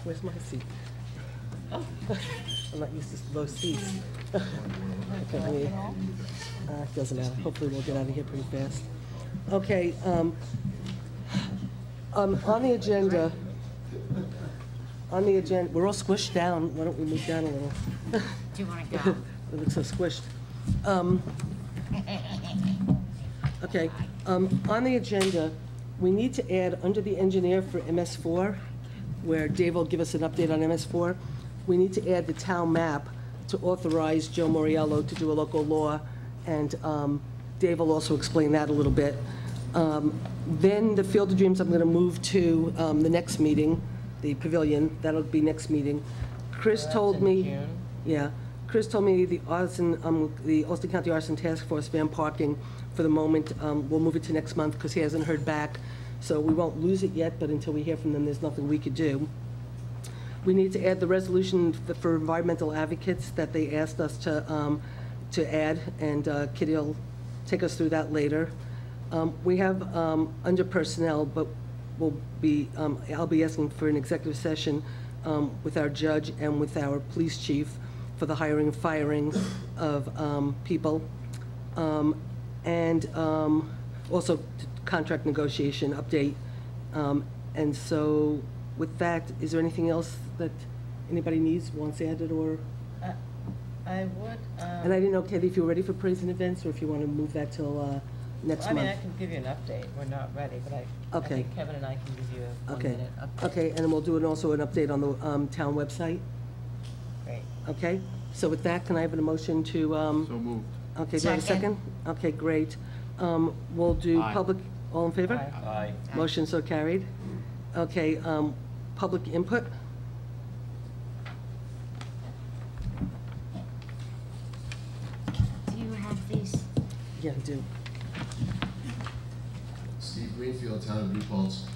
Where's my seat? Oh. I'm not used to low seats. Okay, doesn't matter. Hopefully we'll get out of here pretty fast. Okay, on the agenda, we're all squished down. Why don't we move down a little? Do you want to go? It looks so squished. Okay, on the agenda, we need to add under the engineer for MS4, where Dave will give us an update on MS4, we need to add the town map to authorize Joe Moriello to do a local law, and Dave will also explain that a little bit. Then the Field of Dreams, I'm going to move to the next meeting, the pavilion. That'll be next meeting. Chris told me, yeah, Chris told me the Ulster County Arson Task Force van parking, for the moment, we'll move it to next month because he hasn't heard back. So we won't lose it yet, but until we hear from them, there's nothing we could do. We need to add the resolution for environmental advocates that they asked us to add, and Kitty will take us through that later. We have under personnel, but I'll be asking for an executive session with our judge and with our police chief for the hiring and firing of people, and also contract negotiation update. And so with that, is there anything else that anybody needs, wants added, or? I would. And I didn't know, Katie, if you were ready for praise and events, or if you want to move that till next month. I mean, I can give you an update. We're not ready, but I think Kevin and I can give you a 1 minute update. Okay, and then we'll do also an update on the town website. Great. Okay, so with that, can I have a motion to? So moved. Okay, do I have a second? Okay, great. We'll do public, all in favor? Aye. Motion so carried. Okay, public input. Do you have these? Yeah, I do. Steve Greenfield, Town of New Paltz.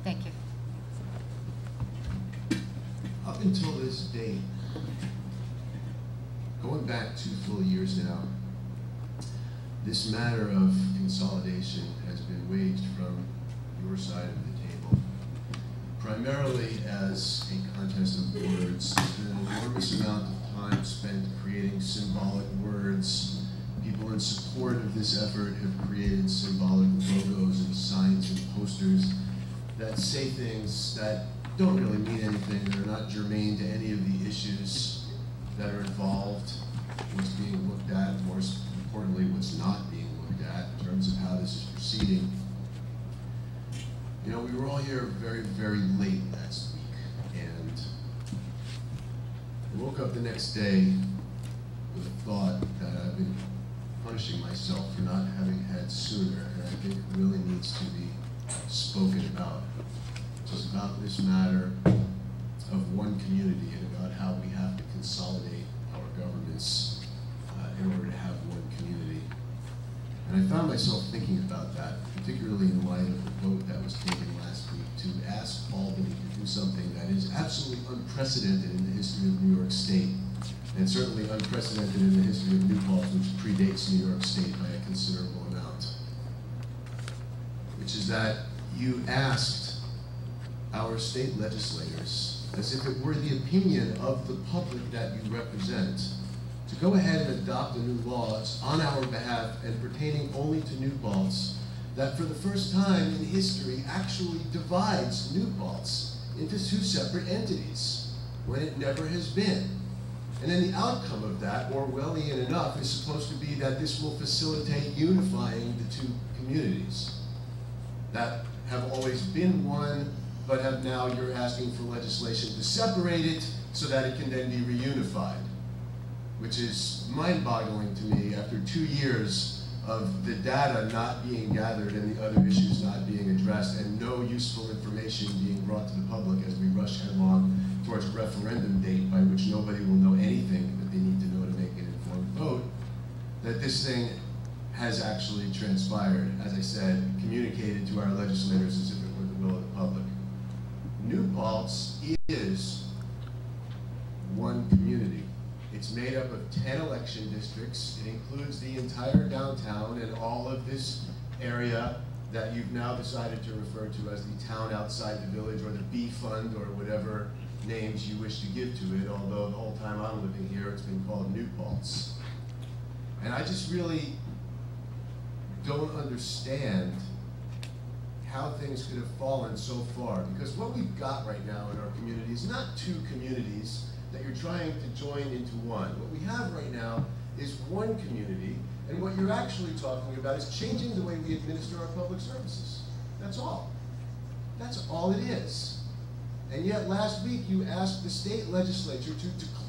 Thank you. Up until this date, going back 2 full years now, this matter of consolidation has been waged from your side of the table, primarily as a contest of words. There's been an enormous amount of time spent creating symbolic words. People in support of this effort have created symbolic logos and signs and posters that say things that don't really mean anything, that are not germane to any of the issues that are involved, what's being looked at, more importantly, what's not being looked at in terms of how this is proceeding. You know, we were all here very, very late last week, and I woke up the next day with a thought that I've been punishing myself for not having had sooner, and I think it really needs to be spoken about. It's about this matter of one community and about how we have to consolidate our governments in order to have one community. And I found myself thinking about that, particularly in light of the vote that was taken last week to ask Albany to do something that is absolutely unprecedented in the history of New York State, and certainly unprecedented in the history of New Paltz, which predates New York State by a considerable amount, which is that you asked our state legislators, as if it were the opinion of the public that you represent, to go ahead and adopt a new law on our behalf and pertaining only to New Paltz, that for the first time in history actually divides New Paltz into 2 separate entities, when it never has been. And then the outcome of that, Orwellian enough, is supposed to be that this will facilitate unifying the 2 communities that have always been one, but have now, you're asking for legislation to separate it so that it can then be reunified, which is mind-boggling to me after 2 years of the data not being gathered and the other issues not being addressed and no useful information being brought to the public as we rush headlong towards a referendum date by which nobody will know anything that they need to know to make an informed vote, that this thing has actually transpired, as I said, communicated to our legislators as if it were the will of the public. New Paltz is one community. It's made up of 10 election districts. It includes the entire downtown and all of this area that you've now decided to refer to as the town outside the village, or the B Fund, or whatever names you wish to give to it, although the whole time I'm living here, it's been called New Paltz. And I just really don't understand how things could have fallen so far, because what we've got right now in our community is not two communities that you're trying to join into one. What we have right now is one community, and what you're actually talking about is changing the way we administer our public services. That's all. That's all it is. And yet last week you asked the state legislature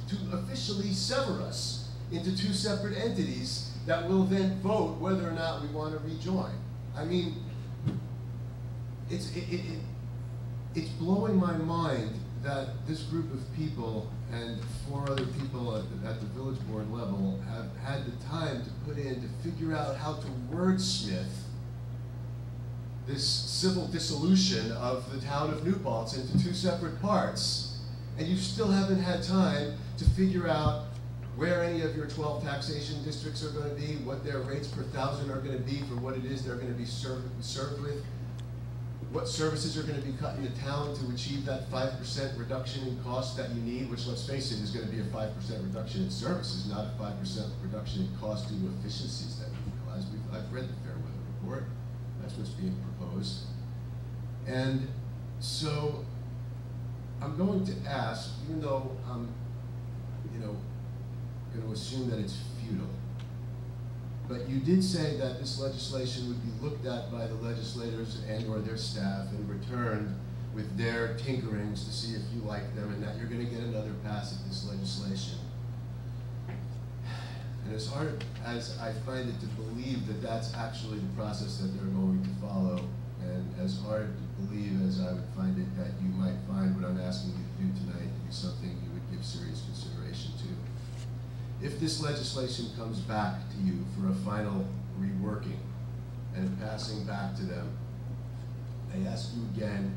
to officially sever us into two separate entities that will then vote whether or not we want to rejoin. I mean, it's blowing my mind that this group of people and 4 other people at the village board level have had the time to put in to figure out how to wordsmith this civil dissolution of the town of New Paltz into two separate parts, and you still haven't had time to figure out where any of your 12 taxation districts are going to be, what their rates per thousand are going to be for what it is they're going to be served with, what services are going to be cut in the town to achieve that 5% reduction in cost that you need, which, let's face it, is going to be a 5% reduction in services, not a 5% reduction in cost due to efficiencies that we realize. I've read the Fair Weather Report. That's what's being proposed. And so I'm going to ask, even though I'm, going to assume that it's futile, but you did say that this legislation would be looked at by the legislators and or their staff and returned with their tinkerings to see if you like them, and that you're going to get another pass at this legislation. And as hard as I find it to believe that that's actually the process that they're going to follow, and as hard to believe as I would find it that you might find what I'm asking you to do tonight to be something you would give serious consideration to, if this legislation comes back to you for a final reworking and passing back to them, I ask you again,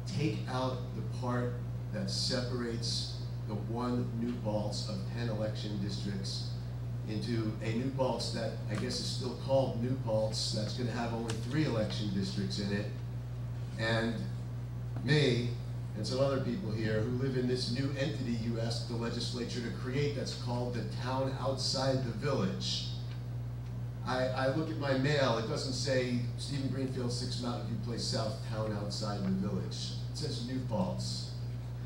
take out the part that separates the one New Paltz of 10 election districts into a New Paltz that I guess is still called New Paltz, that's going to have only 3 election districts in it, and me and some other people here who live in this new entity you asked the legislature to create that's called the town outside the village. I look at my mail, it doesn't say Stephen Greenfield, 6 Mountain View Place South, town outside the village. It says New Paltz.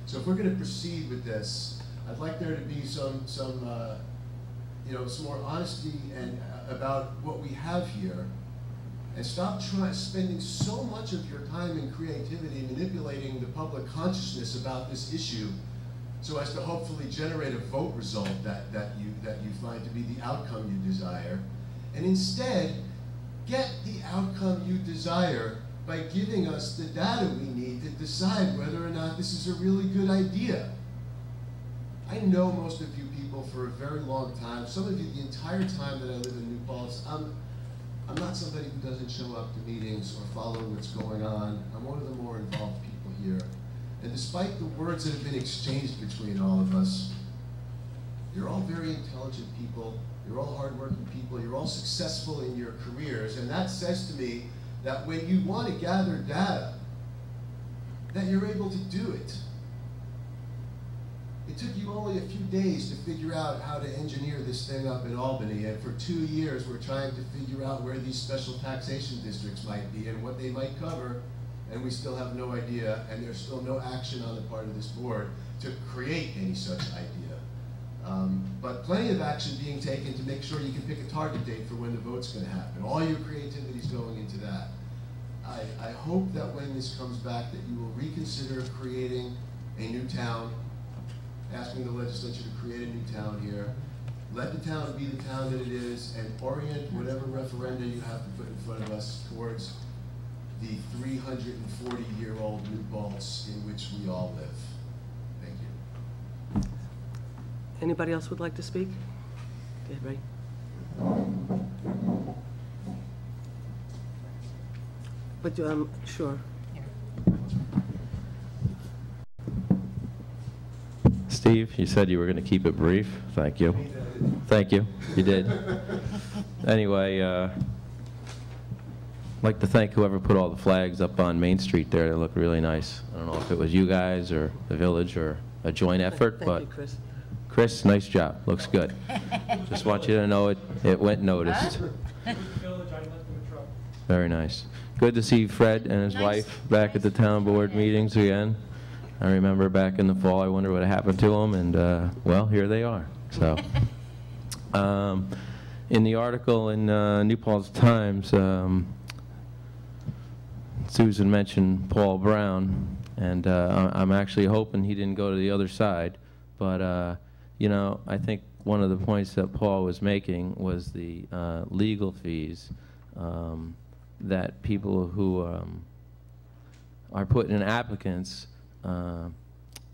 So if we're going to proceed with this, I'd like there to be some more honesty and about what we have here, and stop spending so much of your time and creativity manipulating the public consciousness about this issue, so as to hopefully generate a vote result that you find to be the outcome you desire, and instead get the outcome you desire by giving us the data we need to decide whether or not this is a really good idea. I know most of you people for a very long time, some of you the entire time that I live in New Paltz. I'm not somebody who doesn't show up to meetings or follow what's going on. I'm one of the more involved people here. And despite the words that have been exchanged between all of us, you're all very intelligent people, you're all hardworking people, you're all successful in your careers, and that says to me that when you want to gather data, that you're able to do it. It took you only a few days to figure out how to engineer this thing up in Albany, and for 2 years we're trying to figure out where these special taxation districts might be and what they might cover, and we still have no idea, and there's still no action on the part of this board to create any such idea. But plenty of action being taken to make sure you can pick a target date for when the vote's going to happen. All your creativity is going into that. I hope that when this comes back that you will reconsider creating a new town, asking the legislature to create a new town here. Let the town be the town that it is, and orient whatever referenda you have to put in front of us towards the 340-year-old New Paltz in which we all live. Thank you. Anybody else would like to speak? Go ahead, Ray. But sure. Steve, you said you were going to keep it brief. Thank you. Thank you. You did. Anyway, like to thank whoever put all the flags up on Main Street there. They look really nice. I don't know if it was you guys or the village or a joint effort, Thank but you, Chris. Chris, nice job. Looks good. Just want you to know it went noticed. Very nice. Good to see Fred and his Nice. wife back at the town board meetings again. I remember back in the fall, I wonder what happened to them, and well, here they are. So, in the article in New Paltz Times, Susan mentioned Paul Brown, and I'm actually hoping he didn't go to the other side. But you know, I think one of the points that Paul was making was the legal fees that people who are putting in applicants,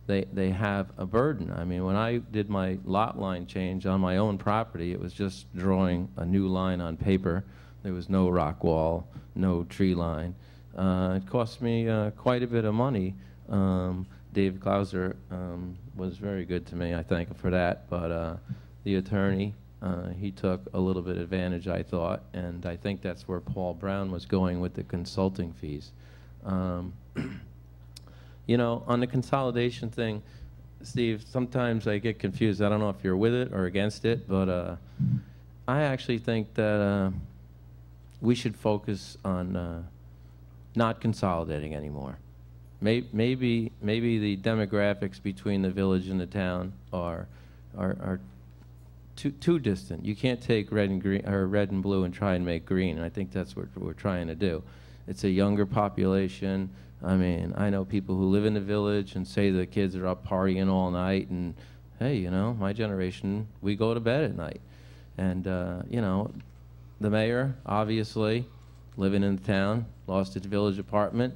they have a burden. I mean, when I did my lot line change on my own property, it was just drawing a new line on paper. There was no rock wall, no tree line. It cost me quite a bit of money. Dave Klauser was very good to me. I thank him for that. But the attorney, he took a little bit of advantage, I thought, and I think that's where Paul Brown was going with the consulting fees. You know, on the consolidation thing, Steve, sometimes I get confused. I don't know if you're with it or against it, but I actually think that we should focus on not consolidating anymore. Maybe the demographics between the village and the town are too distant. You can't take red and green or red and blue and try and make green. And I think that's what we're trying to do. It's a younger population. I mean, I know people who live in the village and say the kids are up partying all night, and hey, you know, my generation, we go to bed at night. And you know, the mayor, obviously, living in the town, lost his village apartment.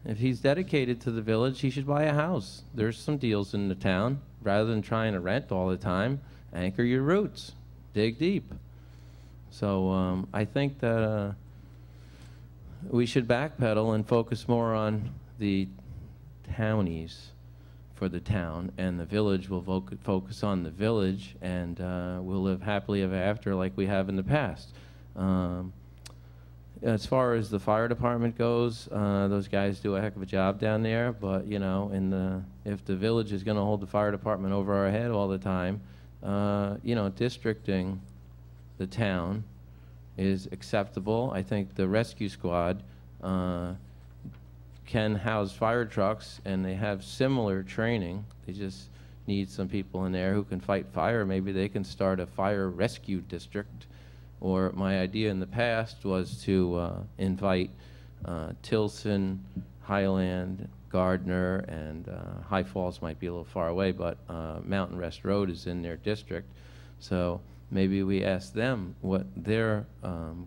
If he's dedicated to the village, he should buy a house. There's some deals in the town. Rather than trying to rent all the time, anchor your roots, dig deep. So I think that we should backpedal and focus more on the townies for the town, and the village will focus on the village, and we'll live happily ever after like we have in the past. As far as the fire department goes, those guys do a heck of a job down there, but you know, if the village is going to hold the fire department over our head all the time, you know, districting the town is acceptable. I think the rescue squad can house fire trucks, and they have similar training. They just need some people in there who can fight fire. Maybe they can start a fire rescue district. Or my idea in the past was to invite Tilson, Highland, Gardner, and High Falls might be a little far away, but Mountain Rest Road is in their district. So maybe we ask them what their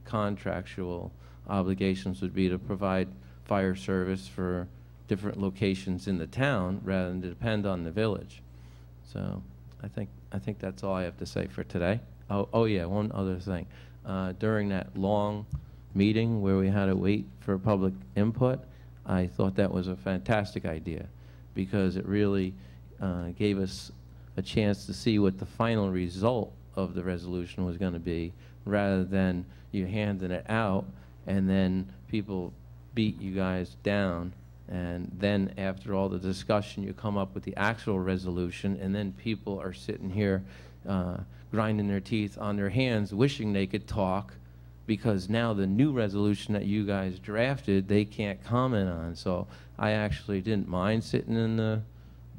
contractual obligations would be to provide fire service for different locations in the town rather than to depend on the village. So I think that's all I have to say for today. Oh yeah, one other thing. During that long meeting where we had to wait for public input, I thought that was a fantastic idea, because it really gave us a chance to see what the final result of the resolution was going to be, rather than you handing it out and then people beat you guys down, and then after all the discussion you come up with the actual resolution, and then people are sitting here grinding their teeth on their hands wishing they could talk, because now the new resolution that you guys drafted they can't comment on. So I actually didn't mind sitting in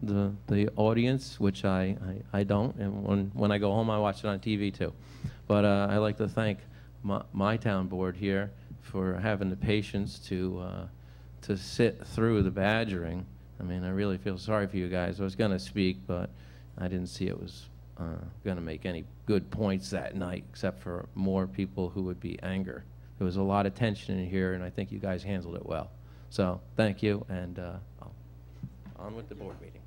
the audience, which I don't, and when I go home I watch it on TV too. But I like to thank my town board here for having the patience to sit through the badgering. I mean, I really feel sorry for you guys. I was going to speak, but I didn't see it was going to make any good points that night, except for more people who would be anger. There was a lot of tension in here, and I think you guys handled it well. So thank you, and on with the board meeting.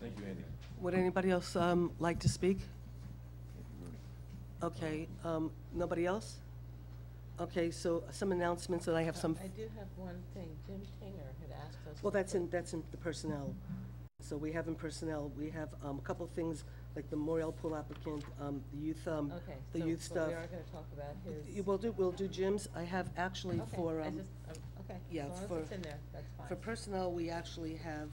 Thank you, Andy. Would anybody else like to speak? Okay, nobody else? Okay, so some announcements, and I have some. I do have one thing. Jim Tinger had asked us. Well, that's in the personnel. So we have in personnel, we have a couple things like the Memorial Pool applicant, the youth, Okay. the so- youth but stuff. we are gonna talk about his. We'll do Jim's. I have actually Okay, for, okay, yeah, as long for- as it's in there, that's fine. for personnel, we actually have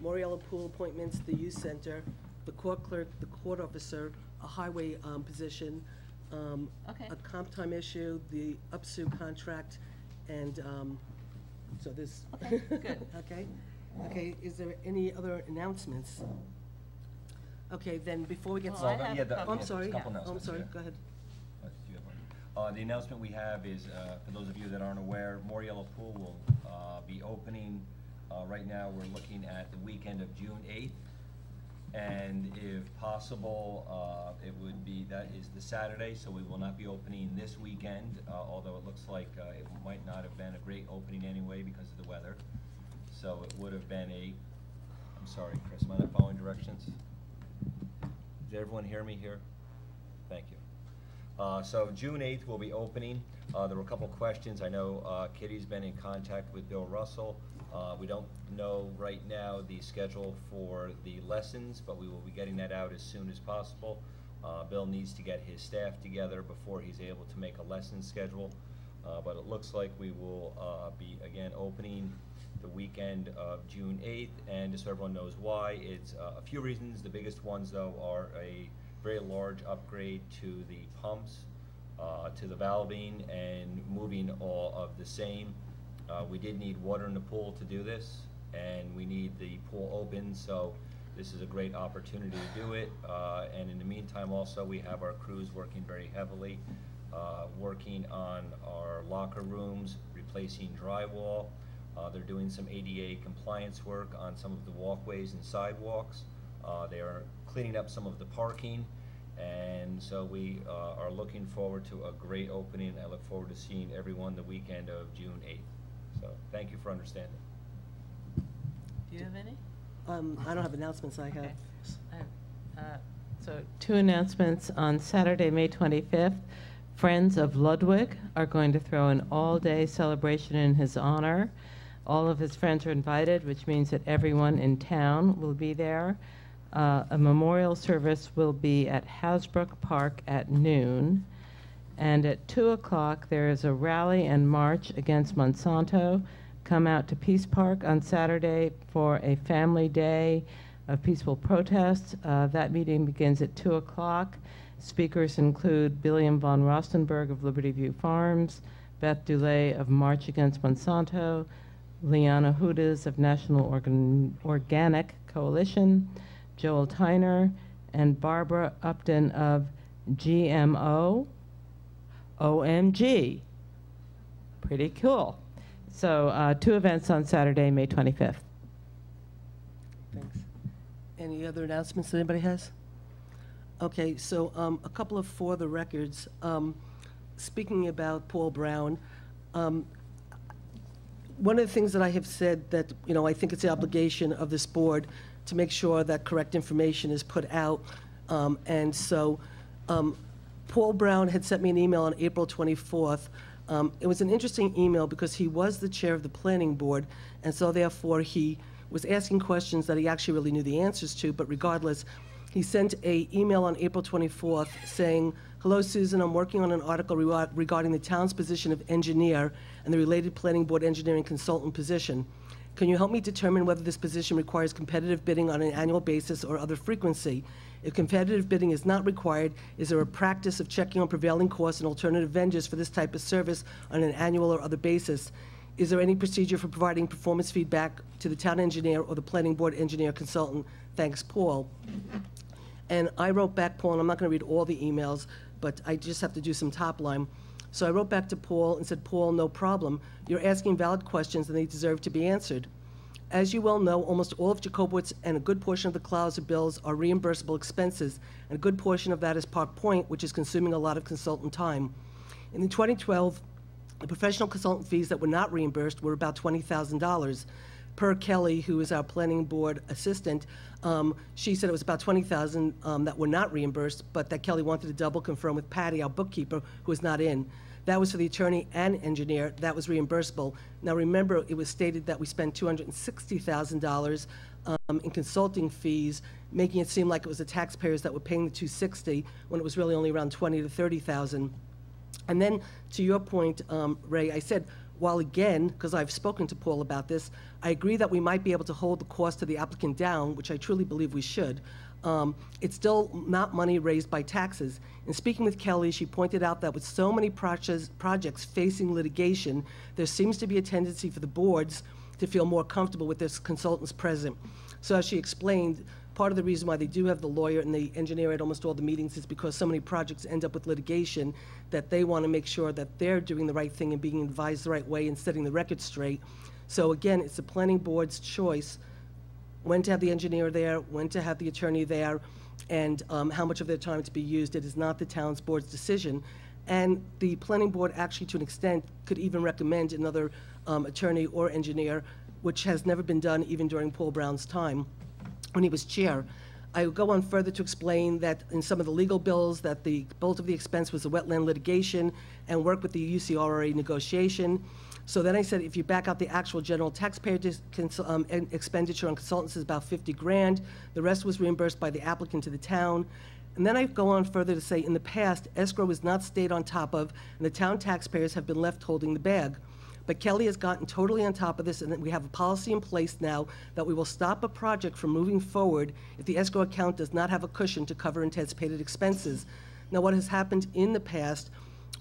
Moriello Pool appointments, the youth center, the court clerk, the court officer, a highway position, Okay. a comp time issue, the UPSU contract, and so this. Okay, good. Okay, okay, is there any other announcements? Okay, then before we get Well, I started. have yeah, a couple. Oh, I'm sorry. a couple Oh, I'm announcements, sorry, yeah. go ahead. Do you have one? The announcement we have is, for those of you that aren't aware, Moriello Pool will be opening, right now, we're looking at the weekend of June 8th. And if possible, it would be, that is the Saturday, so we will not be opening this weekend, although it looks like it might not have been a great opening anyway because of the weather. So it would have been I'm sorry, Chris, am I not following directions? Did everyone hear me here? Thank you. So June 8th we'll be opening. There were a couple questions. I know Kitty's been in contact with Bill Russell. We don't know right now the schedule for the lessons, but we will be getting that out as soon as possible. Bill needs to get his staff together before he's able to make a lesson schedule. But it looks like we will be, again, opening the weekend of June 8th, and just so everyone knows why, it's a few reasons. The biggest ones, though, are a very large upgrade to the pumps, to the valving, and moving all of the same. We did need water in the pool to do this, and we need the pool open, so this is a great opportunity to do it. And in the meantime, also, we have our crews working very heavily, working on our locker rooms, replacing drywall. They're doing some ADA compliance work on some of the walkways and sidewalks. They are cleaning up some of the parking, and so we are looking forward to a great opening. I look forward to seeing everyone the weekend of June 8th. So thank you for understanding. Do you have any? I don't have announcements, I have. Okay. So 2 announcements. On Saturday, May 25th, Friends of Ludwig are going to throw an all-day celebration in his honor. All of his friends are invited, which means that everyone in town will be there. A memorial service will be at Hasbrook Park at noon. And at 2 o'clock, there is a rally and march against Monsanto. Come out to Peace Park on Saturday for a family day of peaceful protest. That meeting begins at 2 o'clock. Speakers include William von Rostenberg of Liberty View Farms, Beth Dulé of March Against Monsanto, Liana Hudas of National Organic Coalition, Joel Tyner, and Barbara Upton of GMO. OMG. Pretty cool. So 2 events on Saturday, May 25th. Thanks. Any other announcements that anybody has? Okay, so a couple of for the records. Speaking about Paul Brown, one of the things that I have said that, you know, I think it's the obligation of this board to make sure that correct information is put out. And so Paul Brown had sent me an email on April 24th. It was an interesting email because he was the chair of the planning board, and so therefore he was asking questions that he actually really knew the answers to, but regardless, he sent an email on April 24th saying, "Hello, Susan, I'm working on an article regarding the town's position of engineer and the related planning board engineering consultant position. Can you help me determine whether this position requires competitive bidding on an annual basis or other frequency? If competitive bidding is not required, is there a practice of checking on prevailing costs and alternative vendors for this type of service on an annual or other basis? Is there any procedure for providing performance feedback to the town engineer or the planning board engineer consultant? Thanks, Paul." And I wrote back, Paul, and I'm not going to read all the emails, but I just have to do some top line. So I wrote back to Paul and said, "Paul, no problem. You're asking valid questions and they deserve to be answered. As you well know, almost all of Jacobowitz and a good portion of the Clouser bills are reimbursable expenses, and a good portion of that is Park Point, which is consuming a lot of consultant time. In 2012, the professional consultant fees that were not reimbursed were about $20,000. Per Kelly, who is our planning board assistant, she said it was about $20,000 that were not reimbursed, but that Kelly wanted to double confirm with Patty, our bookkeeper, who is not in. That was for the attorney and engineer. That was reimbursable. Now, remember, it was stated that we spent $260,000 in consulting fees, making it seem like it was the taxpayers that were paying the $260,000 when it was really only around $20,000 to $30,000. And then, to your point, Ray, I said, while again, because I've spoken to Paul about this, I agree that we might be able to hold the cost to the applicant down, which I truly believe we should. It's still not money raised by taxes. In speaking with Kelly, she pointed out that with so many projects facing litigation, there seems to be a tendency for the boards to feel more comfortable with their consultants present. So as she explained, part of the reason why they do have the lawyer and the engineer at almost all the meetings is because so many projects end up with litigation that they want to make sure that they're doing the right thing and being advised the right way and setting the record straight. So again, it's the planning board's choice when to have the engineer there, when to have the attorney there, and how much of their time to be used. It is not the town's board's decision. And the planning board actually, to an extent, could even recommend another attorney or engineer, which has never been done even during Paul Brown's time when he was chair. I will go on further to explain that in some of the legal bills that the bulk of the expense was the wetland litigation and work with the UCRA negotiation. So then I said, if you back out the actual general taxpayer expenditure on consultants is about 50 grand. The rest was reimbursed by the applicant to the town. And then I go on further to say, in the past, escrow was not stayed on top of, and the town taxpayers have been left holding the bag. But Kelly has gotten totally on top of this, and we have a policy in place now that we will stop a project from moving forward if the escrow account does not have a cushion to cover anticipated expenses. Now, what has happened in the past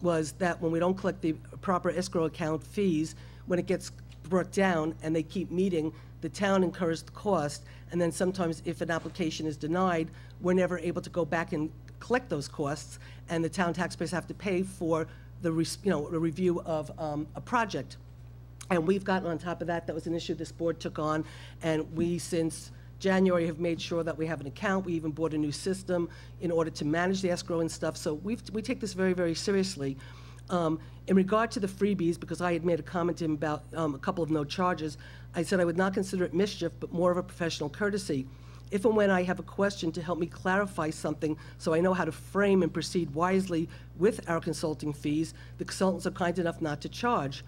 was that when we don't collect the proper escrow account fees, when it gets brought down and they keep meeting, the town incurs the cost, and then sometimes if an application is denied, we're never able to go back and collect those costs, and the town taxpayers have to pay for the review of a project. And we've gotten on top of that. That was an issue this board took on, and we, since January, have made sure that we have an account. We even bought a new system in order to manage the escrow and stuff. So we take this very, very seriously. In regard to the freebies, because I had made a comment to him about a couple of no charges, I said I would not consider it mischief, but more of a professional courtesy. If and when I have a question to help me clarify something so I know how to frame and proceed wisely with our consulting fees, the consultants are kind enough not to charge.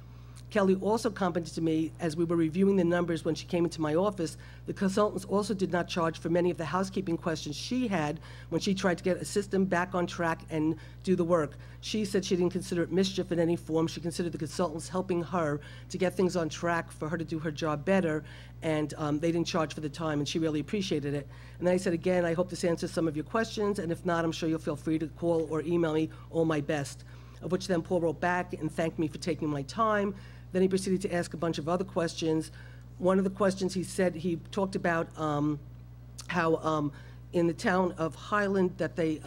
Kelly also commented to me as we were reviewing the numbers when she came into my office, the consultants also did not charge for many of the housekeeping questions she had when she tried to get a system back on track and do the work. She said she didn't consider it mischief in any form. She considered the consultants helping her to get things on track for her to do her job better, and they didn't charge for the time, and she really appreciated it. And then I said, again, I hope this answers some of your questions, and if not, I'm sure you'll feel free to call or email me all my best. Of which then Paul wrote back and thanked me for taking my time. Then he proceeded to ask a bunch of other questions. One of the questions he said, he talked about how in the town of Highland that they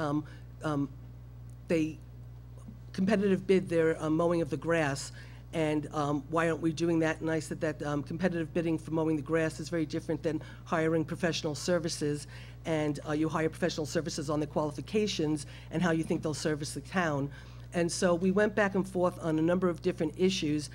competitive bid their mowing of the grass, and why aren't we doing that? And I said that competitive bidding for mowing the grass is very different than hiring professional services, and you hire professional services on the qualifications and how you think they'll service the town. And so we went back and forth on a number of different issues.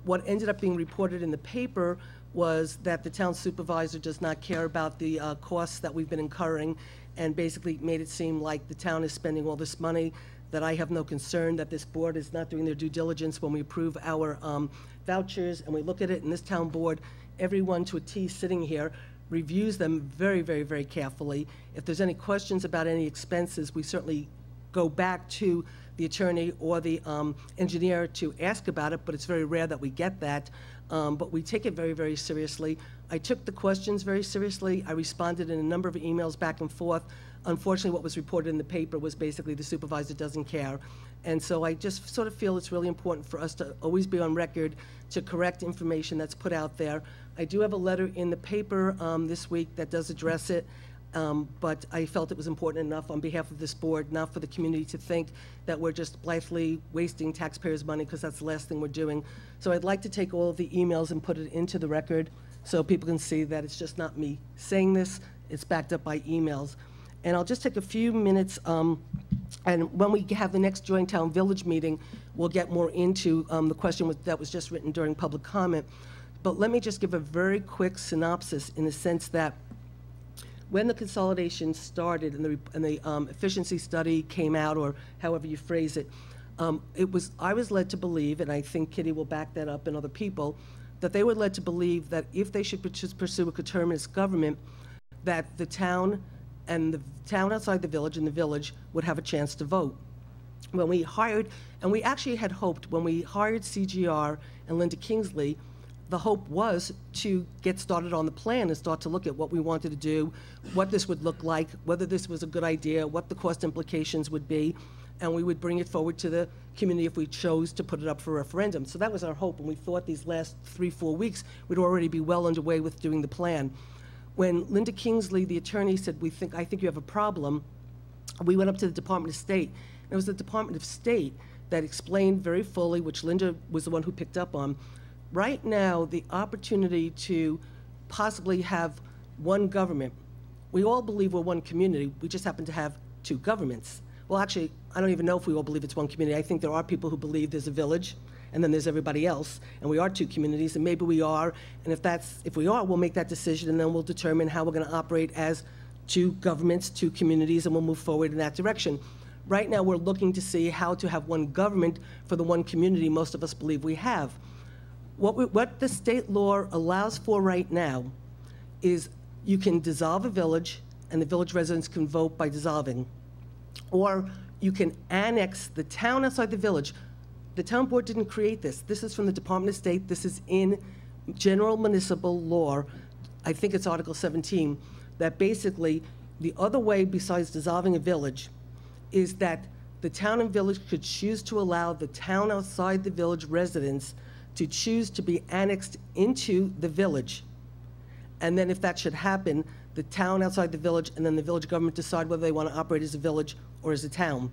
What ended up being reported in the paper was that the town supervisor does not care about the costs that we've been incurring, and basically made it seem like the town is spending all this money, that I have no concern, that this board is not doing their due diligence when we approve our vouchers, and we look at it, and this town board, everyone to a T sitting here, reviews them very, very, very carefully. If there's any questions about any expenses, we certainly go back to the attorney or the engineer to ask about it, but it's very rare that we get that. But we take it very, very seriously. I took the questions very seriously. I responded in a number of emails back and forth. Unfortunately, what was reported in the paper was basically the supervisor doesn't care. And so I just sort of feel it's really important for us to always be on record to correct information that's put out there. I do have a letter in the paper this week that does address it. But I felt it was important enough on behalf of this board, not for the community to think that we're just blithely wasting taxpayers' money, because that's the last thing we're doing. So I'd like to take all of the emails and put it into the record so people can see that it's just not me saying this, it's backed up by emails. And I'll just take a few minutes, and when we have the next joint town village meeting, we'll get more into the question that was just written during public comment. But let me just give a very quick synopsis in the sense that when the consolidation started and the efficiency study came out, or however you phrase it, I was led to believe, and I think Kitty will back that up and other people, that they were led to believe that if they should pursue a coterminous government, that the town and the town outside the village and the village would have a chance to vote. When we hired, and we actually had hoped, when we hired CGR and Linda Kingsley, the hope was to get started on the plan and start to look at what we wanted to do, what this would look like, whether this was a good idea, what the cost implications would be, and we would bring it forward to the community if we chose to put it up for referendum. So that was our hope, and we thought these last 3-4 weeks we'd already be well underway with doing the plan. When Linda Kingsley, the attorney, said, I think you have a problem, we went up to the Department of State. And it was the Department of State that explained very fully, which Linda was the one who picked up on, right now the opportunity to possibly have one government. We all believe we're one community, we just happen to have two governments. Well, actually, I don't even know if we all believe it's one community. I think there are people who believe there's a village, and then there's everybody else, and we are two communities, and maybe we are, and if we are, we'll make that decision, and then we'll determine how we're gonna operate as two governments, two communities, and we'll move forward in that direction. Right now, we're looking to see how to have one government for the one community most of us believe we have. What the state law allows for right now is you can dissolve a village, and the village residents can vote by dissolving. Or you can annex the town outside the village. The town board didn't create this. This is from the Department of State. This is in general municipal law. I think it's Article 17, that basically the other way besides dissolving a village is that the town and village could choose to allow the town outside the village residents to choose to be annexed into the village. And then if that should happen, the town outside the village and then the village government decide whether they want to operate as a village or as a town.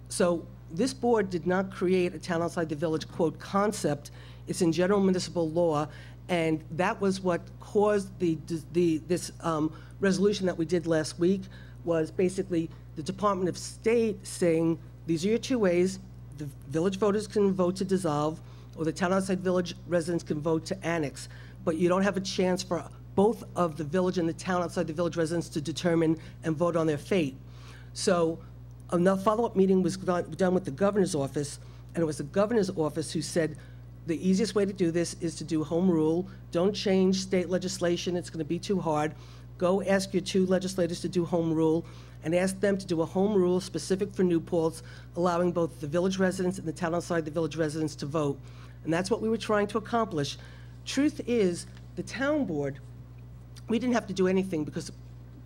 So this board did not create a town outside the village, quote, concept. It's in general municipal law, and that was what caused this resolution that we did last week, was basically the Department of State saying, these are your two ways. The village voters can vote to dissolve, or the town outside village residents can vote to annex, but you don't have a chance for both of the village and the town outside the village residents to determine and vote on their fate. So a follow-up meeting was done with the governor's office, and it was the governor's office who said, the easiest way to do this is to do home rule. Don't change state legislation, it's gonna be too hard. Go ask your two legislators to do home rule, and ask them to do a home rule specific for New Paltz, allowing both the village residents and the town outside the village residents to vote. And that's what we were trying to accomplish. Truth is, the town board, we didn't have to do anything because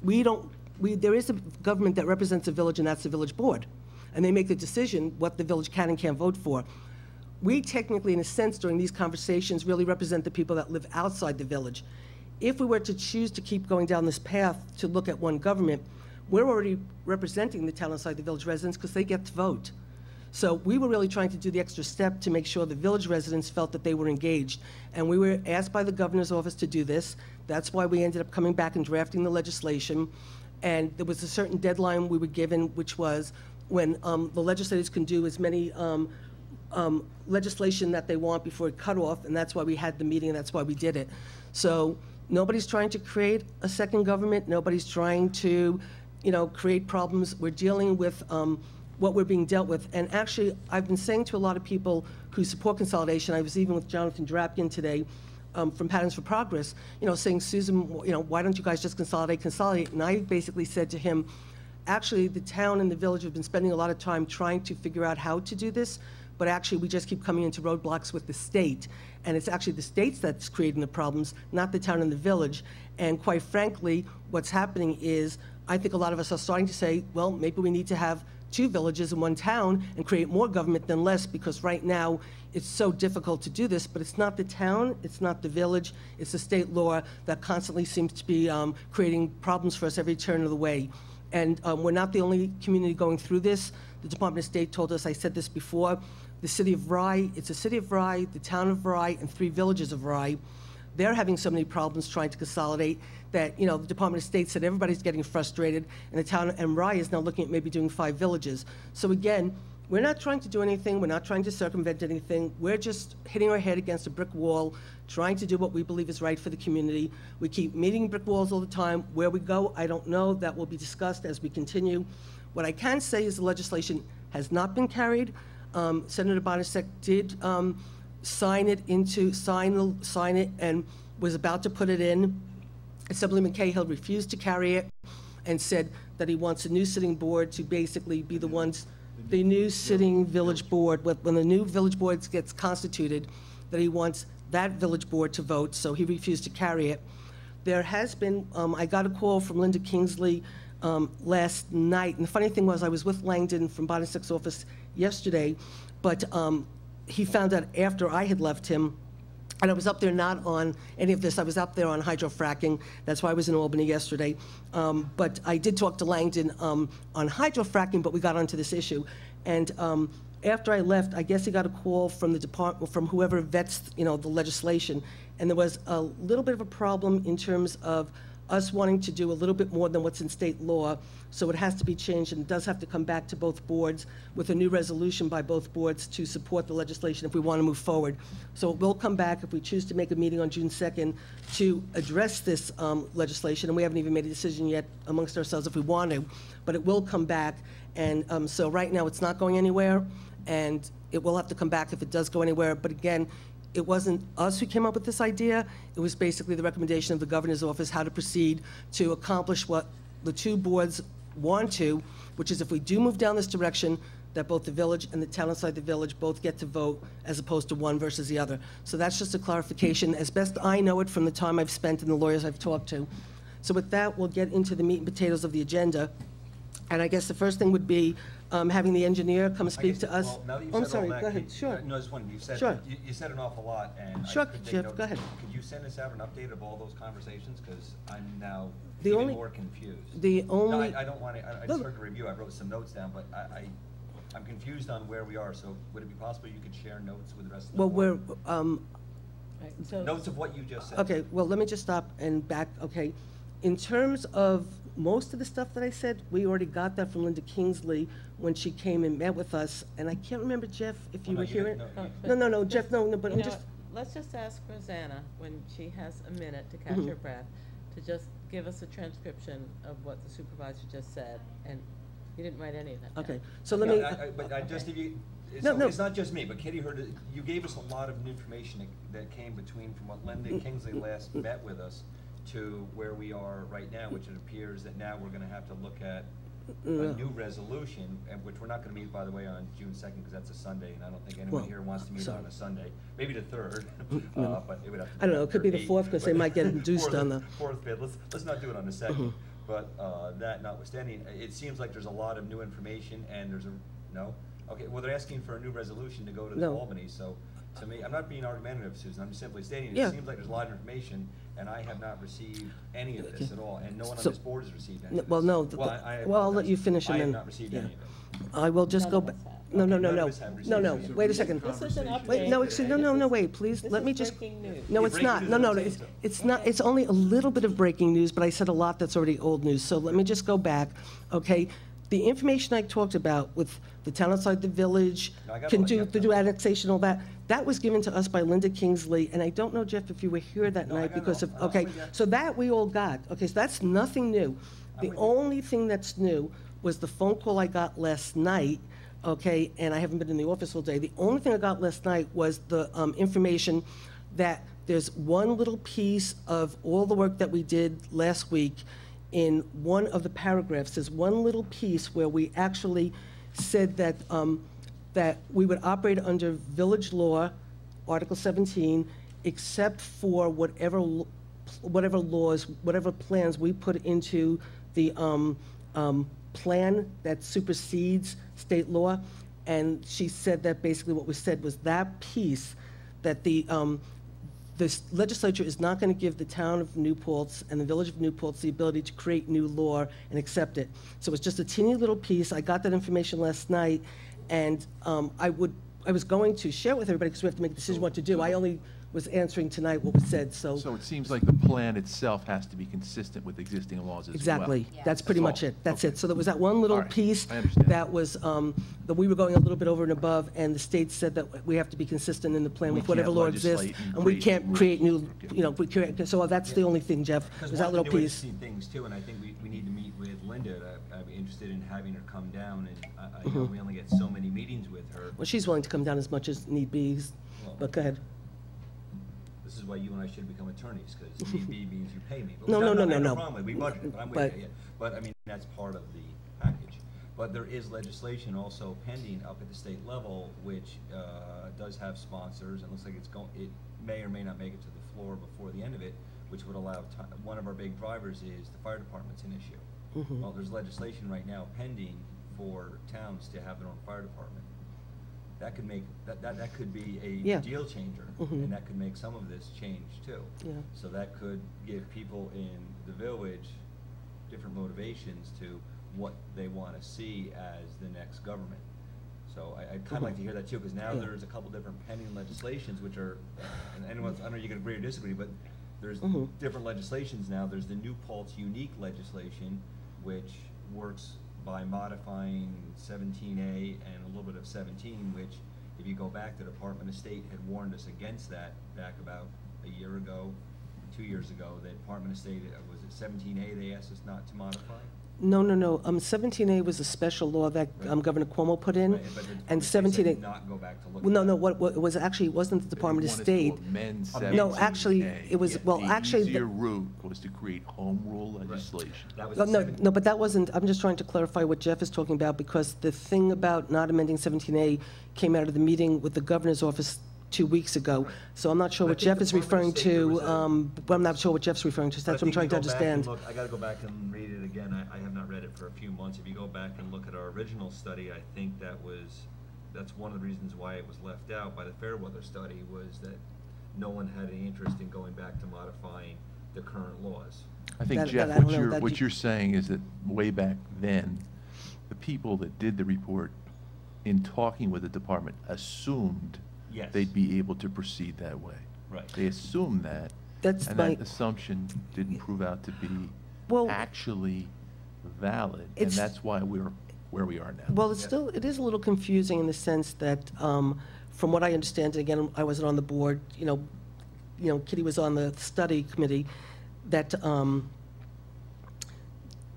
there is a government that represents a village, and that's the village board. And they make the decision what the village can and can't vote for. We technically, in a sense, during these conversations, really represent the people that live outside the village. If we were to choose to keep going down this path to look at one government, we're already representing the town outside the village residents because they get to vote. So we were really trying to do the extra step to make sure the village residents felt that they were engaged. And we were asked by the governor's office to do this. That's why we ended up coming back and drafting the legislation. And there was a certain deadline we were given, which was when the legislators can do as many legislation that they want before it cut off, and that's why we had the meeting, and that's why we did it. So nobody's trying to create a second government. Nobody's trying to, create problems. We're dealing with what we're being dealt with. And actually, I've been saying to a lot of people who support consolidation, I was even with Jonathan Drapkin today from Patterns for Progress, saying, Susan, why don't you guys just consolidate? And I basically said to him, actually, the town and the village have been spending a lot of time trying to figure out how to do this, but actually we just keep coming into roadblocks with the state. And it's actually the states that's creating the problems, not the town and the village. And quite frankly, what's happening is, I think a lot of us are starting to say, well, maybe we need to have two villages in one town and create more government than less, because right now it's so difficult to do this, but it's not the town, it's not the village, it's the state law that constantly seems to be creating problems for us every turn of the way. And we're not the only community going through this. The Department of State told us, I said this before, the city of Rye, it's the city of Rye, the town of Rye, and 3 villages of Rye. They're having so many problems trying to consolidate that, the Department of State said everybody's getting frustrated, and the town and Rye is now looking at maybe doing 5 villages. So again, we're not trying to do anything, we're not trying to circumvent anything, we're just hitting our head against a brick wall, trying to do what we believe is right for the community. We keep meeting brick walls all the time. Where we go, I don't know. That will be discussed as we continue. What I can say is the legislation has not been carried. Senator Bonasek did sign it and was about to put it in. Assemblyman Cahill refused to carry it and said that he wants a new sitting board to basically be the new sitting village board, when the new village board gets constituted, that he wants that village board to vote, so he refused to carry it. There has been, I got a call from Linda Kingsley last night, and the funny thing was I was with Langdon from Bonasek's office yesterday, but he found out after I had left him. And I was up there not on any of this. I was up there on hydrofracking. That's why I was in Albany yesterday. But I did talk to Langdon on hydrofracking, but we got onto this issue. And after I left, I guess he got a call from the department, from whoever vets, the legislation. And there was a little bit of a problem in terms of us wanting to do a little bit more than what's in state law. So it has to be changed, and it does have to come back to both boards with a new resolution by both boards to support the legislation if we want to move forward. So it will come back if we choose to make a meeting on June 2nd to address this legislation, and we haven't even made a decision yet amongst ourselves if we want to, but it will come back. And so right now it's not going anywhere, and it will have to come back if it does go anywhere. But again, it wasn't us who came up with this idea. It was basically the recommendation of the governor's office how to proceed to accomplish what the two boards want to, which is if we do move down this direction, that both the village and the town outside the village both get to vote as opposed to one versus the other. So that's just a clarification, as best I know it from the time I've spent and the lawyers I've talked to. So with that, we'll get into the meat and potatoes of the agenda. And I guess the first thing would be having the engineer come speak to us. Well, now that you've I'm said sorry, all that, go ahead, sure. No, just one, you said, Sure. you said an awful lot, and Sure, I could take Jeff, notes. go ahead. Could you send us out an update of all those conversations? Because I'm now The even only- more confused. the only- No, I don't want to, I No. just heard the review, I wrote some notes down, but I'm confused on where we are, so would it be possible you could share notes with the rest of the Well, board? Right, so- Notes of what you just said. okay, well, let me just stop and back, okay. In terms of most of the stuff that I said, we already got that from Linda Kingsley when she came and met with us, and I can't remember, Jeff, if you Oh, no, were here. didn't- no, No, Jeff, no, but You I'm know just, what? Let's just ask Rosanna, when she has a minute to catch Mhm. her breath, to just give us a transcription of what the supervisor just said, and you didn't write any of that down. okay, so let No, me, But I just, if you, No, no. it's not just me, but Kitty heard it, you gave us a lot of information that came between from what Linda Kingsley last met with us to where we are right now, which it appears that now we're gonna have to look at a new resolution, and which we're not gonna meet, by the way, on June 2nd, because that's a Sunday, and I don't think anyone Well, here wants to meet sorry. on a Sunday. Maybe the 3rd, but it would have to be. I don't know, it could be the after 4th, 'cause they but- might get induced fourth- on the- 4th, 5th, let's not do it on the 2nd. But that notwithstanding, it seems like there's a lot of new information, and there's no? Okay, well, they're asking for a new resolution to go to No. Albany, so to me, I'm not being argumentative, Susan, I'm just simply stating, Yeah. it seems like there's a lot of information, and I have not received any of this at all, and no one on So- this board has received any of this. well, no, Well, I well, I'll let apologize. you finish and I have then- not received yeah. any of it. I will just None go of back. us have. No, Okay, none no, of us have no, received it. wait a second. This is an update. Wait, no, no, wait, please, This let is me just. breaking news. No, Yeah, it's breaking not, news, no, I no, would say it's, so. it's not, it's only a little bit of breaking news, but I said a lot that's already old news, so let me just go back, okay? The information I talked about with the town outside the village, No, I got can all- do, yeah, to do annexation, all that, that was given to us by Linda Kingsley, and I don't know, Jeff, if you were here that No, I night got it because all. of, I'm okay, with you. so that we all got, okay, so that's nothing new. The with you. only thing that's new was the phone call I got last night, okay, and I haven't been in the office all day. The only thing I got last night was the information that there's one little piece of all the work that we did last week in one of the paragraphs. There's one little piece where we actually said that, that we would operate under village law, Article 17, except for whatever laws, whatever plans we put into the plan that supersedes state law. And she said that basically what was said was that piece, that the legislature is not going to give the town of New Paltz and the village of New Paltz the ability to create new law and accept it. So it's just a teeny little piece. I got that information last night, and I was going to share it with everybody because we have to make a decision what to do. I only was answering tonight what was said, so. So it seems like the plan itself has to be consistent with existing laws as well. Exactly, Yeah. that's pretty That's much all. it, that's Okay. it. So there was that one little All right. piece I understand. that was, that we were going a little bit over and above, and the state said that we have to be consistent in the plan We with whatever can't law exists. legislate and And we create can't rules. create new, Okay. you know, we can't, so that's the only thing, Jeff, Because was one that of the little new piece. interesting things too, and I think we need to meet with Linda, interested in having her come down, and I know we only get so many meetings with her. Well, she's willing to come down as much as need be, Well, but go ahead. This is why you and I should become attorneys, because need be means you pay me. But No, no, no, I no, have no. problem with it. We budgeted, but I'm But- with you, yeah. But, I mean, that's part of the package. But there is legislation also pending up at the state level, which does have sponsors, and looks like it may or may not make it to the floor before the end of it, which would allow, one of our big drivers is the fire department's an issue. Mhm. Well, there's legislation right now pending for towns to have their own fire department. That could make, that could be a Yeah. deal changer, Mhm. and that could make some of this change too. Yeah. So that could give people in the village different motivations to what they want to see as the next government. So I'd kind of like to hear that too, because now Yeah. there's a couple different pending legislations which are, and anyone's, I don't know if you can agree or disagree, but there's Mhm. different legislations now. There's the new Paltz unique legislation, which works by modifying 17A and a little bit of 17, which, if you go back, the Department of State had warned us against that back about a year ago, 2 years ago. The Department of State, was it 17A they asked us not to modify? No, no, no. 17A was a special law that Right. Governor Cuomo put in, Right, but the Department and of State said 17A. not go back to look Well, at no, no. that. What it was actually wasn't the Department of State. No, actually, it was actually. The easier route was to create home rule legislation. That was No, the no, 17 no, but that wasn't. I'm just trying to clarify what Jeff is talking about, because the thing about not amending 17A came out of the meeting with the governor's office 2 weeks ago. So I'm not sure But I what think Jeff the is Department of referring State, there to. was But I'm not sure what Jeff's referring to. So But that's what I'm trying to I think if you go back and understand. look- I gotta go back and read it again. I have not read it for a few months. If you go back and look at our original study, I think that's one of the reasons why it was left out by the Fairweather study, was that no one had any interest in going back to modifying the current laws. I think, That- Jeff, that I don't know, what that you're saying is that way back then, the people that did the report, in talking with the department, assumed Yes. they'd be able to proceed that way. Right. They assumed that. That's and my- that assumption didn't prove out to be Well, actually valid, and It's- that's why we're where we are now. Well, it's Yeah. still, it is a little confusing in the sense that, from what I understand, and again, I wasn't on the board, Kitty was on the study committee, that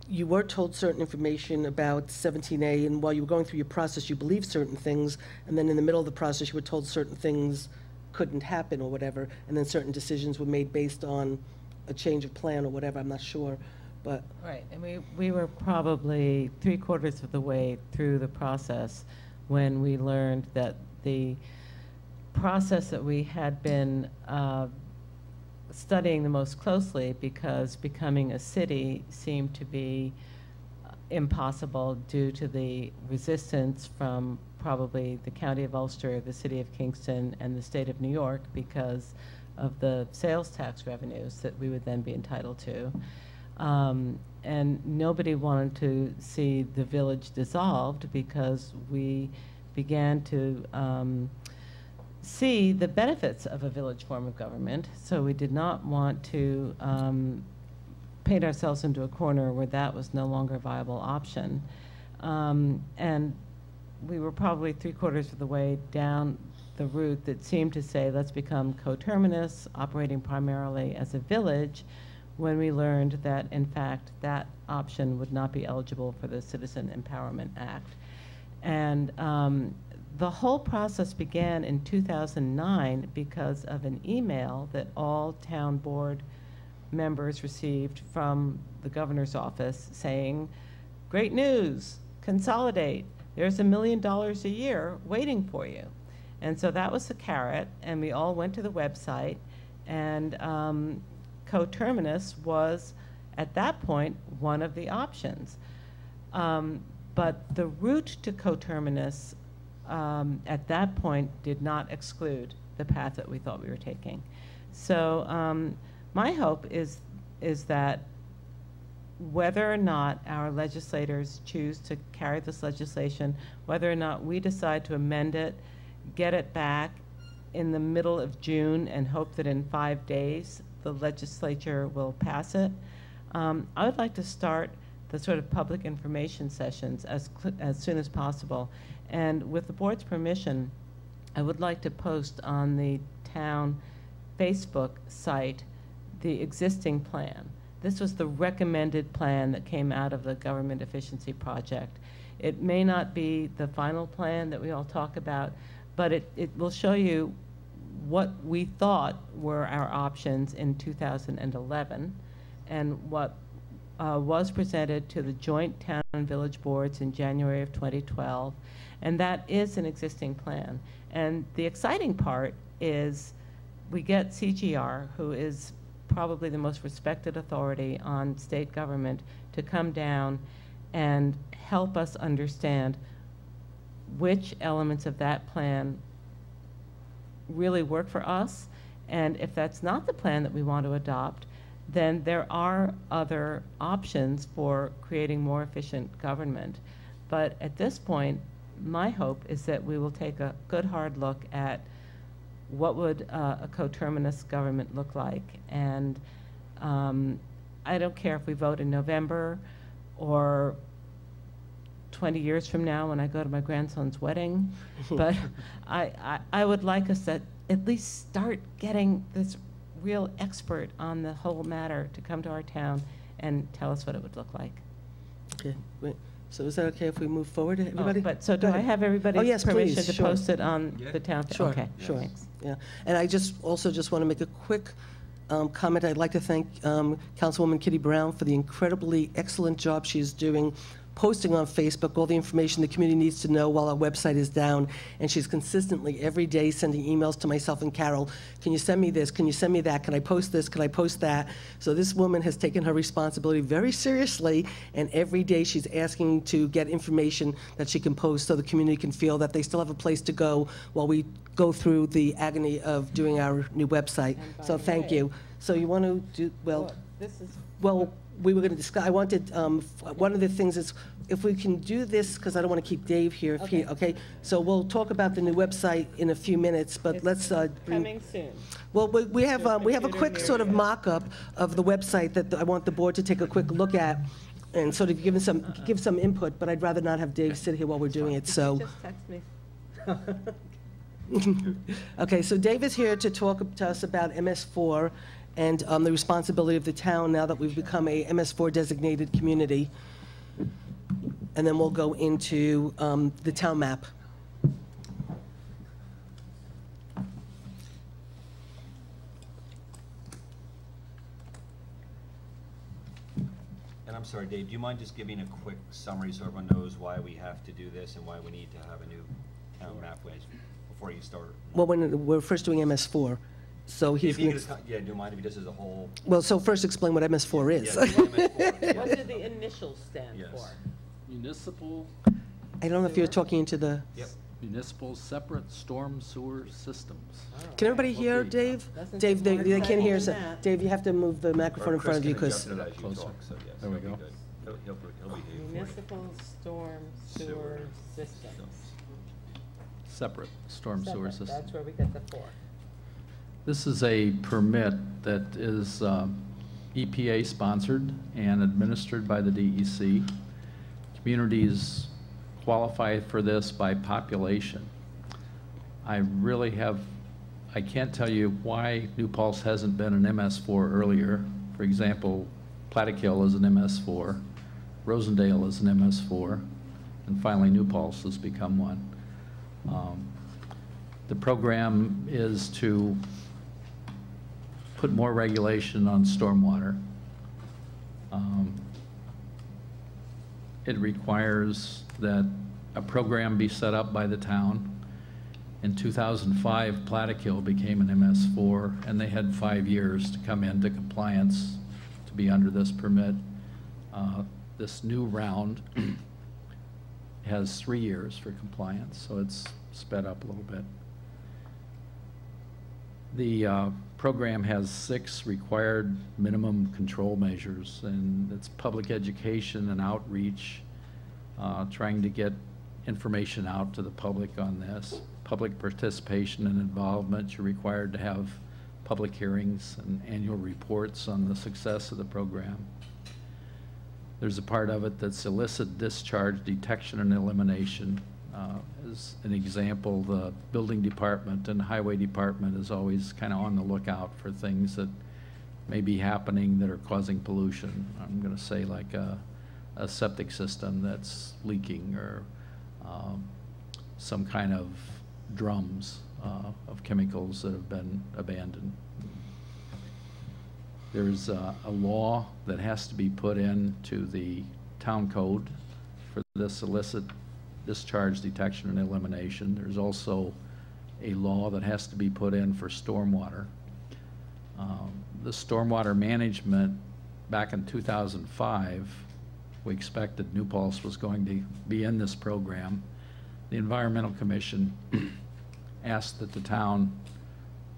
you were told certain information about 17A, and while you were going through your process, you believed certain things, and then in the middle of the process, you were told certain things couldn't happen or whatever, and then certain decisions were made based on a change of plan or whatever, I'm not sure, but, Right, and we were probably 3/4 of the way through the process when we learned that the process that we had been studying the most closely, because becoming a city seemed to be impossible due to the resistance from probably the County of Ulster, the City of Kingston, and the State of New York, because of the sales tax revenues that we would then be entitled to. And nobody wanted to see the village dissolved, because we began to see the benefits of a village form of government. So we did not want to paint ourselves into a corner where that was no longer a viable option. And we were probably 3/4 of the way down the route that seemed to say, let's become coterminous, operating primarily as a village, when we learned that, in fact, that option would not be eligible for the Citizen Empowerment Act. And the whole process began in 2009 because of an email that all town board members received from the governor's office saying, great news, consolidate, there's $1 million a year waiting for you. And so that was the carrot, and we all went to the website, and coterminous was, at that point, one of the options. But the route to coterminous at that point did not exclude the path that we thought we were taking. So my hope is that whether or not our legislators choose to carry this legislation, whether or not we decide to amend it, get it back in the middle of June, and hope that in 5 days the legislature will pass it, I would like to start the sort of public information sessions as soon as possible. And with the board's permission, I would like to post on the town Facebook site the existing plan. this was the recommended plan that came out of the Government Efficiency Project. It may not be the final plan that we all talk about, but it will show you what we thought were our options in 2011 and what was presented to the joint town and village boards in January of 2012. And that is an existing plan. And the exciting part is we get CGR, who is probably the most respected authority on state government, to come down and help us understand which elements of that plan really work for us. And if that's not the plan that we want to adopt, then there are other options for creating more efficient government. But at this point, my hope is that we will take a good hard look at what would a coterminous government look like. And I don't care if we vote in November or 20 years from now when I go to my grandson's wedding, but I would like us to at least start getting this real expert on the whole matter to come to our town and tell us what it would look like. Okay, wait. So is that okay if we move forward, everybody? But so do Go I ahead. have everybody's Oh, yes, permission please, to sure. post it on Yeah. the town? Sure, Okay, sure. thanks. Yeah, and I just also just want to make a quick comment. I'd like to thank Councilwoman Kitty Brown for the incredibly excellent job she's doing posting on Facebook all the information the community needs to know while our website is down. And she's consistently every day sending emails to myself and Carol. Can you send me this? Can you send me that? Can I post this? Can I post that? So this woman has taken her responsibility very seriously, and every day she's asking to get information that she can post so the community can feel that they still have a place to go while we go through the agony of doing our new website. And by So the thank way- you. So you want to do, well, This is well, we were going to discuss, I wanted, one of the things is, if we can do this, because I don't want to keep Dave here, if he, okay? So we'll talk about the new website in a few minutes, but let's bring. coming soon. Well, we have a computer quick near sort of you. mock-up of the website that I want the board to take a quick look at and sort of give some input, but I'd rather not have Dave sit here while we're doing it, so. Just text me. Okay, so Dave is here to talk to us about MS4 and the responsibility of the town now that we've become a MS4 designated community. And then we'll go into the town map. And I'm sorry, Dave, do you mind just giving a quick summary so everyone knows why we have to do this and why we need to have a new town map before you start? Well, when we're first doing MS4, so he's If you gonna, could, yeah, do you mind if you just as a whole? well, so first explain what MS4 Yeah, is. do MS4, What yeah. do the initials stand Yes. for? Municipal, I don't know if you're talking into the, Yep. municipal separate storm sewer systems. can everybody hear Okay. Dave? Doesn't Dave, seem they hard they to can't hear us. say that. Dave, you have to move the Or microphone in front of you, Chris because, can adjust it as you Closer. talk, so yes, There we that'll be go. good. He'll behave for you. Municipal storm sewer systems. Separate storm sewer Separate, systems. That's where we get the 4. This is a permit that is EPA-sponsored and administered by the DEC. Communities qualify for this by population. I can't tell you why New Paltz hasn't been an MS4 earlier. For example, Plattekill is an MS4, Rosendale is an MS4, and finally New Paltz has become one. The program is to put more regulation on stormwater. It requires that a program be set up by the town. In 2005, Plattekill became an MS4, and they had 5 years to come into compliance to be under this permit. This new round has 3 years for compliance, so it's sped up a little bit. The program has 6 required minimum control measures, and it's public education and outreach, trying to get information out to the public on this. Public participation and involvement. You're required to have public hearings and annual reports on the success of the program. There's a part of it that's illicit discharge detection and elimination. As an example, the building department and highway department is always kind of on the lookout for things that may be happening that are causing pollution. I'm going to say like a septic system that's leaking, or some kind of drums of chemicals that have been abandoned. There's a law that has to be put into the town code for this illicit discharge detection and elimination. There's also a law that has to be put in for stormwater. The stormwater management, back in 2005, we expected New Paltz was going to be in this program. The Environmental Commission asked that the town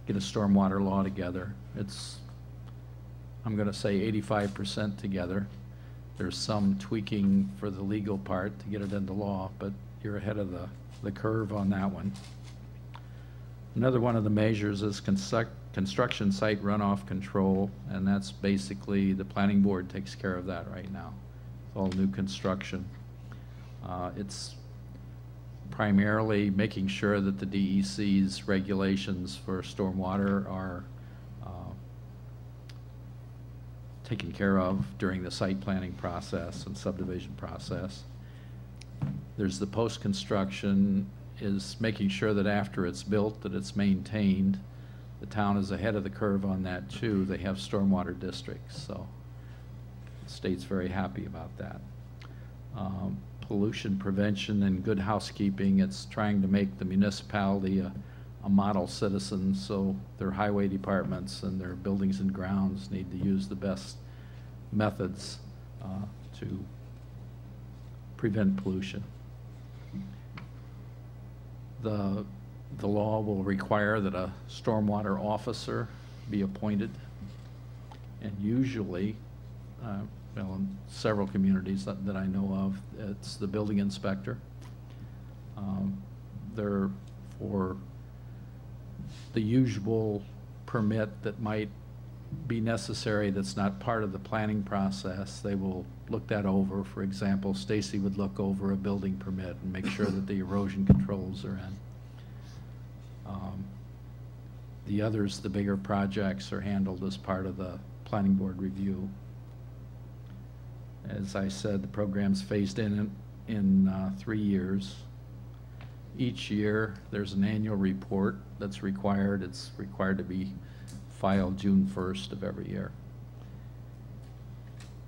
get a stormwater law together. It's, I'm going to say 85% together. There's some tweaking for the legal part to get it into law, but you're ahead of the curve on that one. Another one of the measures is construction site runoff control, and that's basically, the planning board takes care of that right now. It's all new construction. It's primarily making sure that the DEC's regulations for stormwater are taken care of during the site planning process and subdivision process. There's the post-construction, is making sure that after it's built that it's maintained. The town is ahead of the curve on that too. They have stormwater districts, so the state's very happy about that. Pollution prevention and good housekeeping, it's trying to make the municipality a model citizen, so their highway departments and their buildings and grounds need to use the best methods to prevent pollution. The law will require that a stormwater officer be appointed, and usually, well, in several communities that I know of, it's the building inspector. They're for the usual permit that might be necessary that's not part of the planning process. They will look that over. For example, Stacy would look over a building permit and make sure that the erosion controls are in. The others, the bigger projects, are handled as part of the planning board review. As I said, the program's phased in 3 years. Each year, there's an annual report that's required. It's required to be filed June 1st of every year.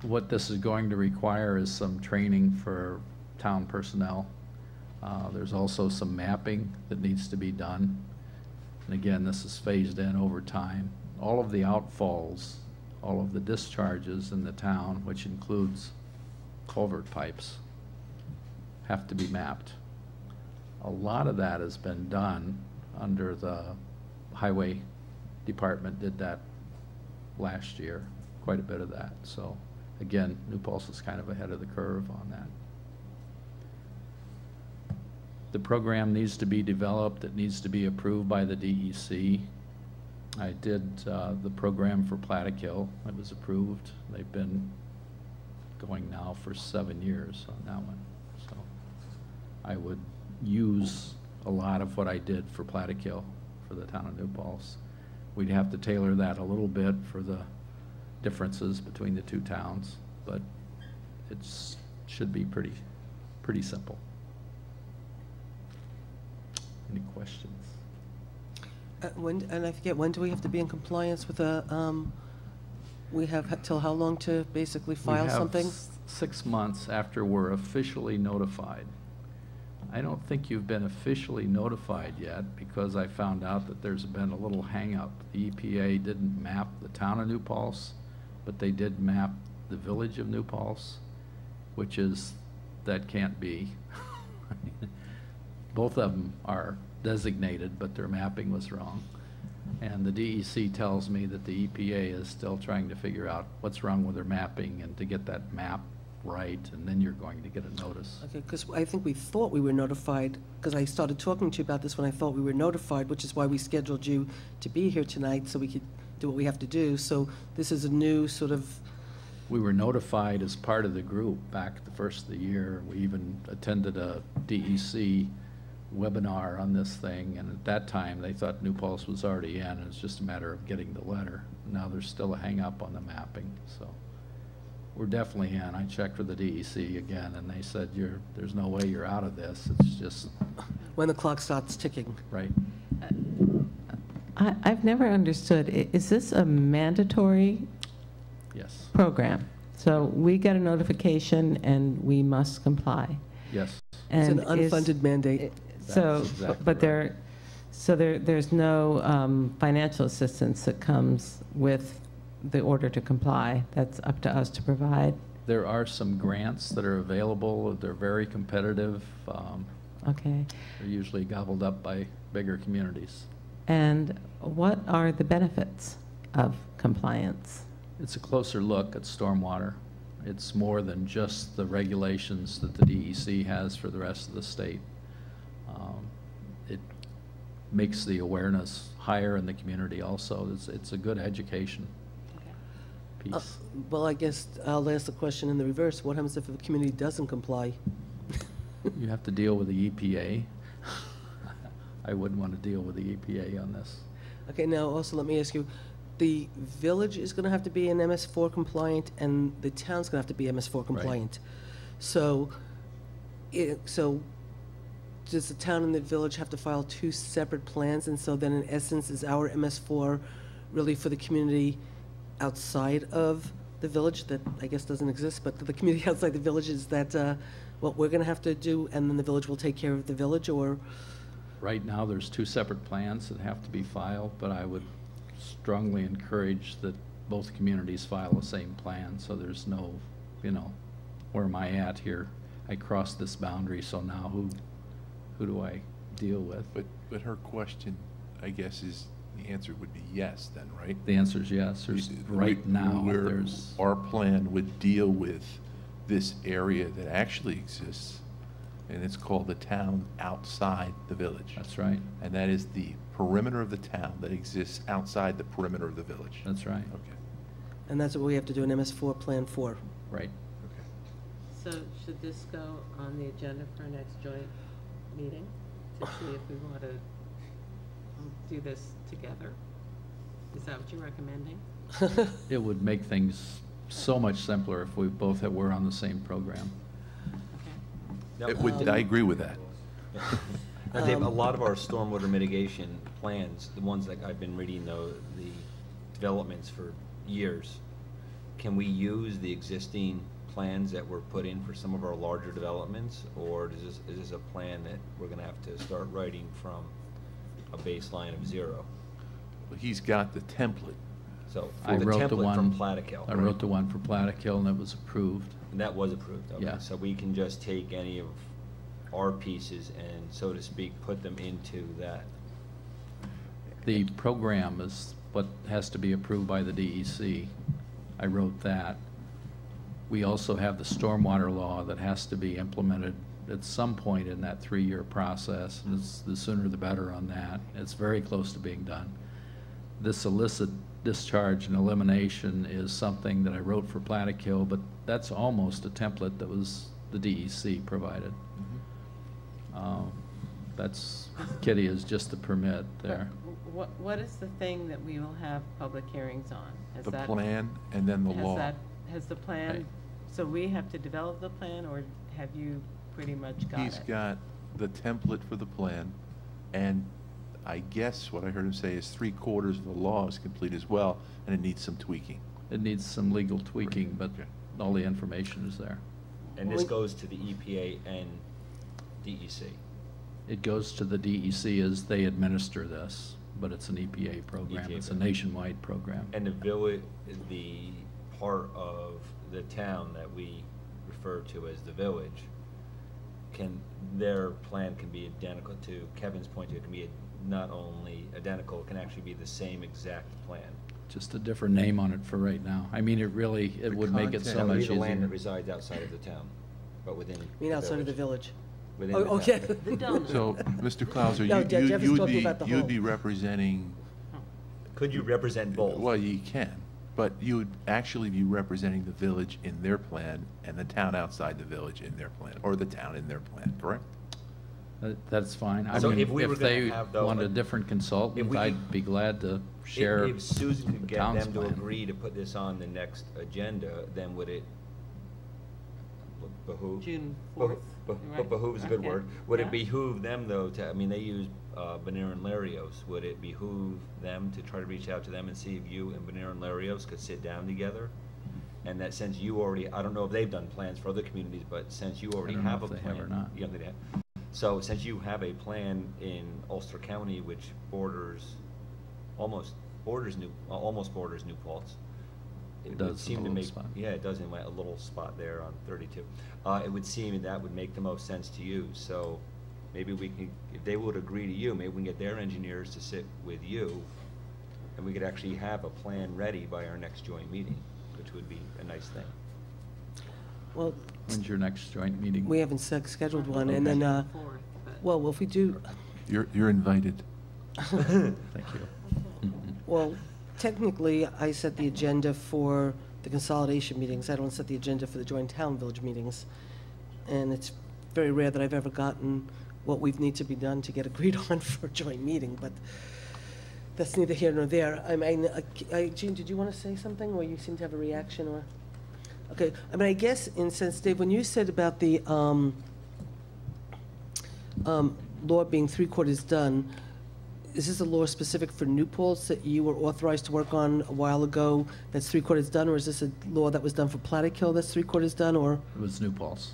What this is going to require is some training for town personnel. There's also some mapping that needs to be done. And again, this is phased in over time. All of the outfalls, all of the discharges in the town, which includes culvert pipes, have to be mapped. A lot of that has been done under the highway department, did that last year, quite a bit of that. So again, New Paltz is kind of ahead of the curve on that. The program needs to be developed. It needs to be approved by the DEC. I did the program for Plattekill. It was approved. They've been going now for 7 years on that one. So I would use a lot of what I did for Plattekill for the town of New Paltz. We'd have to tailor that a little bit for the differences between the two towns, but it should be pretty simple. Any questions? And I forget, when do we have to be in compliance with we have till how long to basically file something? We have 6 months after we're officially notified. I don't think you've been officially notified yet, because I found out that there's been a little hang-up. The EPA didn't map the town of New Paltz, but they did map the village of New Paltz, which is, that can't be. Both of them are designated, but their mapping was wrong. And the DEC tells me that the EPA is still trying to figure out what's wrong with their mapping and to get that map right, and then you're going to get a notice. Okay, because I think we thought we were notified, because I started talking to you about this when I thought we were notified, which is why we scheduled you to be here tonight, so we could do what we have to do. So this is a new sort of... We were notified as part of the group back the first of the year. We even attended a DEC webinar on this thing, and at that time, they thought New Paltz was already in, and it's just a matter of getting the letter. Now there's still a hang-up on the mapping, so we're definitely in. I checked with the DEC again, and they said, there's no way you're out of this. It's just, When the clock starts ticking. right. I've never understood, is this a mandatory Yes, program? So we get a notification and we must comply. yes. It's an And is- unfunded mandate. So, That's exactly but there's no financial assistance that comes with the order to comply. That's up to us to provide. There are some grants that are available. They're very competitive. Okay. They're usually gobbled up by bigger communities. And what are the benefits of compliance? It's a closer look at stormwater. It's more than just the regulations that the DEC has for the rest of the state. It makes the awareness higher in the community also. It's a good education piece. Well, I guess I'll ask the question in the reverse. What happens if the community doesn't comply? You have to deal with the EPA. I wouldn't want to deal with the EPA on this. Okay, now also let me ask you, the village is going to have to be an MS4 compliant and the town's going to have to be MS4 compliant. So, so does the town and the village have to file two separate plans? And so then in essence, is our MS4 really for the community outside of the village that I guess doesn't exist, but the community outside the village, is that what we're going to have to do and then the village will take care of the village, or? Right now, there's two separate plans that have to be filed, but I would strongly encourage that both communities file the same plan, so there's no, where am I at here? I crossed this boundary, so now who do I deal with? But her question, I guess, is, the answer would be yes then, right? The answer is yes. Right now, Where there's, our plan would deal with this area that actually exists, and it's called the town outside the village. that's right, And that is the perimeter of the town that exists outside the perimeter of the village. that's right, Okay. And that's what we have to do an MS4 plan for. right. So should this go on the agenda for our next joint meeting to see if we want to do this together? Is that what you're recommending? It would make things so much simpler if we both were on the same program. Okay. It would, I agree with that. Now, Dave, a lot of our stormwater mitigation plans, the ones that I've been reading, the developments for years, can we use the existing plans that were put in for some of our larger developments, or is this a plan that we're going to have to start writing from a baseline of zero? Well, he's got the template. So I the wrote the template from one, Plattekill. I wrote the one for Plattekill, and it was approved. And that was approved, okay. Yeah. So we can just take any of our pieces and, so to speak, put them into that. The program is what has to be approved by the DEC. I wrote that. We also have the stormwater law that has to be implemented at some point in that 3-year process. And the sooner the better on that. It's very close to being done. This illicit discharge and elimination is something that I wrote for Plattekill, but that's almost a template that was the DEC provided. That's, Kitty, is just the permit there. What is the thing that we will have public hearings on? Has The that- plan and then the law. Has the plan, Right. so we have to develop the plan, or have you pretty much got it? He's got the template for the plan, and I guess what I heard him say is 3/4 of the law is complete as well, and it needs some tweaking. It needs some legal tweaking, but Okay. all the information is there. And this goes to the EPA and DEC. It goes to the DEC as they administer this, but it's an EPA program. EPA It's a program. nationwide program. And the village, the part of the town that we refer to as the village, their plan can be identical to Kevin's point. It can be not only identical, it can actually be the same exact plan. Just a different name on it for right now. I mean, it would make it content- so That would much be the land that easier. resides outside of the town, but within. I mean, outside of the village. Within Oh, the okay. town. The donut. So, Mr. Clauser, No, Jeff is talking about the you'd whole. be representing, Could you represent both? well, you can, but you would actually be representing the village in their plan and the town outside the village in their plan, or the town in their plan, correct? That's fine. I So mean, if we were if gonna they have, though, want a like, different if consultant, we I'd could- be glad to share If Susan could the get town's them to plan. agree to put this on the next agenda, then would it behoove? June Beho- 4th. be- right? Behoove is a good Okay. word. Would Yeah. it behoove them, though, to, I mean, they use Benair and Larios. Would it behoove them to try to reach out to them and see if you and Benair and Larios could sit down together? And that since you already, I don't know if they've done plans for other communities, but since you already don't know have a if they plan. have or not. Yeah, they have. So since you have a plan in Ulster County, which almost borders New Paltz. It would does in seem a to little make, spot. yeah, it does in a little spot there on 32. It would seem that would make the most sense to you, so maybe we can, if they would agree to you, maybe we can get their engineers to sit with you, and we could actually have a plan ready by our next joint meeting, which would be a nice thing. Well, When's your next joint meeting? we haven't scheduled one, and then, June 4th, but- well, if we do, You're invited. Thank you. well, technically, I set the agenda for the consolidation meetings. I don't set the agenda for the joint town-village meetings. And it's very rare that I've ever gotten what we need to be done to get agreed on for a joint meeting, but that's neither here nor there. I mean, Jean, did you want to say something, or you seem to have a reaction, or? Okay, I mean, I guess, in sense, Dave, when you said about the law being 3/4 done, is this a law specific for New Paltz that you were authorized to work on a while ago that's 3/4 done, or is this a law that was done for Plattekill that's 3/4 done, or? It was New Paltz.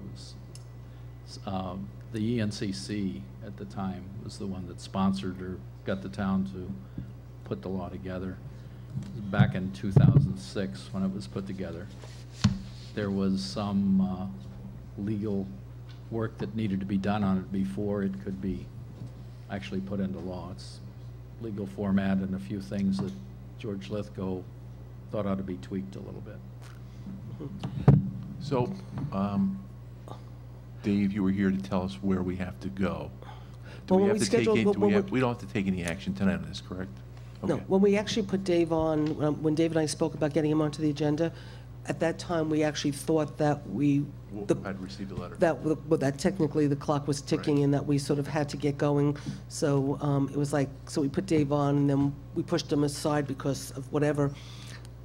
It was, the ENCC at the time was the one that sponsored or got the town to put the law together. Back in 2006, when it was put together, there was some legal work that needed to be done on it before it could be actually put into law. It's legal format and a few things that George Lithgow thought ought to be tweaked a little bit. So, Dave, you were here to tell us where we have to go. Do Well, we when have we to take schedule- any- do when we we- have- we don't have to take any action tonight on this, correct? No, Okay. when we actually put Dave on, when Dave and I spoke about getting him onto the agenda, at that time, we actually thought that I'd received a letter. that technically the clock was ticking Right. and that we sort of had to get going. So it was like, so we put Dave on and then we pushed him aside because of whatever.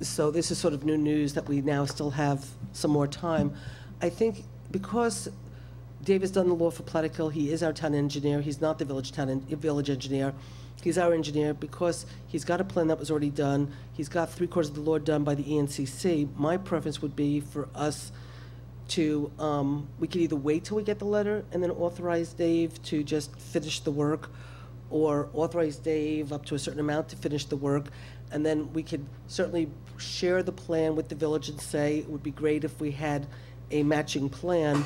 So this is sort of new news that we now still have some more time. I think because Dave has done the law for Plattekill, he is our town engineer. He's not the village engineer. He's our engineer because he's got a plan that was already done. He's got 3/4 of the law done by the ENCC. My preference would be for us to, we could either wait till we get the letter and then authorize Dave to just finish the work, or authorize Dave up to a certain amount to finish the work. And then we could certainly share the plan with the village and say, it would be great if we had a matching plan.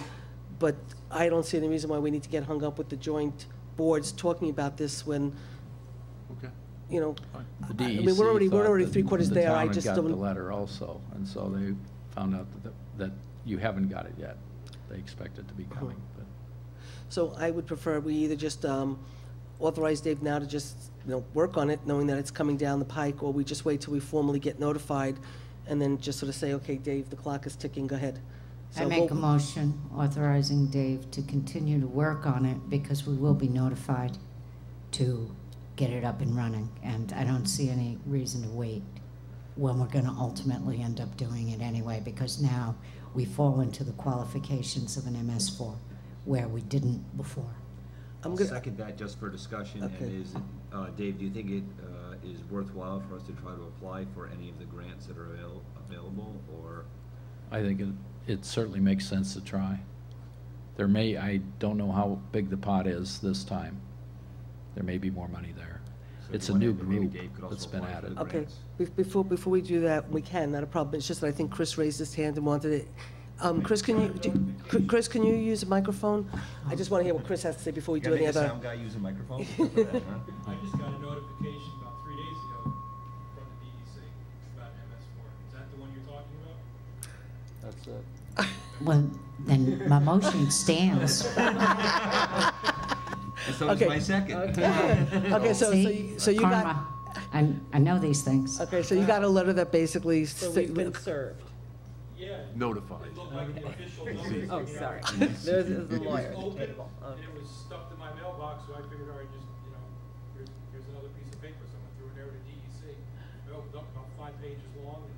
But I don't see any reason why we need to get hung up with the joint boards talking about this when, Okay. you know, The I mean, DEC we're already thought that 3/4 there. I just The town had got the don't. letter also, and so they found out that you haven't got it yet. They expect it to be coming, but. So I would prefer we either just authorize Dave now to just, work on it, knowing that it's coming down the pike, or we just wait till we formally get notified, and then just sort of say, okay, Dave, the clock is ticking, go ahead. I So make a we'll- motion authorizing Dave to continue to work on it because we will be notified to get it up and running. And I don't see any reason to wait when we're gonna ultimately end up doing it anyway, because now we fall into the qualifications of an MS4 where we didn't before. I'm I'll gonna- second that just for discussion, and Okay. Dave, do you think it is worthwhile for us to try to apply for any of the grants that are available, or? I think it certainly makes sense to try. I don't know how big the pot is this time. There may be more money there. So It's you a new wanna- maybe group Dave could also that's been apply for added. the Okay, grants. before we do that, we can, not a problem. It's just that I think Chris raised his hand and wanted it. Chris, Chris, can you use a microphone? I just want to hear what Chris has to say before we do Gotta any make the other. sound guy use a microphone? I just got a notification about 3 days ago from the DEC about MS4. Is that the one you're talking about? That's it. Well, then my motion stands. So is Okay. my second. Okay, so you got, Karma. I know these things. okay, so you got a letter that basically. So we've been served. Yeah. Notified. It looked like the official number. See. Oh, sorry. It There's the was lawyer at the open, table. and it was stuffed in my mailbox, so I figured, all right, just, here's another piece of paper. Someone threw it there to DEC. I opened up about 5 pages long, and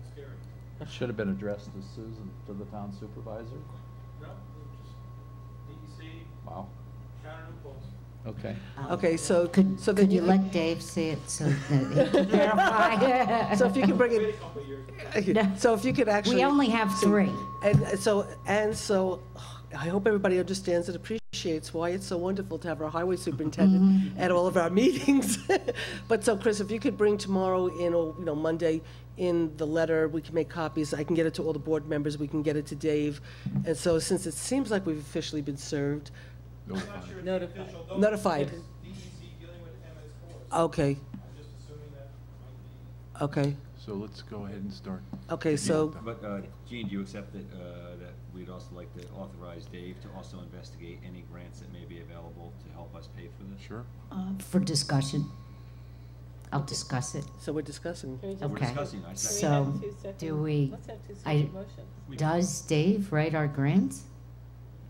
it's scary. Should have been addressed to Susan, to the town supervisor. No, it was just DEC, Wow, Counter Impulse. okay. Okay, so, Could, so then could you let Dave see it so that he can verify? So if you can bring Wait a it, couple of years. so if you could actually. We only have 3. And so, I hope everybody understands and appreciates why it's so wonderful to have our highway superintendent at all of our meetings. But so, Chris, if you could bring tomorrow in, or, Monday, in the letter, we can make copies. I can get it to all the board members, we can get it to Dave. And so, since it seems like we've officially been served, I'm not sure it's Notified. official. Those Notified. it's DEC dealing with MS4. okay, I'm just assuming that might be. okay, So let's go ahead and start. okay, so, But, Gene, do you accept that, that we'd also like to authorize Dave to also investigate any grants that may be available to help us pay for this? Sure. For discussion. I'll discuss it. so we're discussing. Can we just- We're Okay. discussing, I second. So, Can we have 2 separate- do we- Let's have 2 I- separate motions. Does Dave write our grants?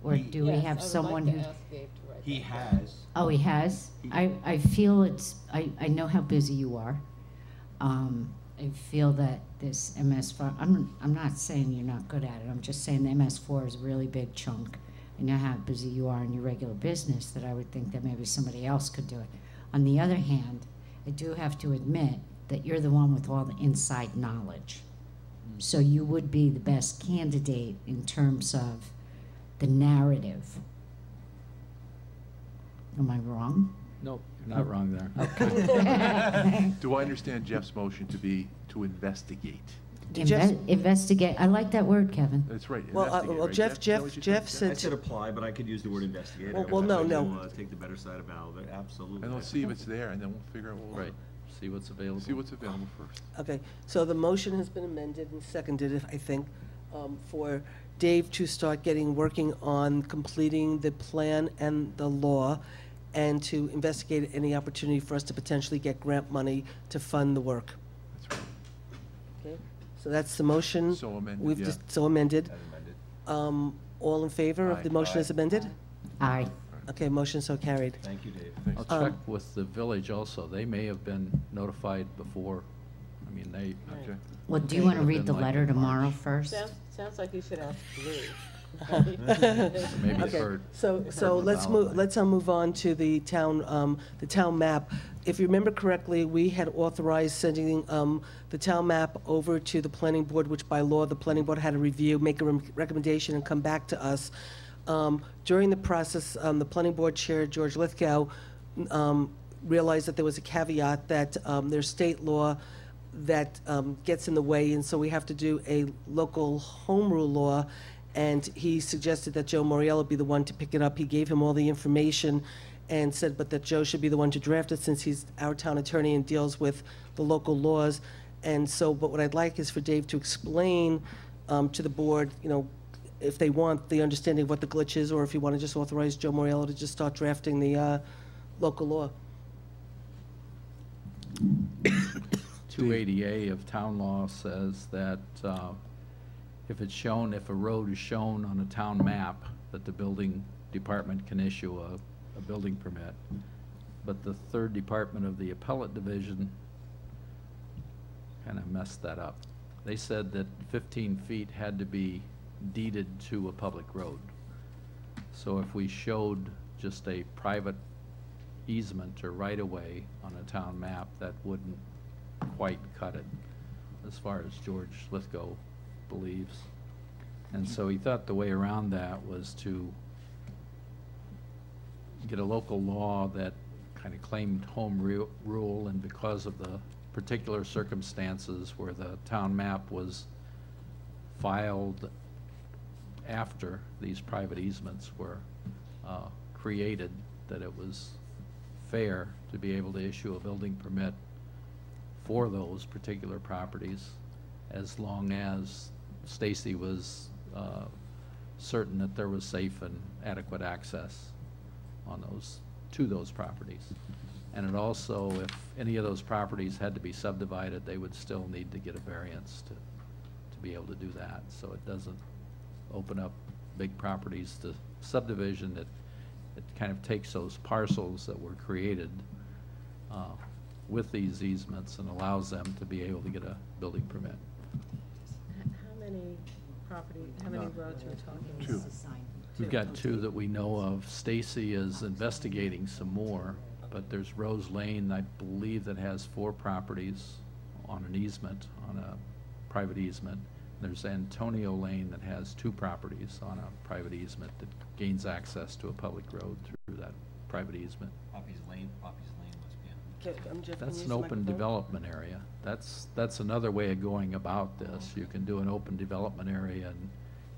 Or do we Yes, have someone I would who? like to ask Dave to write He that. has. Oh, he has? I feel it's, I know how busy you are. I feel that this MS4, I'm not saying you're not good at it, I'm just saying the MS4 is a really big chunk. I know how busy you are in your regular business, that I would think that maybe somebody else could do it. On the other hand, I do have to admit that you're the one with all the inside knowledge. So you would be the best candidate in terms of the narrative. Am I wrong? Nope, you're not wrong there. Do I understand Jeff's motion to be to investigate? Jeff- Investigate, I like that word, Kevin. That's right. Well, investigate, well, right, Jeff- Is that Jeff- what you Jeff said? I said- said apply, but I could use the word investigate. Well, no, Take the better side about it, absolutely. And let's see if it's there, and then we'll figure out what we'll. Right, see what's available. See what's available first. Okay, so the motion has been amended and seconded, I think, for Dave to start working on completing the plan and the law, and to investigate any opportunity for us to potentially get grant money to fund the work. That's right. Okay, so that's the motion. So amended, We've yeah. just, so amended. As amended. All in favor of the Aye. motion Aye. as amended? Aye. Okay, motion so carried. Thank you, Dave. Thanks. I'll check with the village also. They may have been notified before. I mean, they, Okay. Well, do you want to Should've read been the like letter in tomorrow March. first? Sounds like you should ask Lou. maybe Okay, for. so let's move on to the town map. If you remember correctly, we had authorized sending the town map over to the planning board, which by law, the planning board had to review, make a recommendation, and come back to us. During the process, the planning board chair, George Lithgow, realized that there was a caveat that there's state law that gets in the way, and so we have to do a local home rule law, and he suggested that Joe Moriello be the one to pick it up. He gave him all the information and said, but that Joe should be the one to draft it, since he's our town attorney and deals with the local laws. And so, but what I'd like is for Dave to explain to the board, if they want the understanding of what the glitch is, or if you want to just authorize Joe Moriello to just start drafting the local law. 280A of town law says that if it's shown, if a road is shown on a town map, that the building department can issue a building permit. But the third department of the appellate division kind of messed that up. They said that 15 feet had to be deeded to a public road. So if we showed just a private easement or right-of-way on a town map, that wouldn't quite cut it, as far as George Lithgow believes. And so he thought the way around that was to get a local law that kind of claimed home rule, and because of the particular circumstances where the town map was filed after these private easements were created, that it was fair to be able to issue a building permit for those particular properties, as long as Stacy was certain that there was safe and adequate access on to those properties. And it also, if any of those properties had to be subdivided, they would still need to get a variance to be able to do that, so it doesn't open up big properties to subdivision. It kind of takes those parcels that were created with these easements and allows them to be able to get a building permit. How many roads are we talking? Two. We've got two that we know of. Stacy is investigating some more, but there's Rose Lane, I believe, that has 4 properties on an easement, on a private easement. There's Antonio Lane that has 2 properties on a private easement that gains access to a public road through that private easement. Poppy's Lane must be Okay, Jeff, can That's you an use the open microphone? development area. That's another way of going about this. You can do an open development area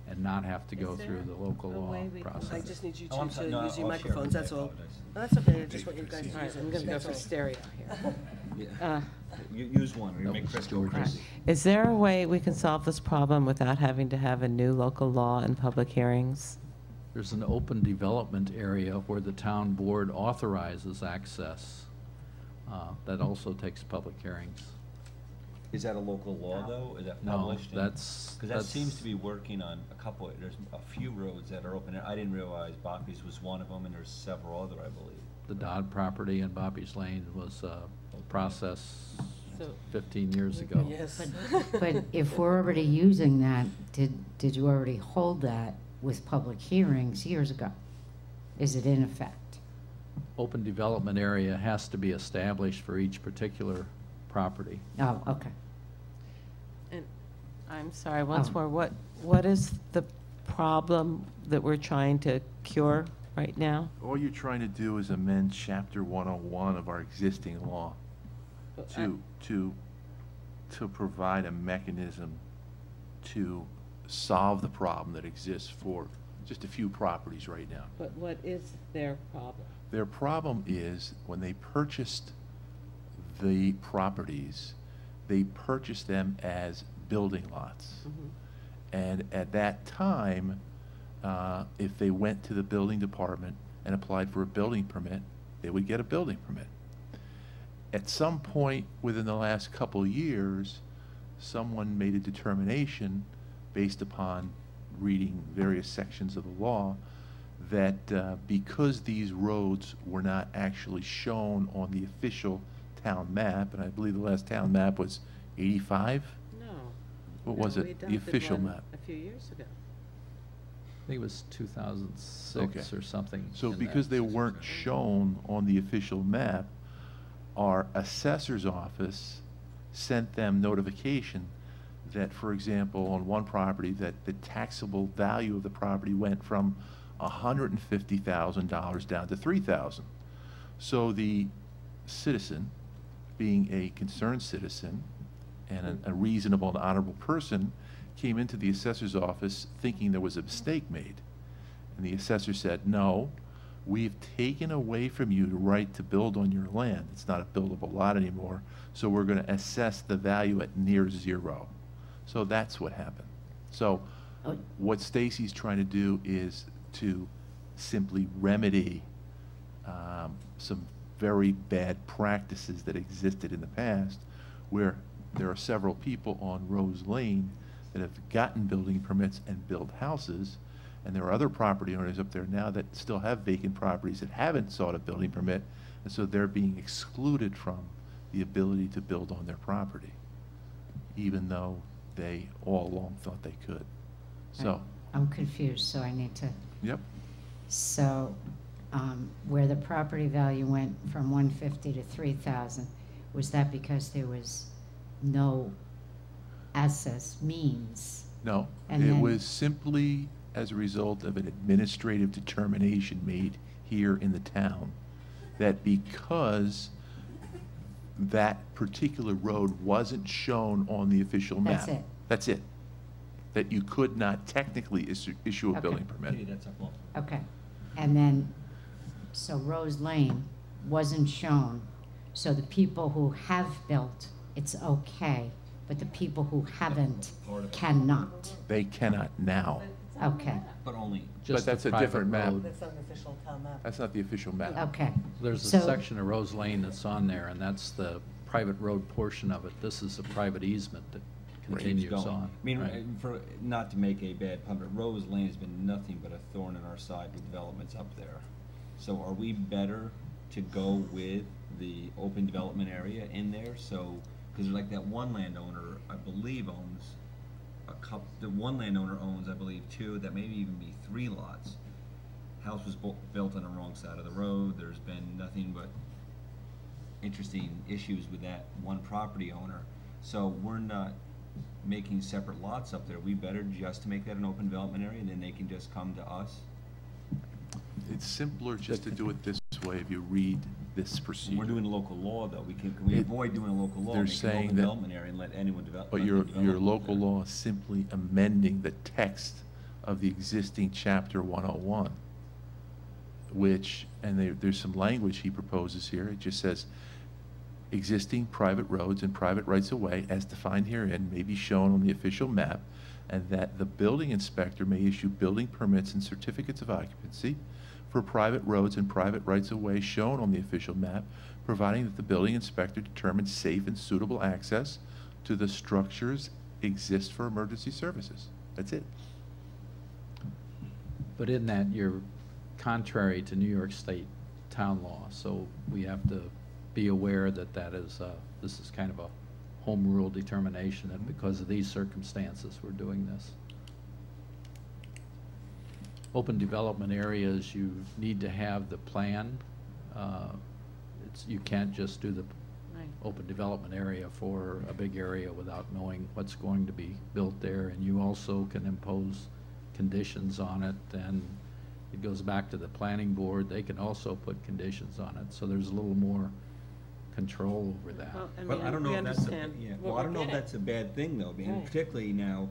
and not have to go Is there through the local a law way we can- I process. just need you Oh, I'm to sorry. No, use your I'll share. microphones, that's I all. apologize. No, that's okay, I just want you guys to All right, use it. I'm gonna go That's for all. stereo here. Yeah. Use one, or you Nope, make Chris go George's. crazy. Is there a way we can solve this problem without having to have a new local law and public hearings? There's an open development area where the town board authorizes access. That also takes public hearings. Is that a local law, though? Is that No, published? that's- Because that that's- seems to be working on a couple, there's a few roads that are open. I didn't realize Boppy's was one of them, and there's several other, I believe. The Dodd property in Bobby's Lane was process So- 15 years ago. Yes. But if we're already using that, did you already hold that with public hearings years ago? Is it in effect? Open development area has to be established for each particular property. Oh, okay. And I'm sorry, once Oh. more, what is the problem that we're trying to cure right now? All you're trying to do is amend Chapter 101 of our existing law to provide a mechanism to solve the problem that exists for just a few properties right now. But what is their problem? Their problem is when they purchased the properties, they purchased them as building lots. And at that time, if they went to the building department and applied for a building permit, they would get a building permit. At some point within the last couple of years, someone made a determination based upon reading various sections of the law that because these roads were not actually shown on the official town map, and I believe the last town map was 85? No. What was No, we it? The adopted official one map? A few years ago. I think it was 2006 Okay. or something. So in because that. they weren't shown on the official map, our assessor's office sent them notification that, for example, on one property, that the taxable value of the property went from $150,000 down to $3,000. So the citizen, being a concerned citizen and a reasonable and honorable person, came into the assessor's office thinking there was a mistake made. And the assessor said, no, we've taken away from you the right to build on your land. It's not a buildable lot anymore, so we're going to assess the value at near zero. So that's what happened. So Oh. what Stacy's trying to do is to simply remedy some very bad practices that existed in the past, where there are several people on Rose Lane that have gotten building permits and built houses, and there are other property owners up there now that still have vacant properties that haven't sought a building permit, and so they're being excluded from the ability to build on their property, even though they all along thought they could. So, I'm confused, so I need to, yep, so, where the property value went from 150 to 3,000, was that because there was no access means? no, And it then- was simply as a result of an administrative determination made here in the town, that because that particular road wasn't shown on the official map. That's it. That's it. That you could not technically issue a Okay. building permit. Katie, that's up law. Okay, and then, so Rose Lane wasn't shown, so the people who have built, it's okay, but the people who haven't cannot. They cannot now. Okay, But only, Just that's the a private different map. road. That's not an official town map. That's not the official map. okay. There's a So- section of Rose Lane that's on there, and that's the private road portion of it. This is a private easement that continues going. on. I mean, right. for, not to make a bad pun, but Rose Lane has been nothing but a thorn in our side with developments up there. So are we better to go with the open development area in there? So, because like that one landowner, I believe owns a couple, the one landowner owns, I believe, 2, that maybe even be 3 lots. House was built on the wrong side of the road. There's been nothing but interesting issues with that one property owner. So we're not making separate lots up there. We better just to make that an open development area, and then they can just come to us. It's simpler just to do it this way if you read this procedure. We're doing a local law, though. Can we avoid doing a local law? They're Make an saying open that- development area and let anyone develop. But let your them develop local there. law is simply amending the text of the existing chapter 101, which, and there's some language he proposes here. It just says, existing private roads and private rights-of-way as defined herein may be shown on the official map, and that the building inspector may issue building permits and certificates of occupancy for private roads and private rights-of-way shown on the official map, providing that the building inspector determines safe and suitable access to the structures exist for emergency services. That's it. But in that, you're contrary to New York State town law, so we have to be aware that this is kind of a home rule determination, and because of these circumstances, we're doing this. Open development areas, you need to have the plan. You can't just do the open development area for a big area without knowing what's going to be built there, and you also can impose conditions on it, and it goes back to the planning board. They can also put conditions on it, so there's a little more control over that. Well, I But mean, I don't know we if that's understand well, what I don't know we're if that's a bad thing, though, and Right. particularly now,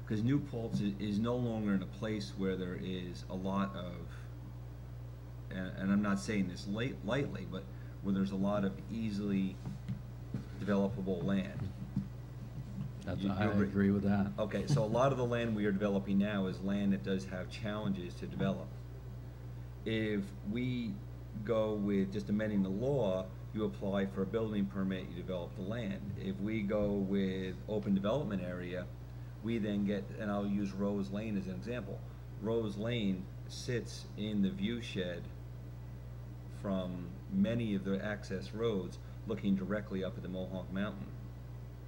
because New Paltz is no longer in a place where there is a lot of, and I'm not saying this lightly, but where there's a lot of easily developable land. I agree with that. Okay, so a lot of the land we are developing now is land that does have challenges to develop. If we go with just amending the law, you apply for a building permit, you develop the land. If we go with open development area, we then get, and I'll use Rose Lane as an example. Rose Lane sits in the view shed from many of the access roads, looking directly up at the Mohawk Mountain,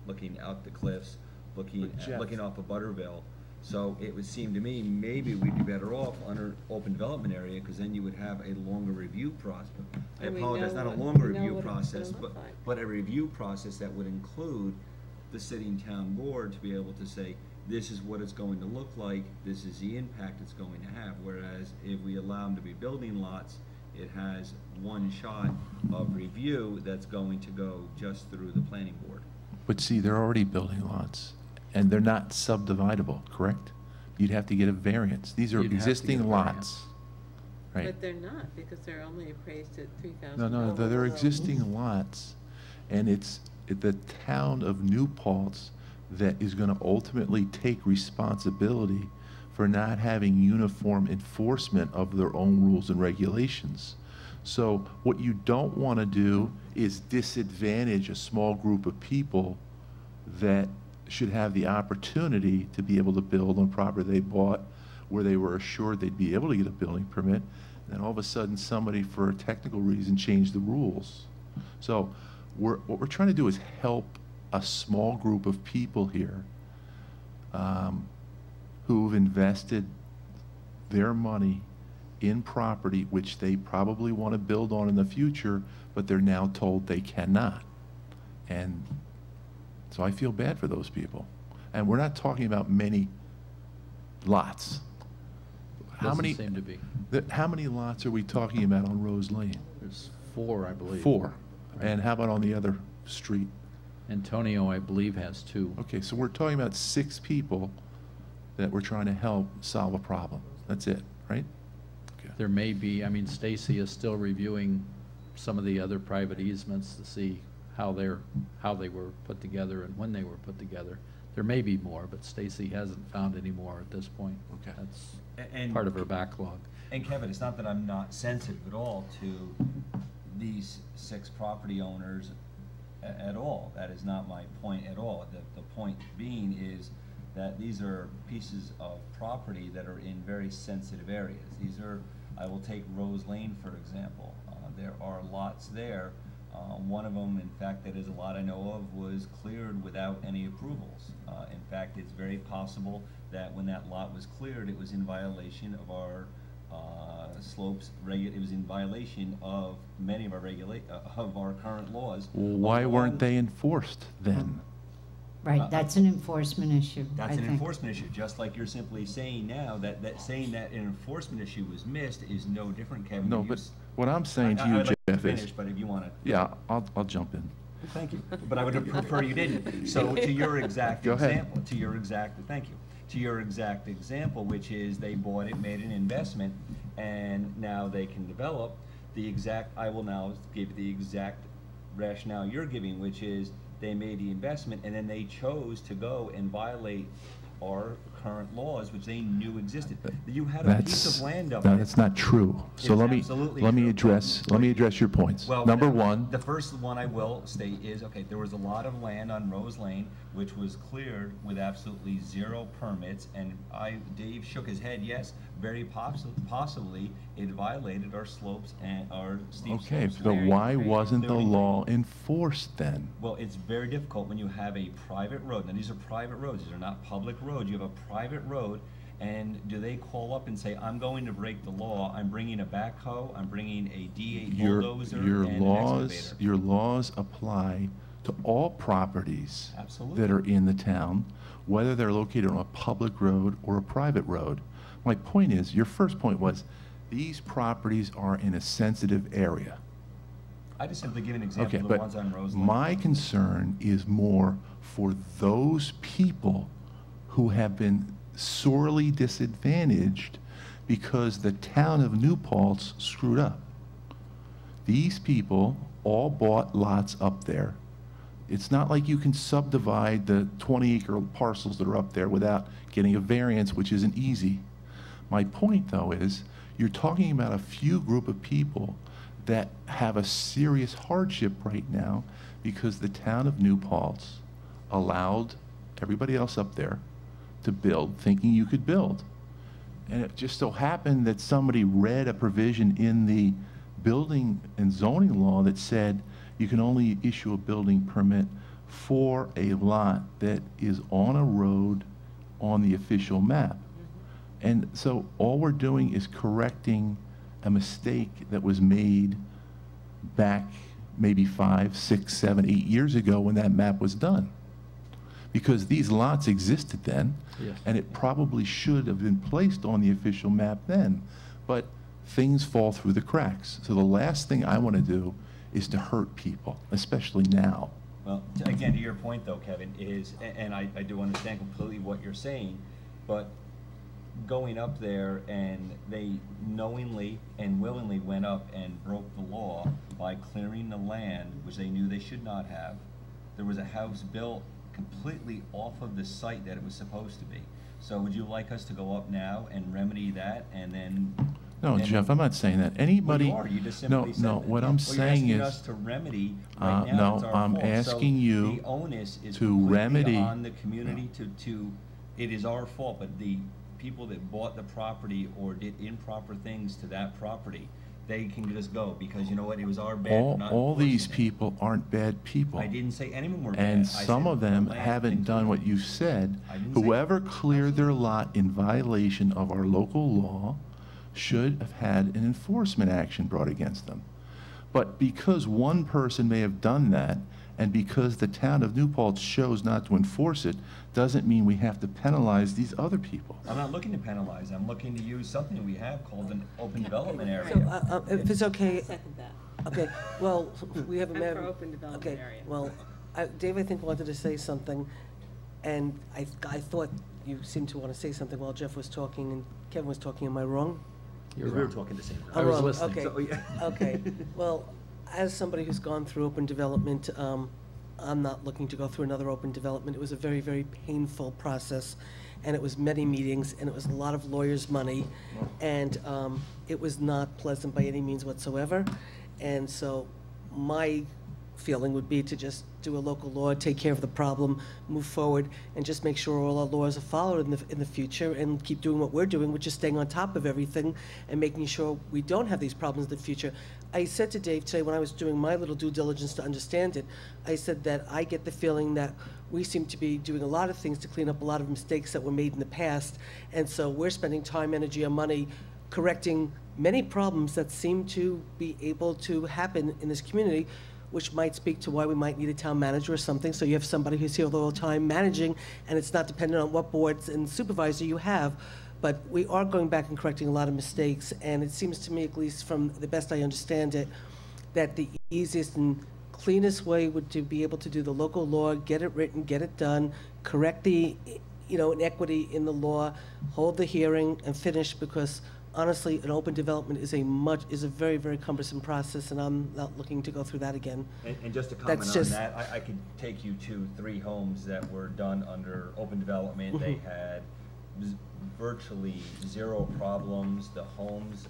looking out the cliffs, looking off of Butterville. So it would seem to me maybe we'd be better off under open development area, because then you would have a longer review process. I And we apologize, know not a what- longer we know review what it's gonna process, look like. but a review process that would include the sitting town board to be able to say, this is what it's going to look like, this is the impact it's going to have. Whereas if we allow them to be building lots, it has one shot of review that's going to go just through the planning board. But see, they're already building lots, and they're not subdividable, correct? You'd have to get a variance. These are You'd have to get a existing variance. lots. Right. But they're not, because they're only appraised at $3,000. No, they're existing lots, and it's the town of New Paltz that is gonna ultimately take responsibility for not having uniform enforcement of their own rules and regulations. So what you don't wanna do is disadvantage a small group of people that should have the opportunity to be able to build on property they bought where they were assured they'd be able to get a building permit. And then all of a sudden, somebody, for a technical reason, changed the rules. So what we're trying to do is help a small group of people here who've invested their money in property which they probably want to build on in the future, but they're now told they cannot. And so I feel bad for those people. And we're not talking about many lots. How many, Doesn't seem to be. how many lots are we talking about on Rose Lane? There's 4, I believe. 4. Right. And how about on the other street? Antonio, I believe, has 2. Okay, so we're talking about 6 people that we're trying to help solve a problem. That's it, right? Okay. There may be, I mean, Stacy is still reviewing some of the other private easements to see how they were put together and when they were put together. There may be more, but Stacy hasn't found any more at this point. Okay. That's part of her backlog. And Kevin, it's not that I'm not sensitive at all to these 6 property owners at all. That is not my point at all. The point being is that these are pieces of property that are in very sensitive areas. These are, I will take Rose Lane, for example. There are lots there. One of them, in fact, that is a lot I know of, was cleared without any approvals. In fact, it's very possible that when that lot was cleared, it was in violation of our slopes. It was in violation of many of our of our current laws. Why weren't they enforced then? Right, that's an enforcement issue, I That's an think. enforcement issue, just like you're simply saying now, that saying that an enforcement issue was missed is no different, Kevin. No, than you but s- what I'm saying to you, I'd like to Jeff, finish, is, but if you want to. yeah, I'll jump in. Thank you, but I would prefer you didn't. So to your exact Go ahead. example, thank you. To your exact example, which is they bought it, made an investment, and now they can develop I will now give the exact rationale you're giving, which is they made the investment and then they chose to go and violate our current laws, which they knew existed. You had a piece of land up there. That's not true. So It's let me, absolutely let me true. address your points. Well, Number one, the first one I will state is, okay, there was a lot of land on Rose Lane which was cleared with absolutely zero permits, and Dave shook his head, yes, very possibly it violated our slopes and our steep okay, slopes. so why wasn't the 33. law enforced then? Well, it's very difficult when you have a private road. Now, these are private roads. These are not public roads. You have a private road, and do they call up and say, I'm going to break the law, I'm bringing a backhoe, I'm bringing a D8 bulldozer Your and an laws, excavator? your laws apply to all properties Absolutely. that are in the town, whether they're located on a public road or a private road. My point is, your first point was, these properties are in a sensitive area. I just simply give an example Okay, of the but ones on Rose Lane. my concern is more for those people who have been sorely disadvantaged because the town of New Paltz screwed up. These people all bought lots up there. It's not like you can subdivide the 20-acre parcels that are up there without getting a variance, which isn't easy. My point, though, is you're talking about a few group of people that have a serious hardship right now because the town of New Paltz allowed everybody else up there to build, thinking you could build. And it just so happened that somebody read a provision in the building and zoning law that said you can only issue a building permit for a lot that is on a road on the official map. And so all we're doing is correcting a mistake that was made back maybe 5, 6, 7, 8 years ago when that map was done. Because these lots existed then, Yes. and it probably should have been placed on the official map then. But things fall through the cracks. So the last thing I want to do is to hurt people, especially now. Well, again, to your point though, Kevin, is, and I do understand completely what you're saying, but going up there and they knowingly and willingly went up and broke the law by clearing the land, which they knew they should not have. There was a house built completely off of the site that it was supposed to be. So would you like us to go up now and remedy that and then? No, and- Jeff, I'm not saying that. Anybody. Well, you are. You just No, simply said no, that. what I'm Well, saying you're asking is. us to remedy right now. No, It's our I'm fault. So asking you the onus is to completely remedy. on the community to, it is our fault, but the people that bought the property or did improper things to that property, they can just go, because you know what, it was our bad for not All these enforcing it. people aren't bad people. I didn't say anyone were bad. And I some said of the them land haven't things done were- what you said. I didn't say- Whoever cleared their lot in violation of our local law should have had an enforcement action brought against them. But because one person may have done that, and because the town of New Paltz chose not to enforce it, doesn't mean we have to penalize these other people. I'm not looking to penalize, I'm looking to use something we have called an open development So, area. if it's okay, Second that. okay, well, we have a. I'm for open development area. Well, Dave, I think, wanted to say something, and I thought you seemed to want to say something while Jeff was talking and Kevin was talking. Am I wrong? Because we were talking the same time. I was wrong. listening. Okay. So, yeah. Okay, well, as somebody who's gone through open development, I'm not looking to go through another open development. It was a very, very painful process, and it was many meetings, and it was a lot of lawyers' money, and it was not pleasant by any means whatsoever. And so my feeling would be to just do a local law, take care of the problem, move forward, and just make sure all our laws are followed in the future, and keep doing what we're doing, which is staying on top of everything and making sure we don't have these problems in the future. I said to Dave today when I was doing my little due diligence to understand it, I said that I get the feeling that we seem to be doing a lot of things to clean up a lot of mistakes that were made in the past, and so we're spending time, energy, and money correcting many problems that seem to be able to happen in this community, which might speak to why we might need a town manager or something, so you have somebody who's here the whole time managing, and it's not dependent on what boards and supervisor you have. But we are going back and correcting a lot of mistakes, and it seems to me, at least from the best I understand it, that the easiest and cleanest way would to be able to do the local law, get it written, get it done, correct the, inequity in the law, hold the hearing, and finish, because honestly, an open development is a very, very cumbersome process, and I'm not looking to go through that again. And just to comment That's on just- that, I could take you to 3 homes that were done under open development. They had virtually 0 problems. The homes,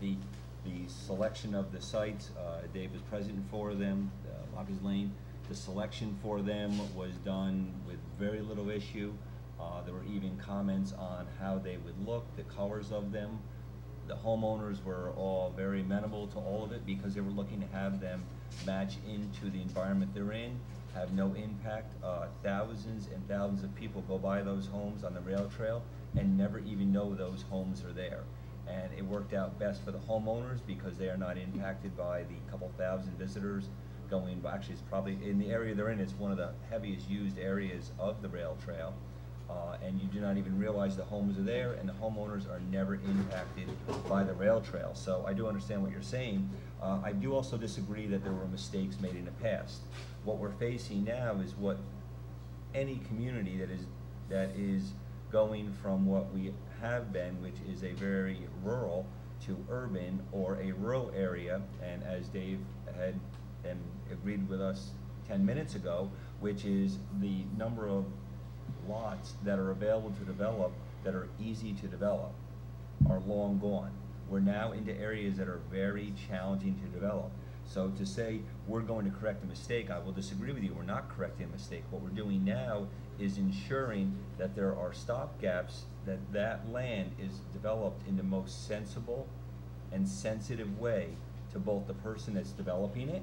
the selection of the sites, Dave was present for them, Lockers Lane. The selection for them was done with very little issue. There were even comments on how they would look, the colors of them. The homeowners were all very amenable to all of it because they were looking to have them match into the environment they're in, have no impact. Thousands and thousands of people go by those homes on the rail trail and never even know those homes are there. And it worked out best for the homeowners because they are not impacted by the couple thousand visitors going, actually it's probably, in the area they're in, it's one of the heaviest used areas of the rail trail. And you do not even realize the homes are there, and the homeowners are never impacted by the rail trail. So I do understand what you're saying. I do also disagree that there were mistakes made in the past. What we're facing now is what any community that is going from what we have been, which is a very rural to urban, or a rural area, and as Dave had agreed with us 10 minutes ago, which is the number of lots that are available to develop that are easy to develop are long gone. We're now into areas that are very challenging to develop. So to say we're going to correct a mistake, I will disagree with you. We're not correcting a mistake. What we're doing now is ensuring that there are stopgaps, that land is developed in the most sensible and sensitive way to both the person that's developing it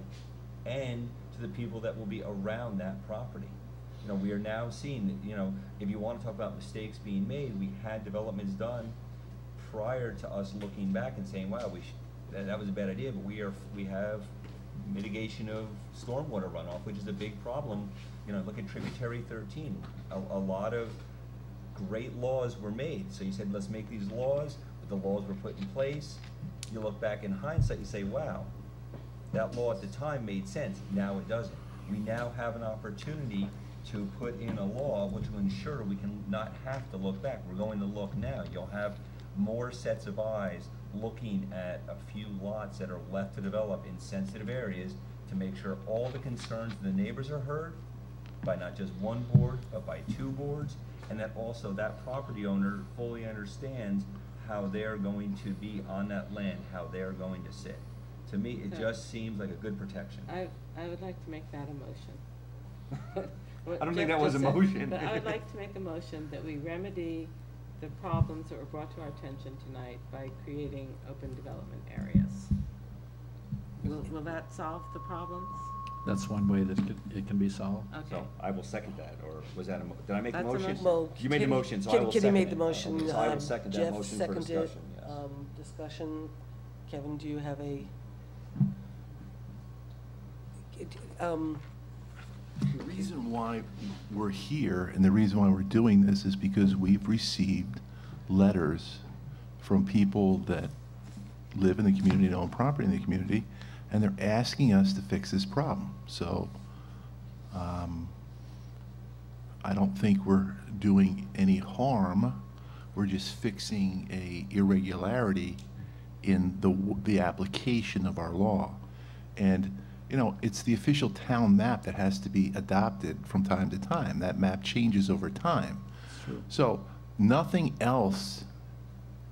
and to the people that will be around that property. We are now seeing that, if you want to talk about mistakes being made, we had developments done prior to us looking back and saying, wow, that was a bad idea, but we have mitigation of stormwater runoff, which is a big problem. Look at Tributary 13. A lot of great laws were made. So you said, let's make these laws. The laws were put in place. You look back in hindsight, you say, wow, that law at the time made sense. Now it doesn't. We now have an opportunity to put in a law which will ensure we can not have to look back. We're going to look now. You'll have more sets of eyes looking at a few lots that are left to develop in sensitive areas to make sure all the concerns of the neighbors are heard by not just one board, but by 2 boards, and that also that property owner fully understands how they're going to be on that land, how they're going to sit. To me, it just seems like a good protection. I would like to make that a motion. I don't think that was a motion. But I would like to make a motion that we remedy the problems that were brought to our attention tonight by creating open development areas. Will that solve the problems? That's one way that it can be solved. Okay. So I will second that, or was that did I make the That's a motion? motion. Well, You made the Kitty- motion, so I will Kitty second made it. the motion. So I will second that Jeff motion for seconded. discussion, yes. Discussion. Kevin, do you have a? The reason why we're here and the reason why we're doing this is because we've received letters from people that live in the community and own property in the community, and they're asking us to fix this problem. So I don't think we're doing any harm. We're just fixing a irregularity in the application of our law. And it's the official town map that has to be adopted from time to time. That map changes over time. True. So nothing else,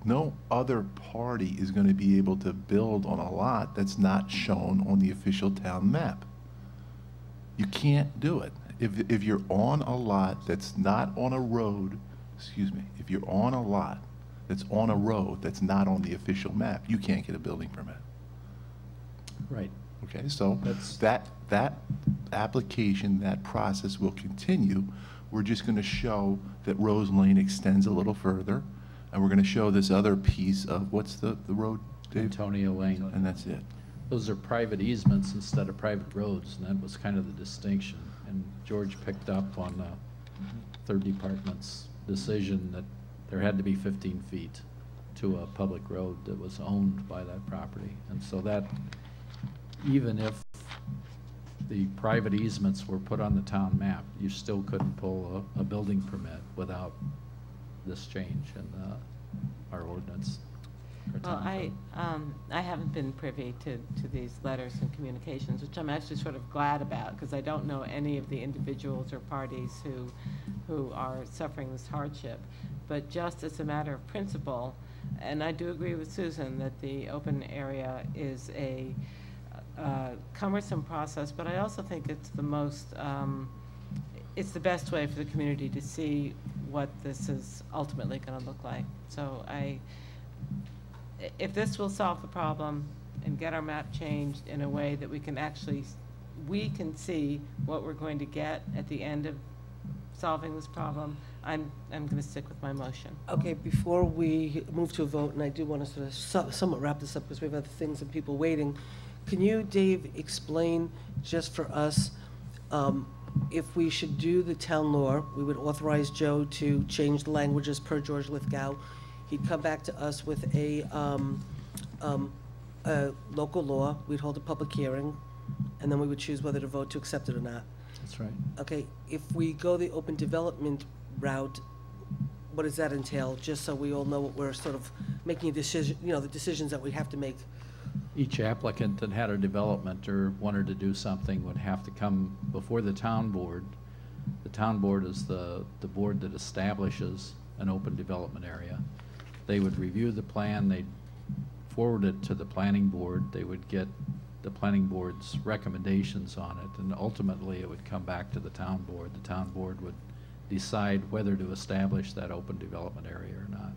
no other party is going to be able to build on a lot that's not shown on the official town map. You can't do it. If you're on a lot that's not on a road, excuse me, if you're on a lot that's on a road that's not on the official map, you can't get a building permit. Right. Okay, so That's- that application, that process will continue. We're just gonna show that Rose Lane extends a little further, and we're gonna show this other piece of, what's the road, Dave? Antonio Lane. And that's it. Those are private easements instead of private roads, and that was kind of the distinction. And George picked up on the third department's decision that there had to be 15 feet to a public road that was owned by that property. And so that, even if the private easements were put on the town map, you still couldn't pull a building permit without this change in our ordinance. our Well, town code. I haven't been privy to these letters and communications, which I'm actually sort of glad about, because I don't know any of the individuals or parties who are suffering this hardship. But just as a matter of principle, and I do agree with Susan that the open area is a cumbersome process, but I also think it's the most, it's the best way for the community to see what this is ultimately going to look like. So if this will solve the problem and get our map changed in a way that we can actually, we can see what we're going to get at the end of solving this problem, I'm going to stick with my motion. Okay, before we move to a vote, and I do want to sort of somewhat wrap this up because we have other things and people waiting, can you, Dave, explain just for us, if we should do the town law, we would authorize Joe to change the languages per George Lithgow. He'd come back to us with a local law, we'd hold a public hearing, and then we would choose whether to vote to accept it or not. That's right. Okay, if we go the open development route, what does that entail? Just so we all know what we're sort of making a decision, you know, the decisions that we have to make. Each applicant that had a development or wanted to do something would have to come before the town board. The town board is the board that establishes an open development area. They would review the plan, they'd forward it to the planning board, they would get the planning board's recommendations on it, and ultimately it would come back to the town board. The town board would decide whether to establish that open development area or not.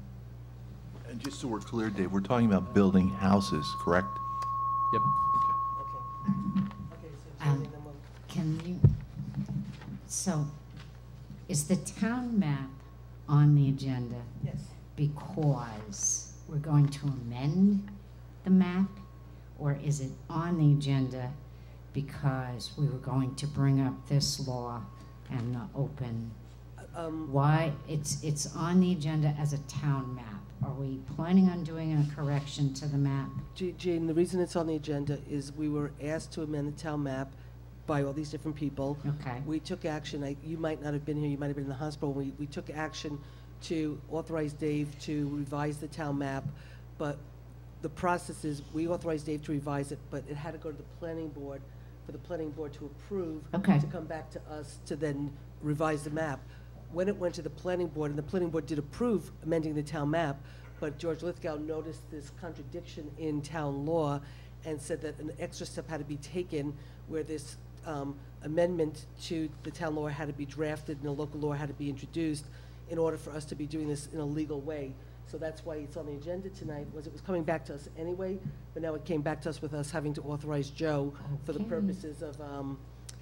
And just so we're clear, Dave, we're talking about building houses, correct? Yep. Okay. Okay, so Julie, then we'll. Can you, so, is the town map on the agenda Yes. because we're going to amend the map? Or is it on the agenda because we were going to bring up this law and the open? Why, it's on the agenda as a town map. Are we planning on doing a correction to the map? Jane, the reason it's on the agenda is we were asked to amend the town map by all these different people. Okay. We took action, you might not have been here, you might have been in the hospital, we took action to authorize Dave to revise the town map, but the process is, we authorized Dave to revise it, but it had to go to the planning board, for the planning board to approve. Okay. To come back to us to then revise the map. When it went to the planning board, and the planning board did approve amending the town map, but George Lithgow noticed this contradiction in town law and said that an extra step had to be taken where this amendment to the town law had to be drafted and a local law had to be introduced in order for us to be doing this in a legal way. So that's why it's on the agenda tonight, was it was coming back to us anyway, but now it came back to us with us having to authorize Joe for the Okay. purposes of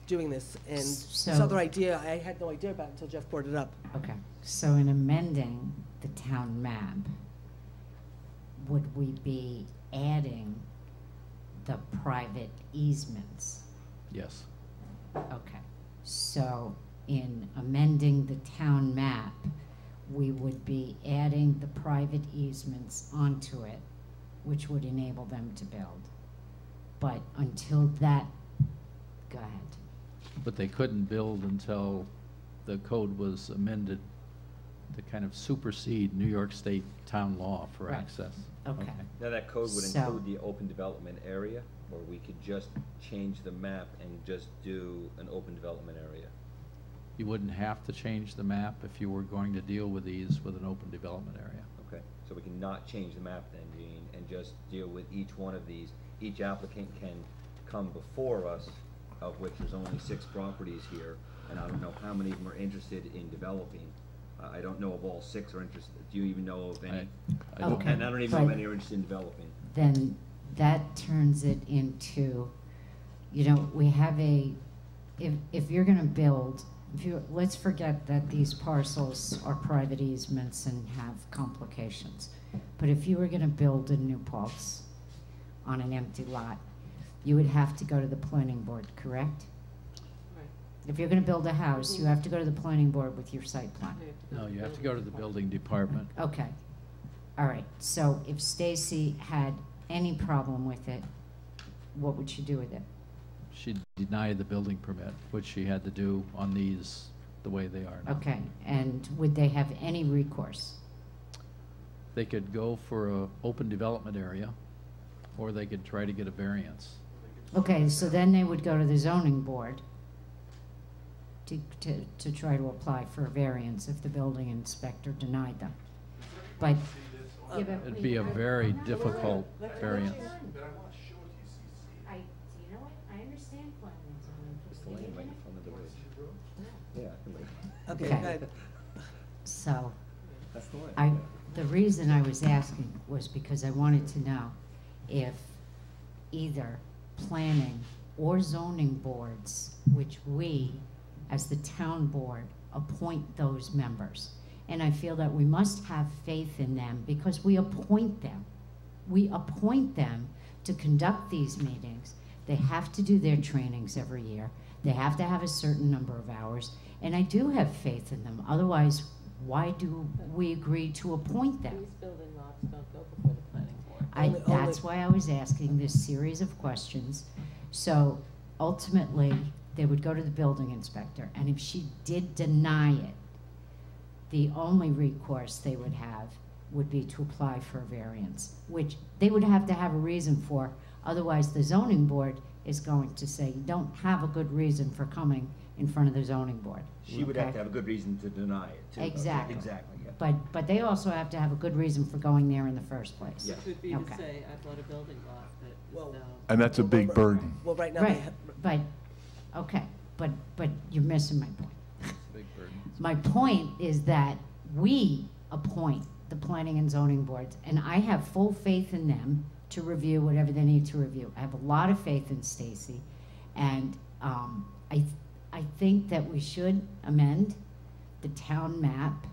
doing this. And So- this other idea, I had no idea about until Jeff brought it up. Okay, so in amending the town map, would we be adding the private easements? Yes. Okay, so in amending the town map, we would be adding the private easements onto it, which would enable them to build. But until that, go ahead. But they couldn't build until the code was amended to kind of supersede New York State town law for Right. access. Okay. Now, that code would So- include the open development area, or we could just change the map and just do an open development area? You wouldn't have to change the map if you were going to deal with these with an open development area. Okay, so we can not change the map then, Gene, and just deal with each one of these. Each applicant can come before us of which there's only 6 properties here, and I don't know how many of them are interested in developing. I don't know if all 6 are interested. Do you even know of any? I don't- Okay, And I don't even know if but- any are interested in developing. Then that turns it into, you know, we have if you're gonna build, let's forget that these parcels are private easements and have complications. But if you were gonna build a new Paltz on an empty lot, you would have to go to the planning board, correct? If you're gonna build a house, you have to go to the planning board with your site plan. No, you have to go to the building department. Okay, all right, so if Stacy had any problem with it, what would she do with it? She'd deny the building permit, which she had to do on these the way they are now. Okay, and would they have any recourse? They could go for a open development area, or they could try to get a variance. Okay, so then they would go to the zoning board to try to apply for a variance if the building inspector denied them. But. It'd be a very difficult variance. Do you know what, I understand planning and zoning. Just the land right in front of the bridge. Yeah, I can wait. Okay, Okay. good. So, That's the line. the reason I was asking was because I wanted to know if either planning or zoning boards, which we, as the town board, appoint those members. And I feel that we must have faith in them because we appoint them. We appoint them to conduct these meetings. They have to do their trainings every year. They have to have a certain number of hours. And I do have faith in them. Otherwise, why do we agree to appoint them? These building lots don't go before the planning board. That's why I was asking this series of questions. So ultimately, they would go to the building inspector, and if she did deny it, the only recourse they would have would be to apply for a variance, which they would have to have a reason for. Otherwise, the zoning board is going to say, you don't have a good reason for coming in front of the zoning board. She would have Okay? to have a good reason to deny it, too. Exactly. Exactly, yeah. But they also have to have a good reason for going there in the first place. Yeah. It could be to Okay. say, I bought a building lot that Well- is now. And that's a big burden. Well, right now, they Right, have, but, okay, but you're missing my point. It's a big burden. My point is that we appoint the planning and zoning boards, and I have full faith in them to review whatever they need to review. I have a lot of faith in Stacy, and I think that we should amend the town map.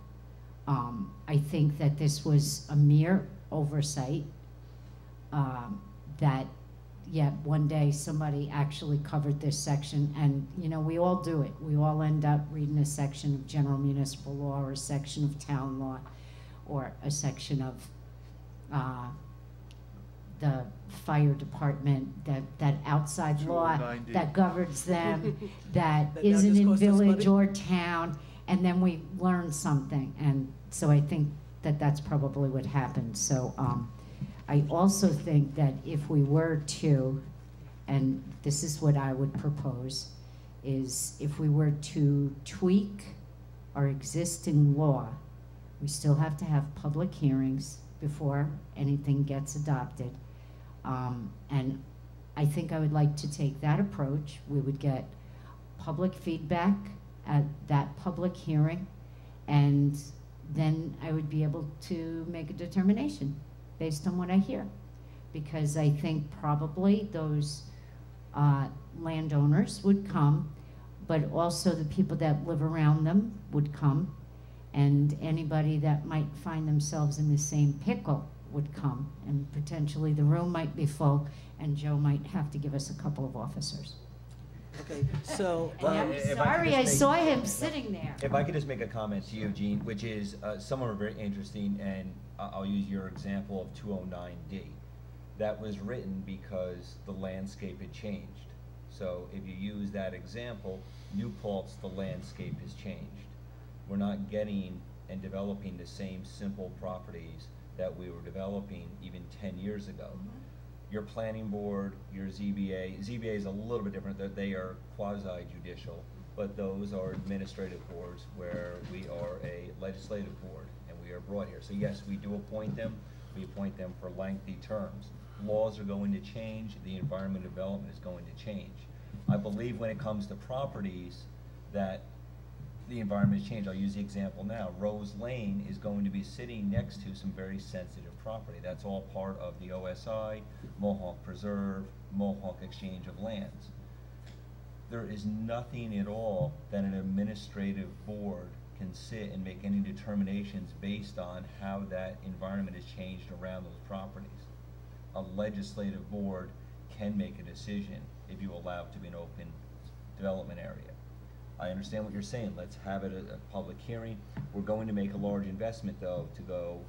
I think that this was a mere oversight, that yet one day somebody actually covered this section, and you know, we all do it. We all end up reading a section of general municipal law or a section of town law or a section of the fire department, that outside law 209D. that governs them, that That now isn't just in costs us village money? or town, and then we learn something. And so I think that that's probably what happened. So I also think that if we were to, and this is what I would propose, is if we were to tweak our existing law, we still have to have public hearings before anything gets adopted. And I think I would like to take that approach. We would get public feedback at that public hearing, and then I would be able to make a determination based on what I hear. Because I think probably those landowners would come, but also the people that live around them would come, and anybody that might find themselves in the same pickle would come, and potentially the room might be full, and Joe might have to give us a couple of officers. okay, so, Well, And I'm if I could sorry, I just make- saw him sitting there. If I could just make a comment to you, Gene, which is, some are very interesting, and I'll use your example of 209D. That was written because the landscape had changed. So if you use that example, New Paltz, the landscape has changed. We're not getting and developing the same simple properties that we were developing even 10 years ago. Your planning board, your ZBA is a little bit different, that they are quasi-judicial, but those are administrative boards where we are a legislative board and we are brought here. So yes, we do appoint them, we appoint them for lengthy terms. Laws are going to change, the environment development is going to change. I believe when it comes to properties, that the environment has changed. I'll use the example now. Rose Lane is going to be sitting next to some very sensitive property. That's all part of the OSI, Mohawk Preserve, Mohawk Exchange of Lands. There is nothing at all that an administrative board can sit and make any determinations based on how that environment has changed around those properties. A legislative board can make a decision if you allow it to be an open development area. I understand what you're saying. Let's have it a public hearing. We're going to make a large investment, though, to go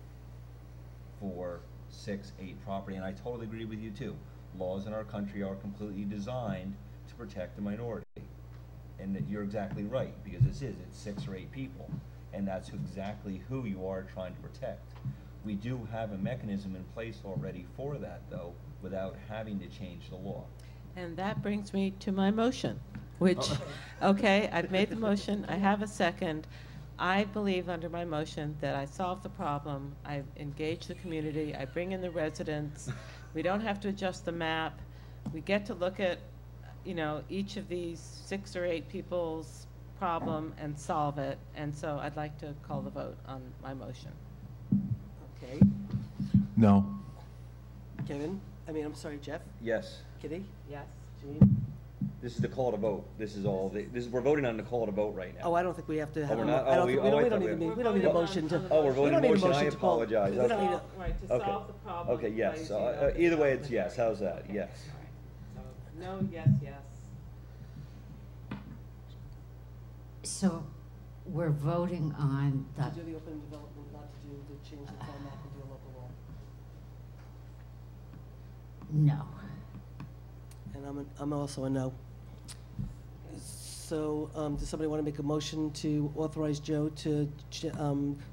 for 6, 8 property, and I totally agree with you too. Laws in our country are completely designed to protect the minority, and that you're exactly right, because it's 6 or 8 people, and that's exactly who you are trying to protect. We do have a mechanism in place already for that, though, without having to change the law. And that brings me to my motion, which, okay, I've made the motion, I have a second. I believe under my motion that I solve the problem, I engage the community, I bring in the residents, we don't have to adjust the map, we get to look at, you know, each of these 6 or 8 people's problem and solve it, and so I'd like to call the vote on my motion. Okay. No. Kevin? I'm sorry, Jeff? Yes. Kitty? Yes? Jean? This is the call to vote. This is all, we're voting on the call to vote right now. Oh, I don't think we have to have we're a not? I Oh, don't we- think, oh, I we thought don't we- need, we don't need a motion to. Oh, we're we voting don't a need motion. I to call. apologize. We don't need a, Right, to Okay. solve the problem. Okay, by yes. using open Either way, it's development. yes. How's that? Okay, Yes. all right. So, no, yes, yes. So we're voting on to the, do the open development, not to change the town map and do a local law. no. And I'm also a no. So, does somebody want to make a motion to authorize Joe to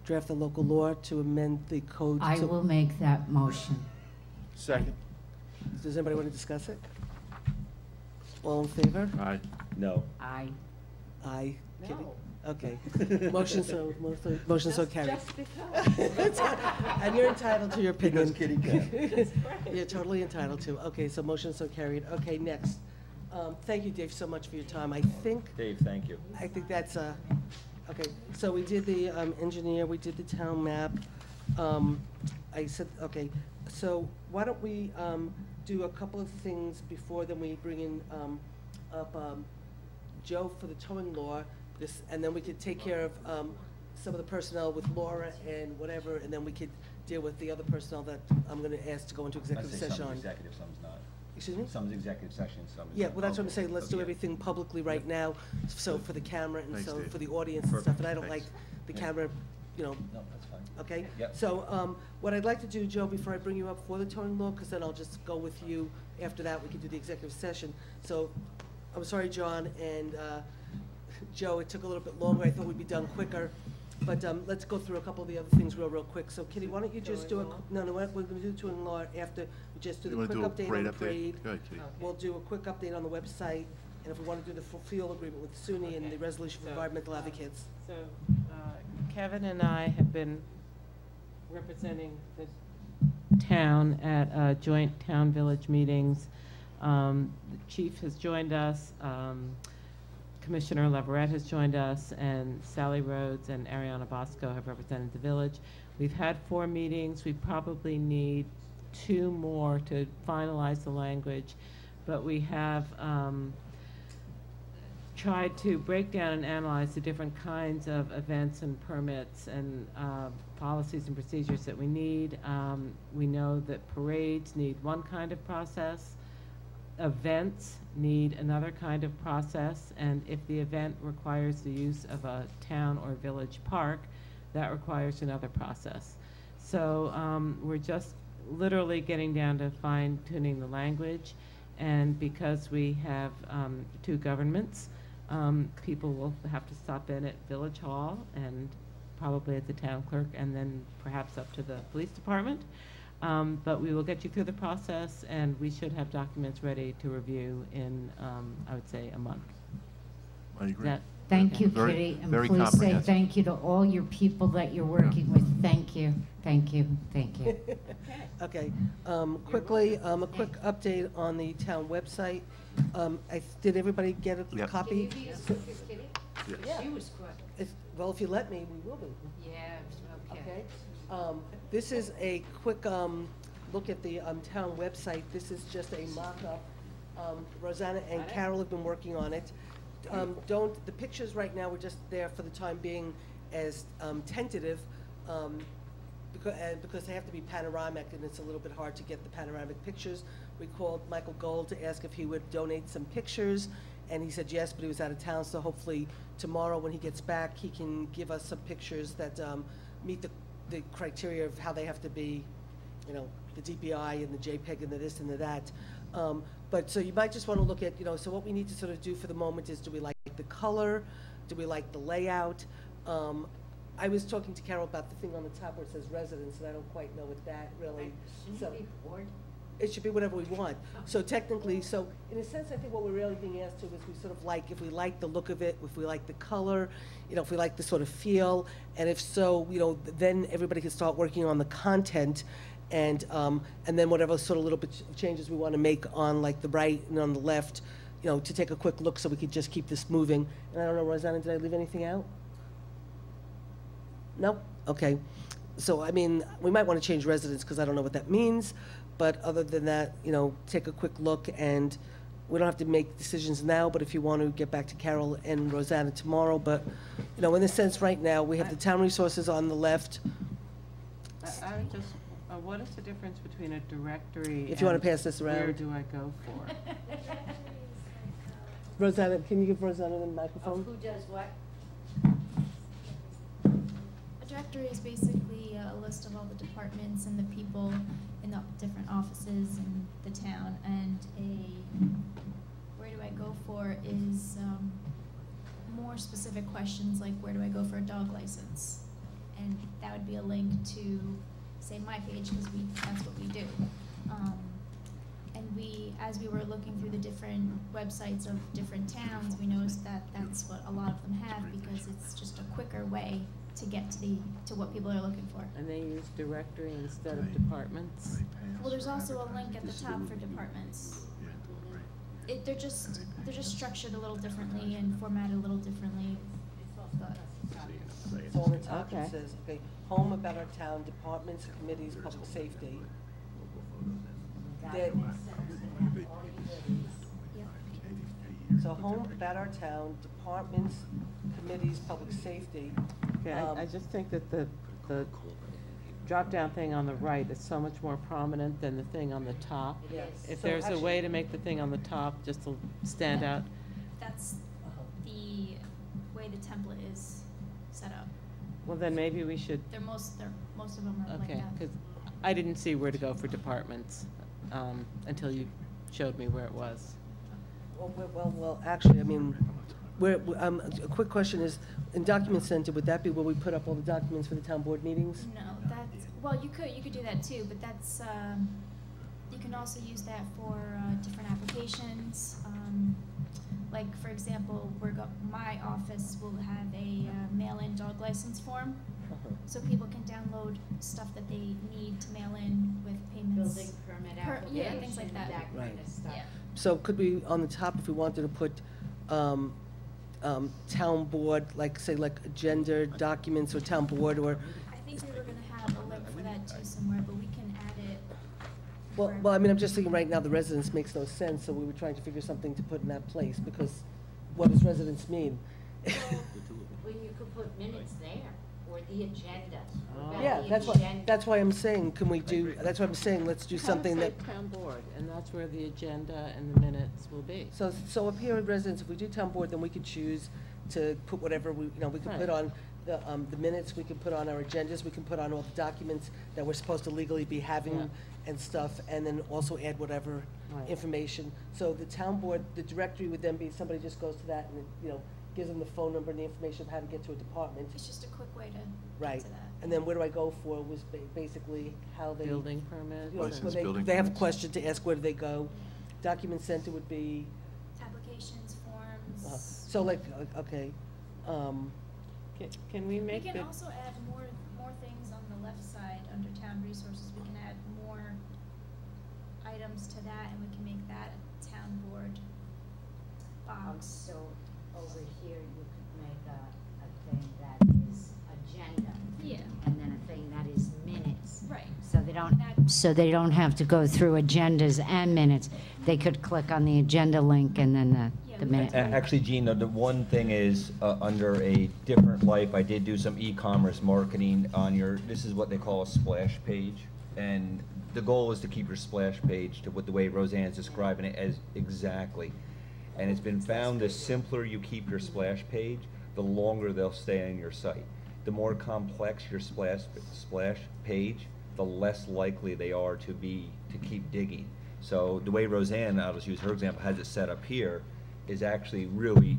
draft the local law to amend the code? I to- will make that motion. Second. Does anybody want to discuss it? All in favor? Aye. No. I, Aye. Kitty? No. Okay. Motion so carried. Just because. And you're entitled to your opinion. Because Kitty can. You're totally entitled to. Okay, so motion so carried. Okay, next. Thank you, Dave, so much for your time. I think Dave, thank you. that's, okay, so we did the engineer, we did the town map. I said, okay, so why don't we do a couple of things before then we bring in up Joe for the towing law, and then we could take care of some of the personnel with Laura and whatever, and then we could deal with the other personnel that I'm gonna ask to go into I executive say session some's on. executive, some's not. Excuse me? Some's executive session, some is Yeah, not. well, that's what I'm Okay. saying, let's do Okay. everything publicly right now, so for the camera and Thanks, so Dave. for the audience and stuff, and I don't like Thanks. the Yeah. camera, No, that's fine. okay? Yep. So, what I'd like to do, Joe, before I bring you up for the towing law, because then I'll just go with you, after that, we can do the executive session. So, I'm sorry, John and, Joe, it took a little bit longer, I thought we'd be done quicker, but, let's go through a couple of the other things real quick. So, Kitty, why don't you just do a, Towing law? no, we're gonna do towing law after, we just do You the want quick to do a update on parade the update? parade. Go ahead, Kitty. Okay. We'll do a quick update on the website, and if we want to do the full agreement with SUNY and the Okay. resolution for So, environmental advocates. So, Kevin and I have been representing the town at joint town-village meetings. The chief has joined us, Commissioner Leverett has joined us, and Sally Rhodes and Ariana Bosco have represented the village. We've had 4 meetings. We probably need 2 more to finalize the language, but we have tried to break down and analyze the different kinds of events and permits and policies and procedures that we need. We know that parades need one kind of process, events need another kind of process, and if the event requires the use of a town or village park, that requires another process. So we're just literally getting down to fine-tuning the language, and because we have 2 governments, people will have to stop in at Village Hall and probably at the town clerk and then perhaps up to the police department. But we will get you through the process, and we should have documents ready to review in, I would say, a month. I agree. That- thank you, Very- Kitty, and very please say comprehensive. thank you to all your people that you're working with. Thank you, thank you, thank you. Okay, quickly, a quick update on the town website. Did everybody get a Yep. copy? Yeah. She was quick. Well, if you let me, we will be. Yeah, Okay. This is a quick look at the town website. This is just a mock-up. Rosanna and Carol have been working on it. The pictures right now, we're just there for the time being as tentative, because they have to be panoramic, and it's a little bit hard to get the panoramic pictures. We called Michael Gold to ask if he would donate some pictures, and he said yes, but he was out of town, so hopefully tomorrow when he gets back, he can give us some pictures that meet the criteria of how they have to be, you know, the DPI and the JPEG and the this and the that. But so you might just want to look at, you know, so what we need to sort of do for the moment is, do we like the color? Do we like the layout? I was talking to Carol about the thing on the top where it says residence, and I don't quite know what that really. So it should be whatever we want. So technically, so in a sense, I think what we're really being asked to is we sort of like, if we like the look of it, if we like the color, you know, if we like the sort of feel, and if so, you know, then everybody can start working on the content, and then whatever sort of little bit changes we want to make on like the right and on the left, you know, to take a quick look so we could just keep this moving. And I don't know, Rosanna, did I leave anything out? No? Okay. So, I mean, we might want to change residence because I don't know what that means. But other than that, you know, take a quick look, and we don't have to make decisions now, but if you want to get back to Carol and Rosanna tomorrow. But, you know, in a sense, right now, we have the town resources on the left. I would just, what is the difference between a directory If you want and to pass this around. where do I go for? Rosanna, can you give Rosanna the microphone? Who does what? A directory is basically a list of all the departments and the people in the different offices in the town, and where do I go for is more specific questions like where do I go for a dog license, and that would be a link to, say, my page, because that's what we do. And as we were looking through the different websites of different towns, we noticed that that's what a lot of them have, because it's just a quicker way to get to what people are looking for. And they use directory instead of departments? Well, there's also a link at the top for departments. They're just structured a little differently and formatted a little differently. But So on the top Okay. it says, okay, home about our town, departments, committees, public safety. Then- So home about our town, departments, committees, public safety. Okay, I just think that the drop-down thing on the right is so much more prominent than the thing on the top. Yes. If So there's a way actually- to make the thing on the top just to stand out. that's the way the template is set up. Well, then maybe we should, Most of them are like okay, that. because I didn't see where to go for departments until you showed me where it was. Well, actually, I mean, a quick question is, in Document Center, would that be where we put up all the documents for the town board meetings? No, that's, well, you could do that too, but that's, you can also use that for different applications. Like, for example, my office will have a mail-in dog license form, so people can download stuff that they need to mail in with payments. Building permit Yeah, application, things like that. that kind Right. of stuff. Yeah. So could we, on the top, if we wanted to put town board, like, say, like agenda documents or town board, or, I think we were gonna have a link for that too somewhere, but we can add it. well, I mean, I'm just thinking right now, the residence makes no sense, so we were trying to figure something to put in that place, because what does residence mean? Well, you could put minutes there, or the agenda. About Yeah, the that's agenda. that's why I'm saying, can we do, that's what I'm saying, let's do something that, Have it say town board, and that's where the agenda and the minutes will be. so up here at residence, if we do town board, then we could choose to put whatever we, you know, we could put Right. on the minutes, we can put on our agendas, we can put on all the documents that we're supposed to legally be having Yeah. and stuff, and then also add whatever Right. information. So the town board, the directory would then be, somebody just goes to that and, it, you know, gives them the phone number and the information of how to get to a department. It's just a quick way to Right. get to that. And then where do I go for was basically how they. Building permits. You know, License, when building they have a permits. question to ask, where do they go? Document center would be, Applications, forms. so like, okay, Can we We make can the, also add more things on the resources, we can add more items to that, and we can make that a town board box. So over here, you could make a thing that is agenda. Yeah. And then a thing that is minutes. Right. So they don't have to go through agendas and minutes. They could click on the agenda link and then the minute link. Actually, Gene, the one thing is, under a different life, I did do some e-commerce marketing on this is what they call a splash page. And the goal is to keep your splash page to what the way Roseanne's describing it as exactly. And it's been found the simpler you keep your splash page, the longer they'll stay on your site. The more complex your splash page, the less likely they are to keep digging. So the way Roseanne, I'll just use her example, has it set up here, is actually really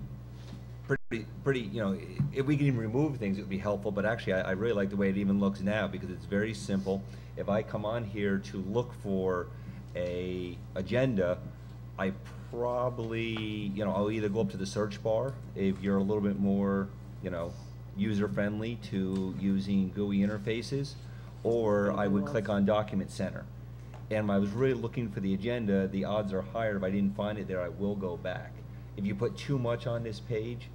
pretty, you know, if we can even remove things, it would be helpful, but actually I really like the way it even looks now, because it's very simple. If I come on here to look for a agenda, I probably, you know, I'll either go up to the search bar, if you're a little bit more, you know, user-friendly to using GUI interfaces, or I would click on Document Center. And when I was really looking for the agenda, the odds are higher if I didn't find it there, I will go back. If you put too much on this page,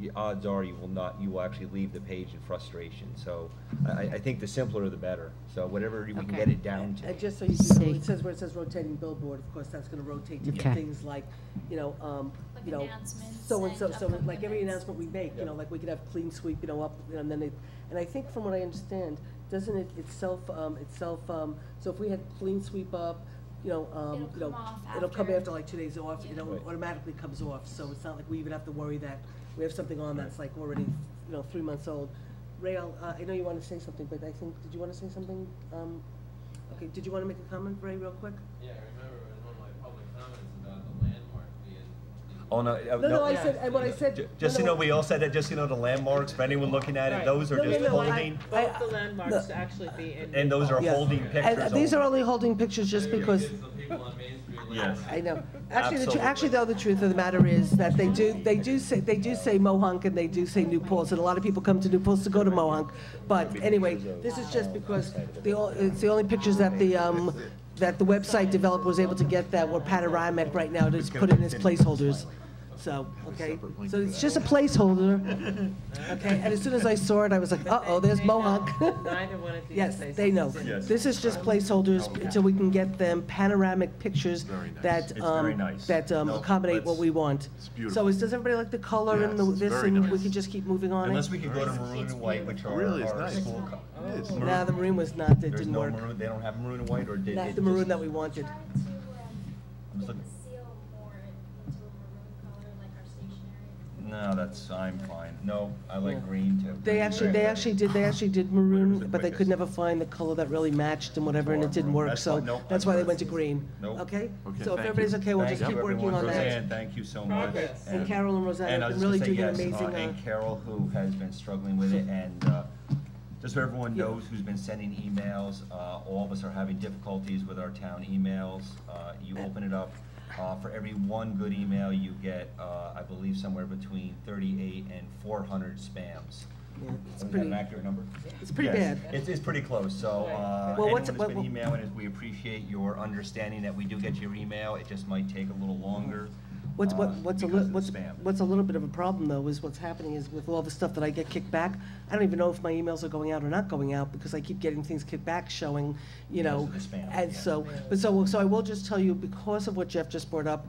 the odds are you will actually leave the page in frustration. So I think the simpler the better. So whatever we can get it down to. And just so you know, it says where it says rotating billboard, of course, that's gonna rotate different things like, Like announcements so and so, and so upcoming like every events. announcement we make, like we could have clean sweep, up, and then and I think from what I understand, doesn't it itself, so if we had clean sweep up, It'll come off it'll come after. after like 2 days off, automatically comes off, so it's not like we even have to worry that we have something on that's like already, 3 months old. Ray, I know you want to say something, but I think, did you want to say something? Okay, did you want to make a comment, Ray, real quick? Yeah, I remember in one of my public comments about the landmark being. Oh, no. No, I said, and what I said. Just so you know, we all said that, just so you know, the landmarks, for anyone looking at it, Right. those are just holding, Both the landmarks actually be in. and those are Yeah. holding pictures. And these are only holding pictures just because. Some people on Main Street. Yes. I know. Absolutely. Actually, though, the truth of the matter is that they do say Mohonk and they do say New Paltz, and a lot of people come to New Paltz to go to Mohonk. But anyway, this is just because it's the only pictures that the website developer was able to get that were panoramic right now to put in as placeholders. So, okay, so it's just a placeholder, okay, and as soon as I saw it, I was like, uh-oh, there's Mohonk. Neither one of these Yes, places they know. is in. Yes. This is just placeholders until we can get them panoramic pictures that, It's very nice. that No, accommodate what let's- we want. It's beautiful. So does everybody like the color and Yes, it's this, very and we nice. can just keep moving on Unless it? we could go to maroon and white, which are Really, it's our nice. school It is. Nah, the maroon was not, it There's didn't no work. maroon, they don't have maroon and white, or did Not it the maroon just- that we wanted. Tried to I'm get looking- the seal more into a maroon color like our stationery. No, I'm fine. No, I like green too. They actually did maroon, but they could never find the color that really matched and whatever, and it didn't work, That's so fine. Nope, that's I'm why they good. went to green. Nope. Okay? Okay, So if thank everybody's you. okay, we'll Thank just keep you, working everyone. on that. Roseanne, thank you so much. Progress. And Carol and Roseanne And I have was been really gonna say doing an yes, amazing. and Carol, who has been struggling with it, and just so everyone Yeah. knows who's been sending emails, all of us are having difficulties with our town emails. You open it up, for every one good email, you get, I believe, somewhere between 38 and 400 spams. Yeah, it's Is that pretty, an accurate number? it's pretty Yes, bad. It's pretty close, so, Well, anyone what's- who's what- been emailing us, we appreciate your understanding that we do get your email, it just might take a little longer. What's because of the spam. what's a little bit of a problem though is what's happening is with all the stuff that I get kicked back, I don't even know if my emails are going out or not going out because I keep getting things kicked back showing, Because of the spam, and yeah. so I will just tell you because of what Jeff just brought up,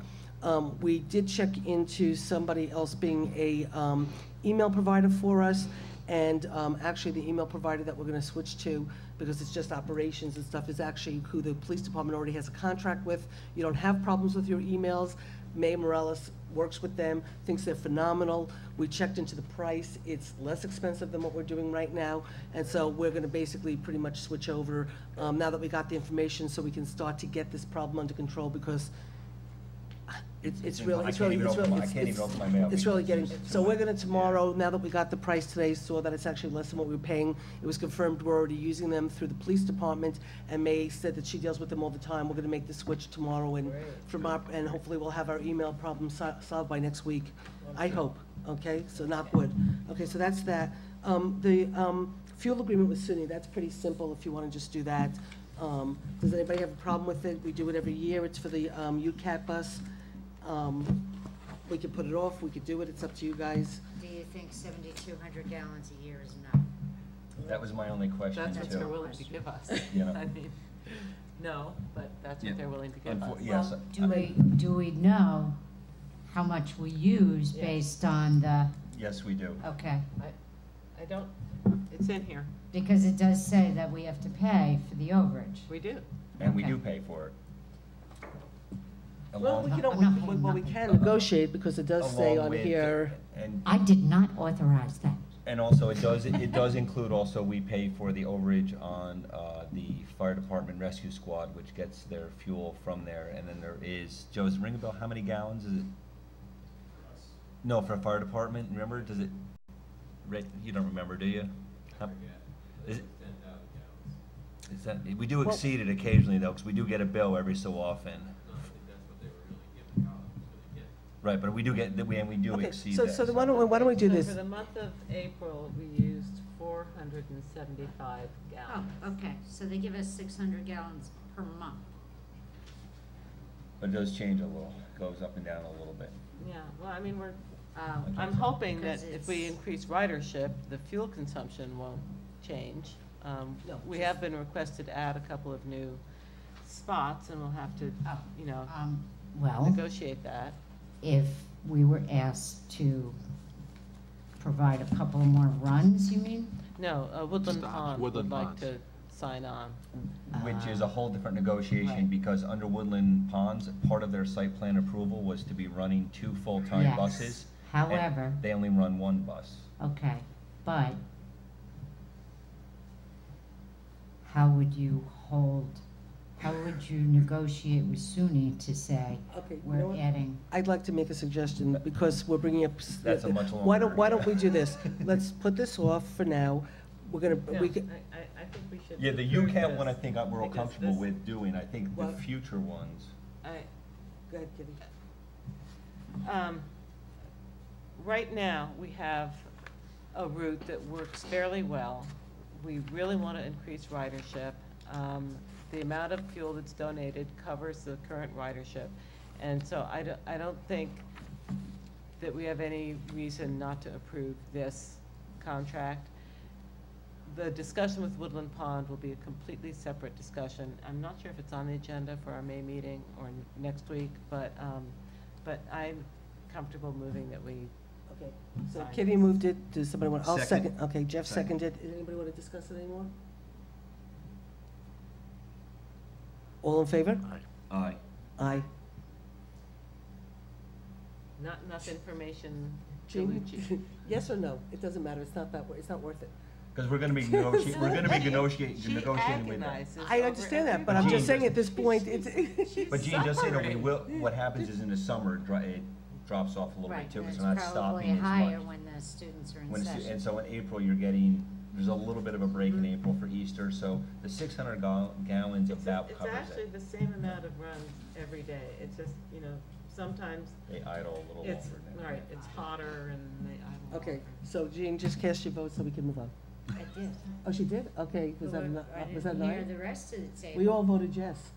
we did check into somebody else being a email provider for us. And actually, the email provider that we're going to switch to, because it's just operations and stuff, is actually who the police department already has a contract with. You don't have problems with your emails. May Morales works with them, thinks they're phenomenal. We checked into the price. It's less expensive than what we're doing right now. And so we're going to basically pretty much switch over now that we got the information so we can start to get this problem under control because it's really getting, so we're gonna tomorrow, now that we got the price today, saw that it's actually less than what we were paying. It was confirmed we're already using them through the police department, and May said that she deals with them all the time. We're gonna make the switch tomorrow, and and hopefully we'll have our email problem solved by next week. I hope, okay, so knock wood. Okay, so that's that. fuel agreement with SUNY, that's pretty simple if you want to just do that. Does anybody have a problem with it? We do it every year. It's for the UCAT bus. We could put it off, we could do it, it's up to you guys. Do you think 7,200 gallons a year is enough? That was my only question, too. That's what they're willing to give us. Yeah. I mean, no, but that's Yeah. what they're willing to give us. Yes. Well, do we know how much we use Yes. based on the, Yes, we do. okay. I don't, it's in here. Because it does say that we have to pay for the overage. We do. And we Okay. do pay for it. Well, we Along- can, I'm not holding well, we nothing. can negotiate, because it does say along on with- here, And, I did not authorize that. and also, it does include also, we pay for the overage on the fire department rescue squad, which gets their fuel from there. And then there is, Joe, does it ring a bell? How many gallons is it? No, for a fire department, remember, does it, Rick, you don't remember, do you? How- Is it? Is that, we do Well- exceed it occasionally though, because we do get a bill every so often. Right, but we do get, we do okay, exceed so, that. so then why don't we do So this? for the month of April, we used 475 gallons. Oh, okay, so they give us 600 gallons per month. But it does change a little, goes up and down a little bit. Yeah, well, I mean, we're, Oh, I'm hoping that Because if we it's- increase ridership, the fuel consumption won't change. No, We just- have been requested to add a couple of new spots, and we'll have to, Oh. you know, Well, negotiate that. if we were asked to provide a couple more runs, you mean? No, Woodland Stops, Pond would Woodland like Ponds. to sign on. Which is a whole different negotiation, Right. because under Woodland Ponds, part of their site plan approval was to be running 2 full-time Yes. buses. and However, they only run 1 bus. okay, but how would you negotiate with SUNY to say, Okay, you know we're what? adding, I'd like to make a suggestion, because we're bringing up. That's a much Why longer- don't we do this? Let's put this off for now. We're gonna, No, we could, I think we should. Yeah, the approve UCAT this, one, I think we're all because comfortable this- with doing. I think the Well- future ones. I, go ahead, Kitty. Right now, we have a route that works fairly well. We really want to increase ridership. The amount of fuel that's donated covers the current ridership. And so I don't think that we have any reason not to approve this contract. The discussion with Woodland Pond will be a completely separate discussion. I'm not sure if it's on the agenda for our May meeting or next week, but I'm comfortable moving that we. Okay, so Fine. Kitty moved it. Does somebody want, I'll Second. second. Okay, Jeff Second. seconded. Does anybody want to discuss it anymore? All in favor? Aye. Aye. Not enough information. Jean? Delucci. Yes or no? It doesn't matter. It's not that, it's not worth it. Because we're gonna be negotiating, She negotiating with them. agonizes I over understand that, every but I'm Jean, just saying just- at this point, it's. But Gene, just say that we Suffering. will, what happens is in the summer, it drops off a little right, bit too, and because it's we're not probably stopping as higher much. when the students are in When it's- session. And so in April, you're getting, there's a little bit of a break Mm-hmm. in April for Easter, so the 600 gallons about It's covers actually it. the same amount of runs every day. It's just, you know, sometimes They idle a little it's, longer now. right, it's hotter and they idle. Okay, longer. so Jean, just cast your vote so we can move on. I did. Oh, she did? Okay, was that, But I was that didn't hear nine? the rest of the table. We all voted yes.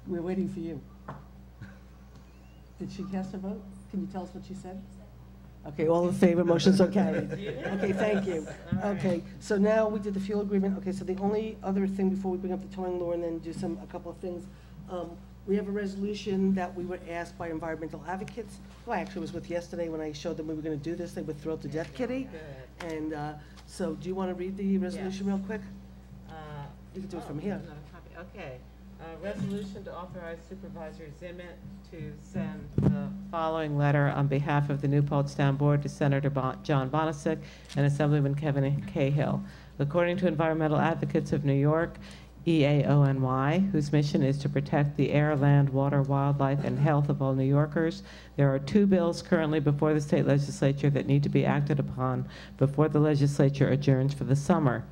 We're waiting for you. Did she cast her vote? Can you tell us what she said? Okay, all in favor, motion so carried. Okay, thank you. All right. Okay, so now we did the fuel agreement. Okay, so the only other thing before we bring up the towing law and then do a couple of things, we have a resolution that we were asked by environmental advocates, who I actually was with yesterday when I showed them we were gonna do this. They were thrilled to death, Kitty. Good. And, so do you wanna read the resolution real quick? You can do it from here. Another copy. Okay. Resolution to authorize Supervisor Zimmett to send the following letter on behalf of the New Paltz Town Board to Senator John Bonisick and Assemblyman Kevin Cahill. According to environmental advocates of New York, EAONY, whose mission is to protect the air, land, water, wildlife, and health of all New Yorkers, there are 2 bills currently before the state legislature that need to be acted upon before the legislature adjourns for the summer.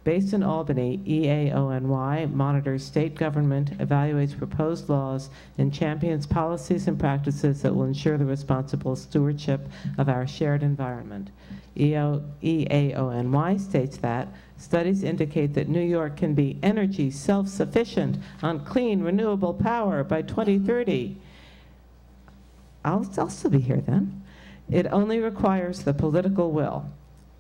Based in Albany, EAONY monitors state government, evaluates proposed laws, and champions policies and practices that will ensure the responsible stewardship of our shared environment. EAONY states that studies indicate that New York can be energy self-sufficient on clean, renewable power by 2030. I'll still be here then. It only requires the political will.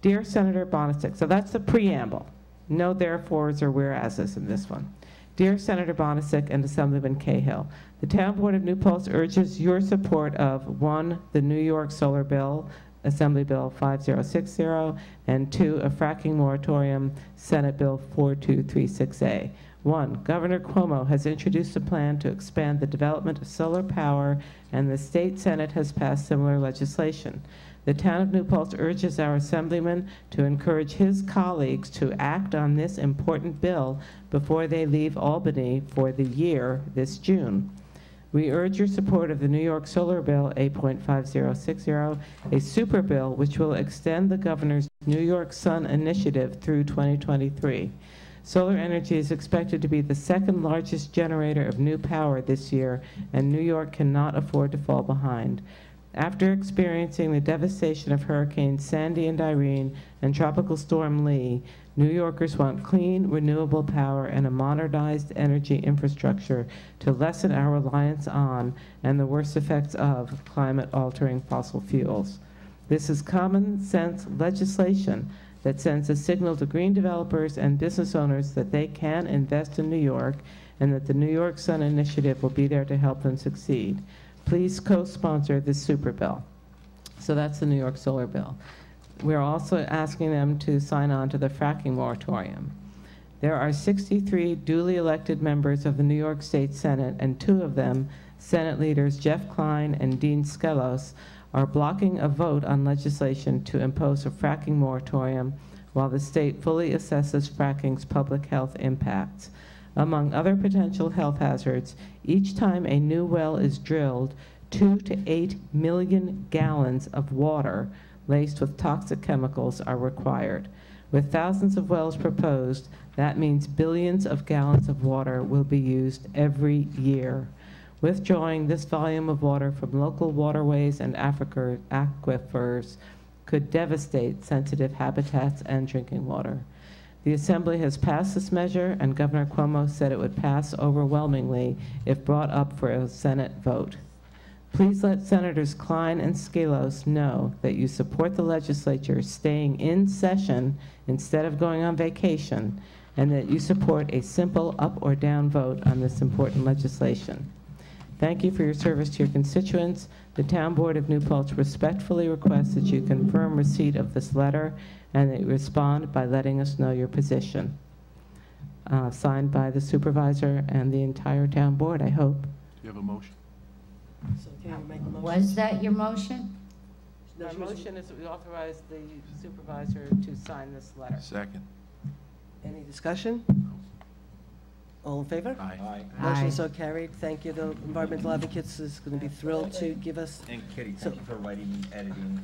Dear Senator Bonasek, so that's the preamble. No therefores or whereases in this one. Dear Senator Bonasek and Assemblyman Cahill, the Town Board of New Paltz urges your support of 1, the New York Solar Bill, Assembly Bill 5060, and 2, a fracking moratorium, Senate Bill 4236A. 1, Governor Cuomo has introduced a plan to expand the development of solar power, and the state Senate has passed similar legislation. The town of New Paltz urges our Assemblyman to encourage his colleagues to act on this important bill before they leave Albany for the year this June. We urge your support of the New York Solar Bill 8.5060, a super bill which will extend the governor's New York Sun initiative through 2023. Solar energy is expected to be the second largest generator of new power this year, and New York cannot afford to fall behind. After experiencing the devastation of Hurricanes Sandy and Irene and Tropical Storm Lee, New Yorkers want clean, renewable power and a modernized energy infrastructure to lessen our reliance on and the worst effects of climate-altering fossil fuels. This is common sense legislation that sends a signal to green developers and business owners that they can invest in New York and that the New York Sun Initiative will be there to help them succeed. Please co-sponsor this super bill. So that's the New York Solar Bill. We're also asking them to sign on to the fracking moratorium. There are 63 duly elected members of the New York State Senate, and 2 of them, Senate leaders Jeff Klein and Dean Skelos, are blocking a vote on legislation to impose a fracking moratorium while the state fully assesses fracking's public health impacts. Among other potential health hazards, each time a new well is drilled, 2 to 8 million gallons of water laced with toxic chemicals are required. With thousands of wells proposed, that means billions of gallons of water will be used every year. Withdrawing this volume of water from local waterways and aquifers could devastate sensitive habitats and drinking water. The Assembly has passed this measure, and Governor Cuomo said it would pass overwhelmingly if brought up for a Senate vote. Please let Senators Klein and Skelos know that you support the legislature staying in session instead of going on vacation, and that you support a simple up or down vote on this important legislation. Thank you for your service to your constituents. The Town Board of New Paltz respectfully requests that you confirm receipt of this letter and that you respond by letting us know your position. Signed by the supervisor and the entire town board, I hope. Do you have a motion? So can you make a motion? Was that your motion? My motion is that we authorize the supervisor to sign this letter. Second. Any discussion? All in favor? Aye. Motion Aye. so carried. Thank you. The environmental advocates is going to be thrilled to give us. And Kitty, So- thank you for writing, editing,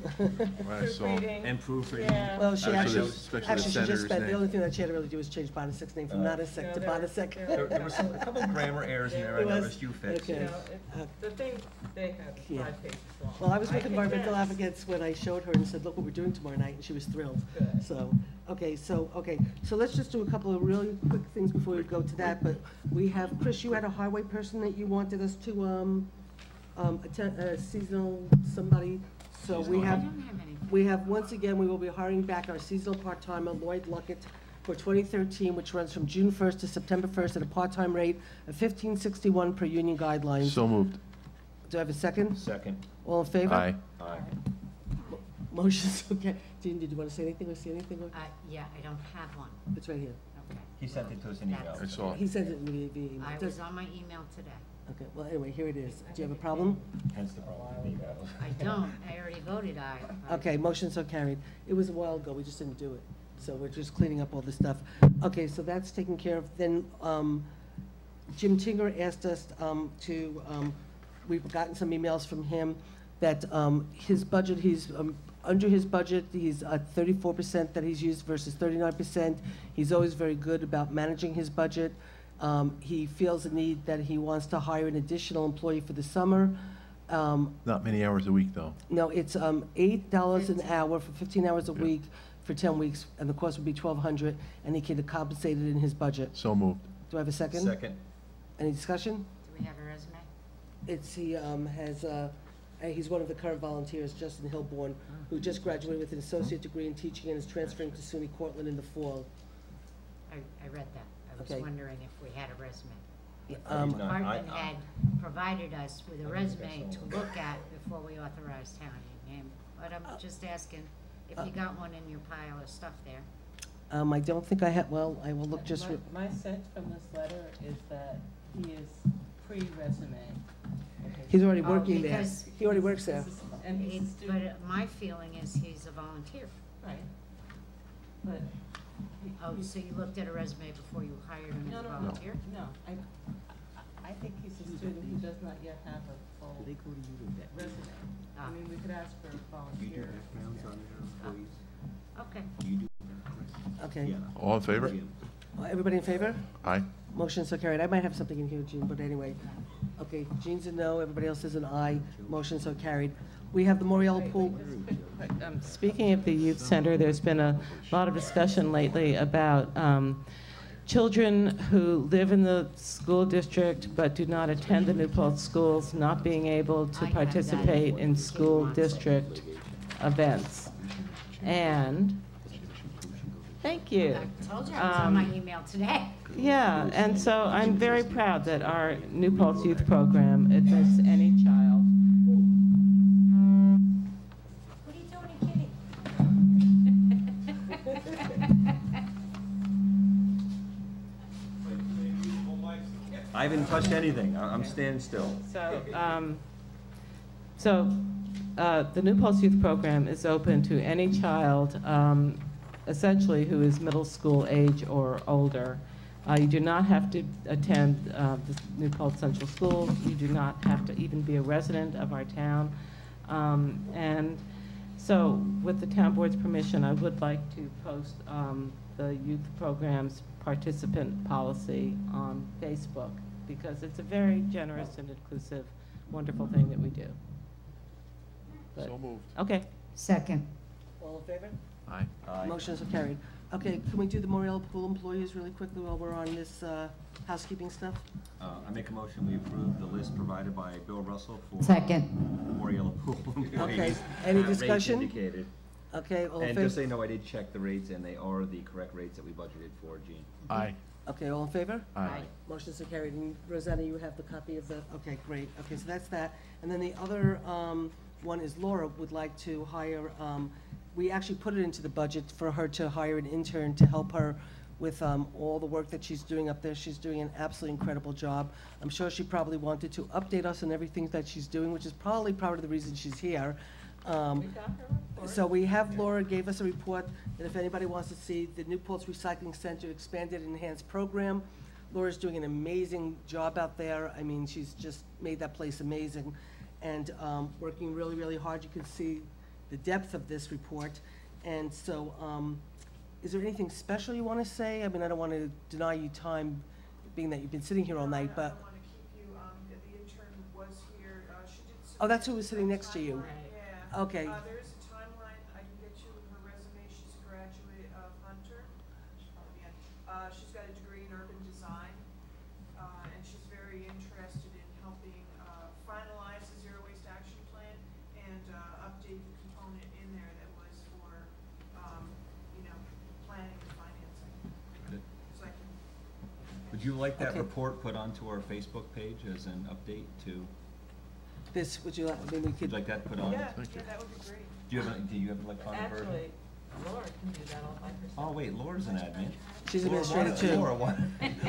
I saw. and proofreading. Well, she Especially actually, the she just senator's spent, the name. only thing that she had to really do was change Bonasek's name from Bonasek to Bonasek. There was a couple of grammar errors in there I It was- noticed you fixed. okay. The thing they have Yeah. 5 pages long. Well, I was with think environmental that's- advocates when I showed her and said, look what we're doing tomorrow night, and she was thrilled. Good. So, so let's just do a couple of really quick things before we go to that, but we have, Chris, you had a highway person that you wanted us to, attend, seasonal somebody, so we have, once again, we will be hiring back our seasonal part-timer Lloyd Luckett for 2013, which runs from June 1st to September 1st at a part-time rate of $15.61 per union guidelines. So moved. Do I have a second? Second. All in favor? Aye. Aye. Motion's okay. Dean, did you want to say anything or see anything? Yeah, I don't have one. It's right here. Okay. He sent it to us in email. I saw it. He sends it via email. I was on my email today. Okay, well, anyway, here it is. Do you have a problem? Hence the problem with emails. I don't. I already voted aye. Okay, motion so carried. It was a while ago, we just didn't do it. So we're just cleaning up all this stuff. Okay, so that's taken care of. Then Jim Tinger asked us we've gotten some emails from him that his budget, he's under his budget. He's at 34% that he's used versus 39%. He's always very good about managing his budget. He feels a need that he wants to hire an additional employee for the summer. Not many hours a week, though. No, it's $8 an hour for 15 hours a Yeah. week for 10 weeks, and the cost would be $1,200, and he can compensate it in his budget. So moved. Do I have a second? Second. Any discussion? Do we have a resume? He's one of the current volunteers, Justin Hilborn, who just graduated with an associate degree in teaching and is transferring to SUNY Cortland in the fall. I read that. I was Okay. wondering if we had a resume. He's Um, not- Department had provided us with a resume to look at before we authorized town name. But I'm just asking if you got one in your pile of stuff there. I don't think I have, well, I will look just, My sense from this letter is that he is pre-resume. he's already Oh, working there. because He already works there. And he's a But student. my feeling is he's a volunteer. Right. But. Oh, so you looked at a resume before you hired him as No, a no, no, volunteer? no. I think he's a student who does not yet have a full resume. Ah. I mean, we could ask for a volunteer. Okay. Okay. All in favor? Everybody in favor? Aye. Motion so carried. I might have something in here, Gene, but anyway. Okay, Gene's a no, everybody else is an aye. Motion so carried. We have the Moriello Pool. Speaking of the youth center, there's been a lot of discussion lately about children who live in the school district but do not attend the New Paltz schools not being able to I have that. participate in school district events. And, thank you. I told you I was on my email today. Yeah, and so I'm very proud that our New Paltz Youth Program admits any child. What are you doing, kitty? I haven't touched anything. I'm standing still. So, the New Paltz Youth Program is open to any child, essentially who is middle school age or older. You do not have to attend the New Paltz Central School. You do not have to even be a resident of our town. And so, with the town board's permission, I would like to post the youth program's participant policy on Facebook, because it's a very generous and inclusive, wonderful thing that we do. But- So moved. Okay. Second. All in favor? Aye. Motion so carried. Okay, can we do the Moriello Pool employees really quickly while we're on this housekeeping stuff? I make a motion, we approve the list provided by Bill Russell for Second. Moriello Pool employees. Okay, any Rates discussion? indicated. Okay, all in And just so favor? you know, I did check the rates, and they are the correct rates that we budgeted for, Gene. Aye. Okay, all in favor? Aye. Motion so carried. And Rosanna, you have the copy of the, okay, great. Okay, so that's that. And then the other one is Laura would like to hire, we actually put it into the budget for her to hire an intern to help her with all the work that she's doing up there. She's doing an absolutely incredible job. I'm sure she probably wanted to update us on everything that she's doing, which is probably part of the reason she's here. So we have, Laura gave us a report that if anybody wants to see the New Paltz Recycling Center expanded and enhanced program, Laura's doing an amazing job out there. I mean, she's just made that place amazing and working really, really hard. You can see the depth of this report. And so, is there anything special you want to say? I mean, I don't want to deny you time, being that you've been sitting here all night, I but, don't want to keep you, the intern was here, she did. oh, that's who was sitting next to you. Yeah. Okay. There is a timeline, I can get you her resume, she's a graduate of Hunter. She's got a degree in urban design, and she's very interested in helping, finalize the zero waste action plan and, update the component in there that was for, planning and financing. So I can. Would you like that Okay. report put onto our Facebook page as an update to, This, would you, I mean, we would could, you like that put on? Yeah, Thank you. that would be great. Do you have an electronic version? Actually, Laura can do that all by herself. Oh, wait, Laura's an admin. she's Laura, administrative why- too. Laura, what?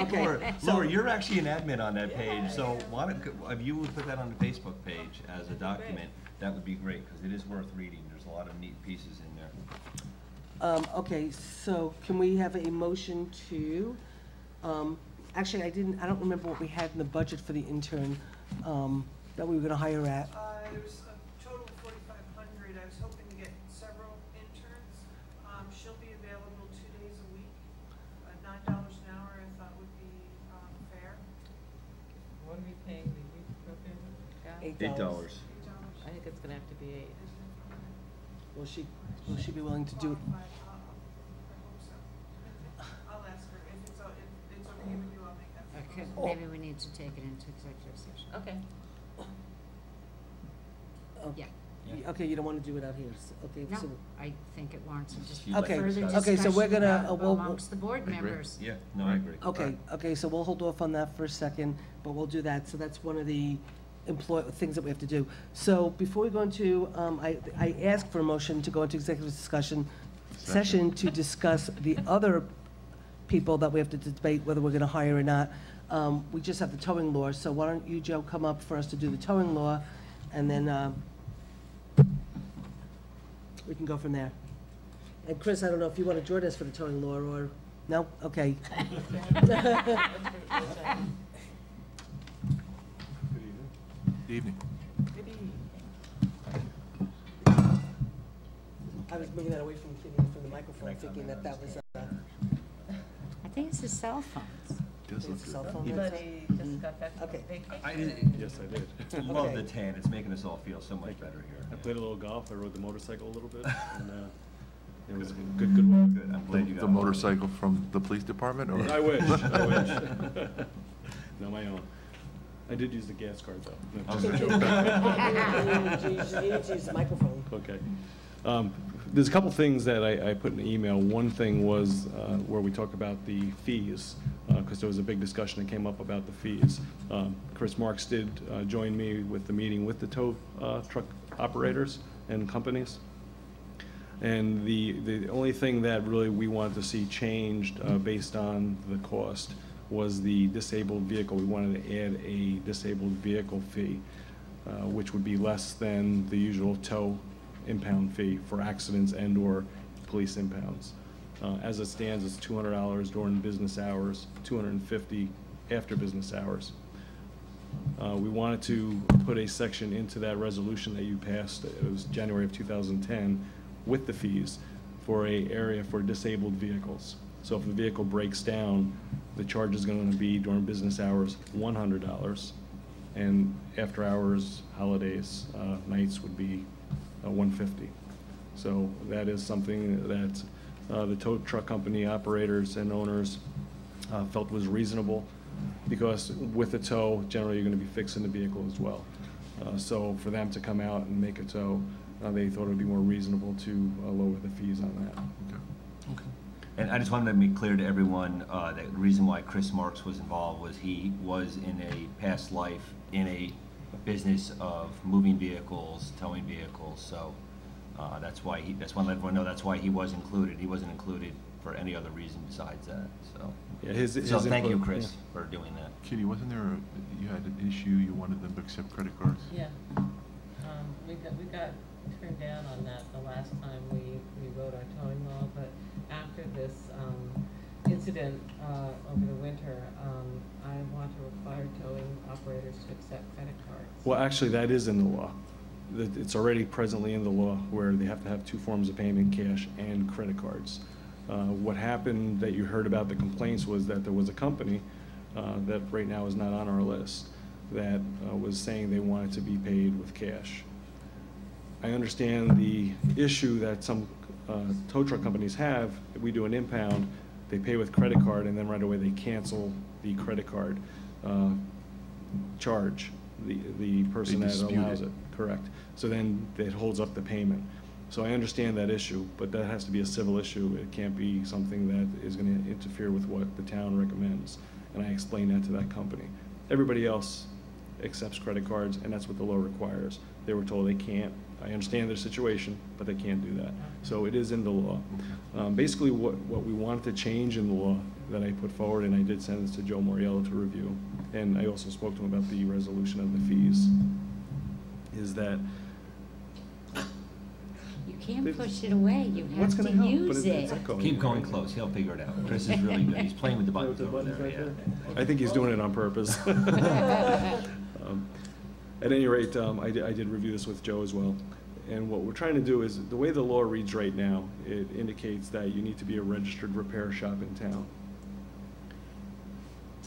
Okay, so- Laura, you're actually an admin on that page, so why don't, if you would put that on the Facebook page as a document, that would be great, because it is worth reading. There's a lot of neat pieces in there. Okay, so can we have a motion to, actually, I don't remember what we had in the budget for the intern, that we were gonna hire at. There was a total of 4,500. I was hoping to get several $8? $8. I think it's gonna have to be 8. Will she be willing to do it? I hope so. I'll ask her, if it's okay with you, I'll make that. Okay, Oh. maybe we need to take it into executive session. Okay. Oh, Yeah. Okay, you don't want to do it out here, okay, No, so, I think it warrants just You'd like to further discuss discussion Okay, so we're gonna, we'll- amongst the board I agree. members. Yeah, no, I agree. okay, so we'll hold off on that for a second, but we'll do that, so that's one of the things that we have to do. So before we go into, I asked for a motion to go into executive session to discuss the other people that we have to debate whether we're gonna hire or not. We just have the towing law, so why don't you, Joe, come up for us to do the towing law, and then, we can go from there. And Chris, I don't know if you want to join us for the towing law, or, no? Okay. Good evening. I was moving that away from the microphone, thinking that was, I think it's the cell phones. Does look it's a good. cell phone. Everybody just got back from Okay. vacation. Yes, I did. Love Okay. the tan, it's making us all feel so much better I here. played a little golf, I rode the motorcycle a little bit, and it was good work. Good, I'm glad you got The it. motorcycle from the police department, or? I wish. No, my own. I did use the gas card, though. No, just a joke. You need to use the microphone. Okay. There's a couple things that I put in the email. One thing was where we talk about the fees, because there was a big discussion that came up about the fees. Chris Marks did join me with the meeting with the tow truck operators and companies. And the only thing that really we wanted to see changed based on the cost was the disabled vehicle. We wanted to add a disabled vehicle fee, which would be less than the usual tow impound fee for accidents and/or police impounds. As it stands, it's $200 during business hours, $250 after business hours. We wanted to put a section into that resolution that you passed, it was January of 2010, with the fees for a area for disabled vehicles. So if the vehicle breaks down, the charge is going to be during business hours $100, and after hours, holidays, nights would be $150. So that is something that the tow truck company operators and owners felt was reasonable, because with a tow, generally you're going to be fixing the vehicle as well. So for them to come out and make a tow, they thought it would be more reasonable to lower the fees on that. Okay. And I just wanted to make clear to everyone that the reason why Chris Marks was involved was he was in a past life in a business of moving vehicles, towing vehicles, so that's why I just want to let everyone know that's why he was included. He wasn't included for any other reason besides that, so. Yeah, his So thank you, input, Chris, yeah. for doing that. Kitty, wasn't there, you had an issue, you wanted them to accept credit cards? Yeah. We got turned down on that the last time we wrote our towing law, but after this incident over the winter, I want to require towing operators to accept credit cards. Well, actually, that is in the law. It's already presently in the law where they have to have two forms of payment, cash and credit cards. What happened that you heard about the complaints was that there was a company that right now is not on our list that was saying they wanted to be paid with cash. I understand the issue that some tow truck companies have. If we do an impound, they pay with credit card, and then right away they cancel the credit card charge, the person They that dispute allows it. it. Correct. So then it holds up the payment. So I understand that issue, but that has to be a civil issue. It can't be something that is going to interfere with what the town recommends. And I explained that to that company. Everybody else accepts credit cards, and that's what the law requires. They were told they can't. I understand their situation, but they can't do that. So it is in the law. Basically, what we wanted to change in the law that I put forward, and I did send this to Joe Moriello to review, and I also spoke to him about the resolution of the fees, is that You can't push it away, you what's have to going to help? use But it's it. echoing. Keep going close, he'll figure it out. Chris is really good, he's playing with the buttons over there, yeah. I think he's doing it on purpose. At any rate, I did review this with Joe as well. And what we're trying to do is, the way the law reads right now, it indicates that you need to be a registered repair shop in town.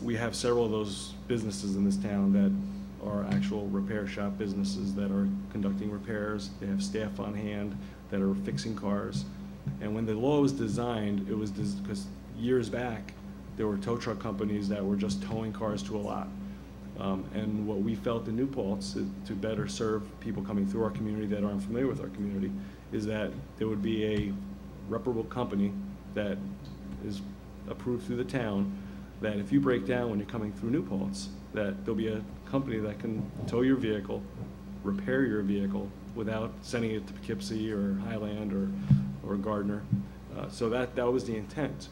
We have several of those businesses in this town that are actual repair shop businesses that are conducting repairs. They have staff on hand that are fixing cars. And when the law was designed, it was because years back, there were tow truck companies that were just towing cars to a lot. And what we felt in New Paltz, to better serve people coming through our community that aren't familiar with our community, is that there would be a reputable company that is approved through the town, that if you break down when you're coming through New Paltz, that there'll be a company that can tow your vehicle, repair your vehicle without sending it to Poughkeepsie or Highland or Gardner. So that was the intent.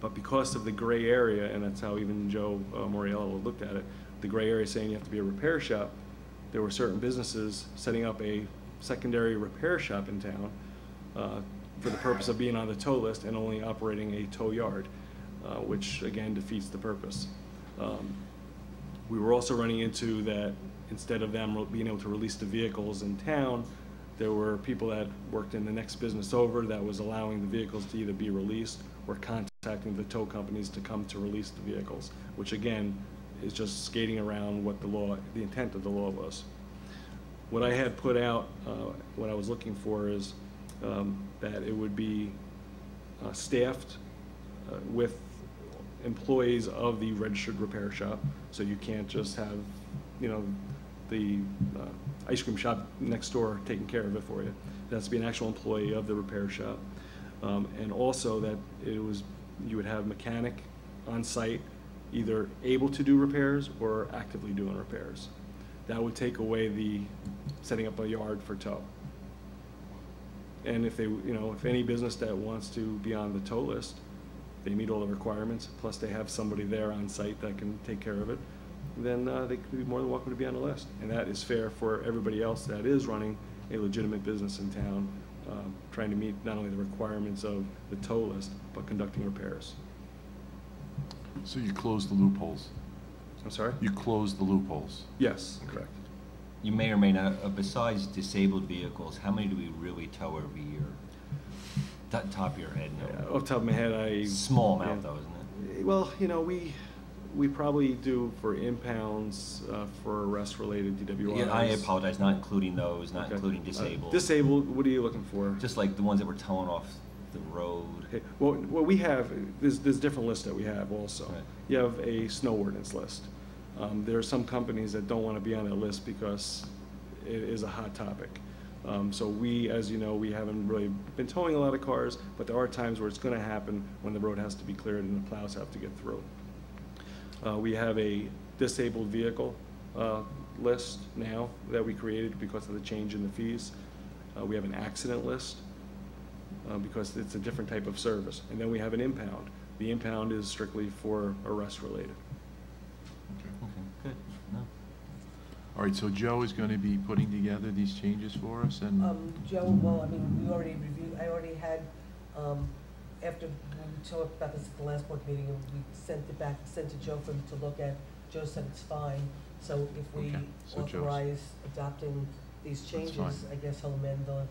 But because of the gray area, and that's how even Joe Moriello looked at it, the gray area saying you have to be a repair shop, there were certain businesses setting up a secondary repair shop in town for the purpose of being on the tow list and only operating a tow yard, which again defeats the purpose. We were also running into that instead of them being able to release the vehicles in town, there were people that worked in the next business over that was allowing the vehicles to either be released or contacting the tow companies to come to release the vehicles, which again is just skating around what the intent of the law was. What I had put out, what I was looking for is that it would be staffed with employees of the registered repair shop. So you can't just have, the ice cream shop next door taking care of it for you. It has to be an actual employee of the repair shop. And also that you would have mechanic on site, either able to do repairs or actively doing repairs. That would take away the setting up a yard for tow. And if if any business that wants to be on the tow list, they meet all the requirements, plus they have somebody there on site that can take care of it, then they could be more than welcome to be on the list. And that is fair for everybody else that is running a legitimate business in town, trying to meet not only the requirements of the tow list, but conducting repairs. So you closed the loopholes? I'm sorry? You closed the loopholes? Yes, correct. You may or may not, besides disabled vehicles, how many do we really tow every year? Top of your head, no. Yeah, off the top of my head, Small amount though, isn't it? Well, we probably do for impounds, for arrest-related DWIs. Yeah, I apologize, not including those, not Okay. including disabled. Disabled, what are you looking for? Just like the ones that were towing off the road. Okay. Well, we have, there's different lists that we have also. Right. You have a snow ordinance list. There are some companies that don't want to be on that list because it is a hot topic. So we, as you know, we haven't really been towing a lot of cars, but there are times where it's going to happen when the road has to be cleared and the plows have to get through. We have a disabled vehicle list now that we created because of the change in the fees. We have an accident list because it's a different type of service. And then we have an impound. The impound is strictly for arrest related. Okay, good. No. All right, so Joe is going to be putting together these changes for us, and Joe, well, I mean, we already reviewed, I already had, after we talked about this at the last board meeting, and we sent to Joe for him to look at. Joe said it's fine, so if we Okay, so Joe's- authorize adopting these changes, fine. I guess he'll amend the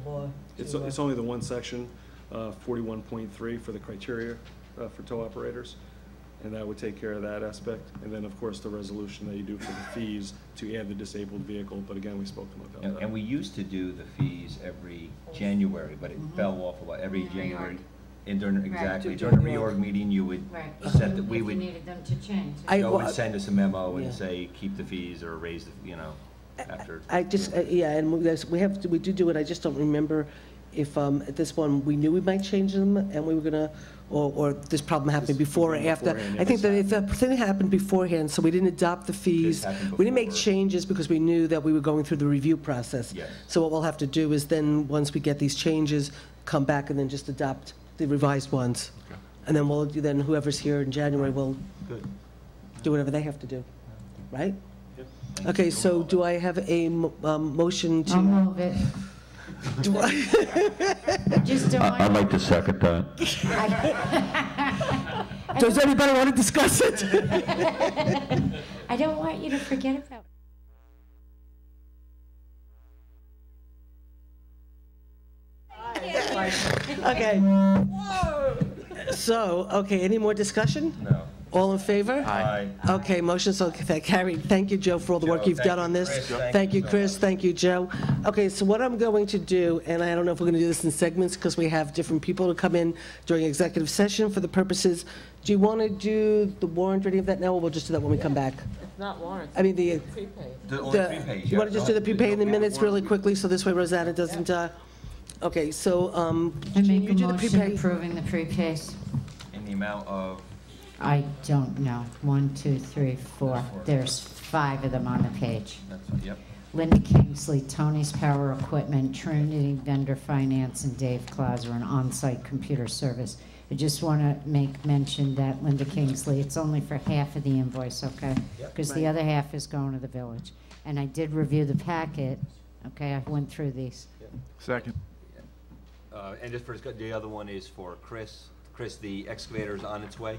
law It's to, only the one section, 41.3 for the criteria for tow operators, and that would take care of that aspect. And then, of course, the resolution that you do for the fees to add the disabled vehicle, but again, we spoke to him about that. And we used to do the fees every January, but it fell off a lot. Every January, and exactly, during the reorg meeting, you would Right. set that we If you would, needed them to change. Joe would send us a memo Yeah. and say, keep the fees or raise the, after. I just, yeah, and we do it, I just don't remember if, at this one, we knew we might change them, and we were gonna, or this problem happened before or after. Beforehand, I think that yes. if the thing happened beforehand, so we didn't adopt the fees, happened we didn't make before. changes because we knew that we were going through the review process. Yes. So what we'll have to do is then, once we get these changes, come back and then just adopt the revised ones. Okay. And then whoever's here in January will Good. do whatever they have to do, right? Okay, so do I have a motion to? I'll move it. Do I- Just don't want. I'd like to second that. Does anybody want to discuss it? I don't want you to forget about. Okay. So, okay, any more discussion? No. All in favor? Aye. Okay, motion so carried. Thank you, Joe, for all the work Joe, you've thank done you, on this. Chris. Thank you, so Chris. much. Thank you, Joe. Okay, so what I'm going to do, and I don't know if we're going to do this in segments because we have different people to come in during executive session for the purposes. Do you want to do the warrant or any of that now, or we'll just do that when we come back? It's not warrants. I mean, the, Prepaid. The only the, prepaid, you want to yeah, just do the go ahead. prepaid in the Yeah. minutes really quickly, so this way Rosanna doesn't, okay, so, I Jean, make you a do the motion prepaid? approving the prepays. In the amount of, I don't know. 1, 2, 3, 4. There's 5 of them on the page. that's, yep. Linda Kingsley, Tony's Power Equipment, Trinity Vendor Finance, and Dave Clauser, an on-site computer service. I just want to make mention that Linda Kingsley, it's only for half of the invoice, okay? Yep. Because the other half is going to the village. And I did review the packet, okay? I went through these. Second. And just for, the other one is for Chris. Chris, the excavator's on its way.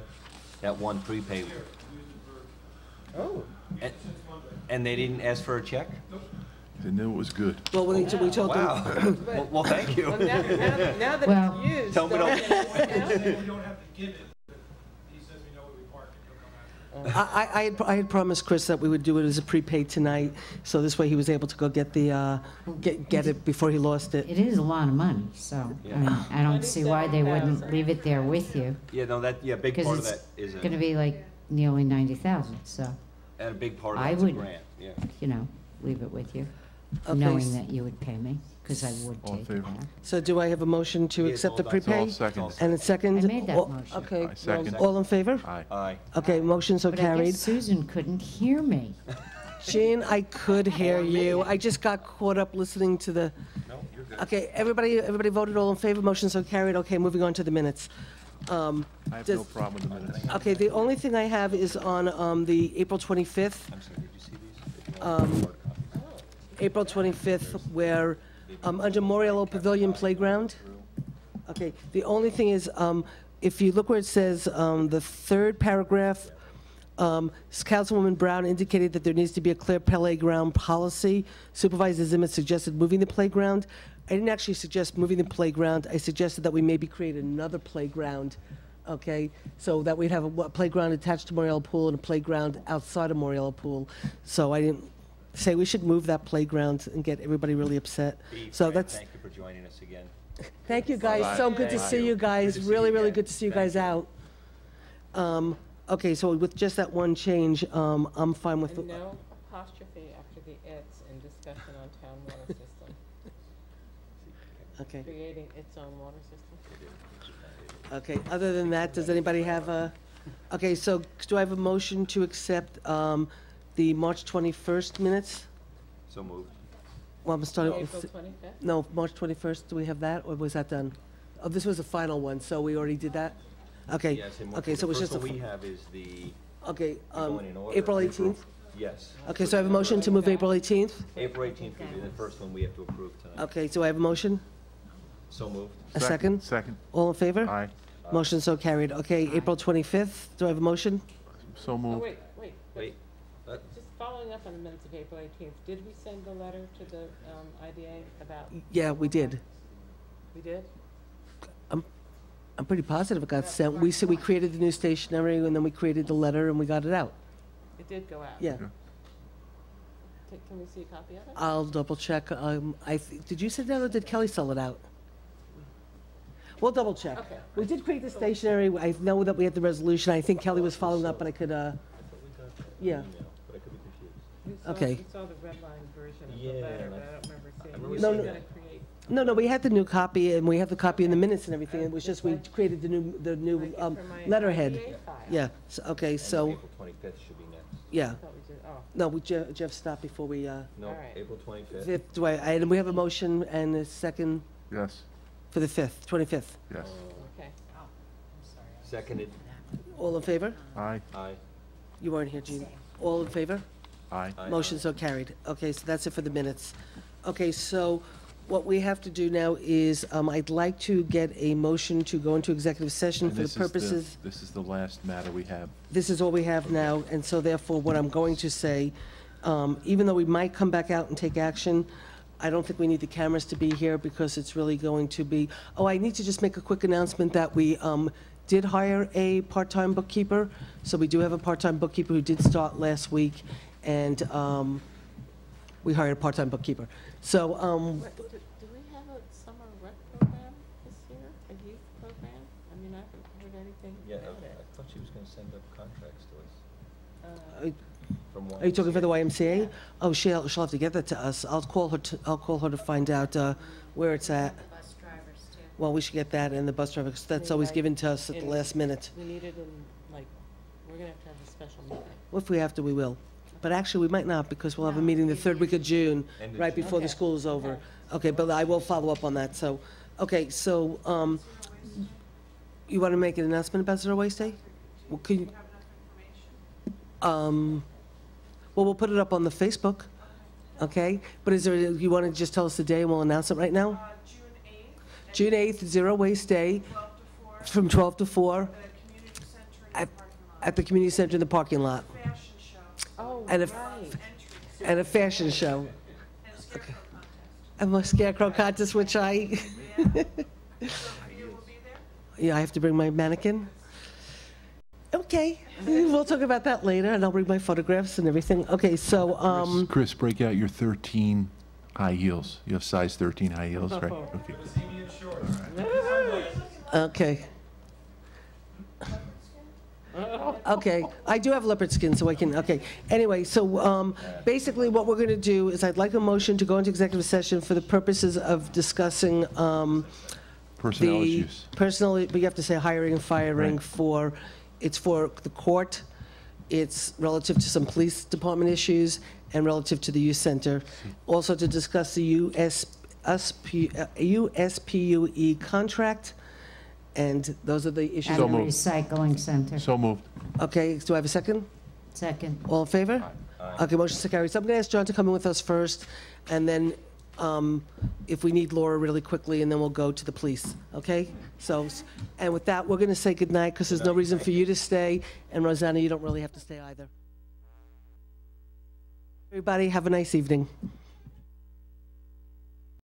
That one prepaid. Oh. And they didn't ask for a check? They knew it was good. Well, we told them. Wow. Well, thank you. Well, now that Well- it's used. Tell me don't- don't- We don't have to give it, but he says we know where we park it, he'll come after. I had promised Chris that we would do it as a prepaid tonight, so this way he was able to go get the, get it before he lost it. It is a lot of money, so, I mean, I don't see why they wouldn't leave it there with you. Yeah, no, that, yeah, a big Because part of it's that is going to a, be like nearly 90,000, so, and a big part of I that's a would- grant, yeah. you know, leave it with you, Okay, knowing that you would pay me, because I would All in take it favor? back. So do I have a motion to Yeah, accept the it's all done. It's all prepay? seconds. And a second? I made that All- motion. Okay, I second. all in favor? Aye. Aye. Okay, motion so But I carried. guess Susan couldn't hear me. Jean, I could hear you. I just got caught up listening to the, No, you're good. okay, everybody voted all in favor, motion so carried. Okay, moving on to the minutes. I have Does- no problem with the minutes. Okay, the only thing I have is on the April 25th. I'm sorry, did you see these? If you want hard copies. April 25th, where, under Moriello Pavilion Playground. Okay, the only thing is, if you look where it says, the third paragraph, Councilwoman Brown indicated that there needs to be a clear playground policy. Supervisor Zimmer suggested moving the playground. I didn't actually suggest moving the playground. I suggested that we maybe create another playground, okay? So that we'd have a playground attached to Moriello Pool and a playground outside of Moriello Pool. So I didn't say we should move that playground and get everybody really upset. Steve, So Fran, that's, thank you for joining us again. thank you guys, so good to Thank see you. you guys, Good to see really, you really again. good to see you Thank guys you. out. Okay, so with just that one change, I'm fine with, And no apostrophe after the "its" in discussion on town water system, okay. creating its own water system. Okay, other than that, does anybody have a, okay, so do I have a motion to accept the March 21st minutes? So moved. Well, I'm starting April with, 25th? no, March 21st, do we have that, or was that done? Oh, this was the final one, so we already did that? Okay, Yes, and okay, so it was the first just a, one we have is the, okay, going in order. April 18th? Yes. Okay, so I have a motion to move April 18th? April 18th will be the first one we have to approve tonight. Okay, so I have a motion? So moved. A second? Second. All in favor? Aye. Motion so carried. Okay, April 25th, do I have a motion? So Oh, moved. wait. Wait, Just following up on the minutes of April 18th, did we send the letter to the IDA about? Yeah, we did. We did? I'm pretty positive it got sent. We said we created the new stationery, and then we created the letter, and we got it out. It did go out? Yeah. Can we see a copy of it? I'll double check. Did you send it out, or did Kelly sell it out? We'll double check. Okay. We did create the stationery. I know that we had the resolution. I think Kelly was following up, but I could, yeah. but I could be confused. We saw- Okay. We saw the red line version of the Yeah, letter, and but I- I don't remember seeing. remember You seeing were that. gonna create. No, we had the new copy, and we have the copy in the minutes and everything. It was just we created the new Like it for my letterhead. IDA file. Yeah, so, okay, so, April 25th should be next. yeah. I thought we did, oh, No, Jeff stopped before we, No, All right. April 25th. fifth, and we have a motion and a second Yes, for the 5th, 25th. yes. okay. Seconded. All in favor? Aye. Aye. You weren't here, Gene. All in favor? Aye. Aye. Motion so carried. Okay, so that's it for the minutes. Okay, so what we have to do now is, I'd like to get a motion to go into executive session And for the this is purposes. This is the last matter we have. This is all we have now, and so therefore, what I'm going to say, even though we might come back out and take action, I don't think we need the cameras to be here because it's really going to be, oh, I need to just make a quick announcement that we did hire a part-time bookkeeper, so we do have a part-time bookkeeper who did start last week, and we hired a part-time bookkeeper. So, Do we have a summer rec program this year, a youth program? I mean, I haven't heard anything Yeah, about it. I thought she was gonna send up contracts to us. From are you talking for the YMCA? Yeah. Oh, she'll have to get that to us. I'll call her to find out where it's at. Bus drivers too. Well, we should get that and the bus driver, 'cause that's always given to us at the last minute. We need it in, like, we're gonna have to have a special meeting. If we have to, we will. But actually, we might not, because we'll have a meeting the third week of June, End of right June. before the Okay. school is over. Okay, but I will follow up on that, so, okay, so, you want to make an announcement about Zero Waste Day? Well, can you, Have enough information? well, we'll put it up on the Facebook, okay? But is there, you want to just tell us the day and we'll announce it right now? June 8th. June 8th, Zero Waste Day, 12 to 4. from 12 to 4, The community center in at, the parking lot. at the community center in the parking lot. Fashion show. Oh, And a, right. Entries. and a fashion show. And a scarecrow contest. And a scarecrow contest, which I, Yeah. So you will be there? yeah, I have to bring my mannequin. Okay, we'll talk about that later, and I'll bring my photographs and everything. Okay, so, Chris, break out your 13 high heels. You have size 13 high heels, right? Okay. See me in shorts. okay. Okay, I do have leopard skin, so I can, okay. Anyway, so basically what we're going to do is I'd like a motion to go into executive session for the purposes of discussing Personnel the issues. personal, we have to say hiring and firing Right. it's for the court, it's relative to some police department issues, and relative to the youth center. Also to discuss the USPUE contract, and those are the issues. And So the moved. recycling center. So moved. Okay, do I have a second? Second. All in favor? Okay, motion to carry. So I'm going to ask John to come in with us first, and then if we need Laura really quickly, and then we'll go to the police, okay? So, and with that, we're going to say goodnight, because there's no reason for you to stay, and Rosanna, you don't really have to stay either. Everybody, have a nice evening.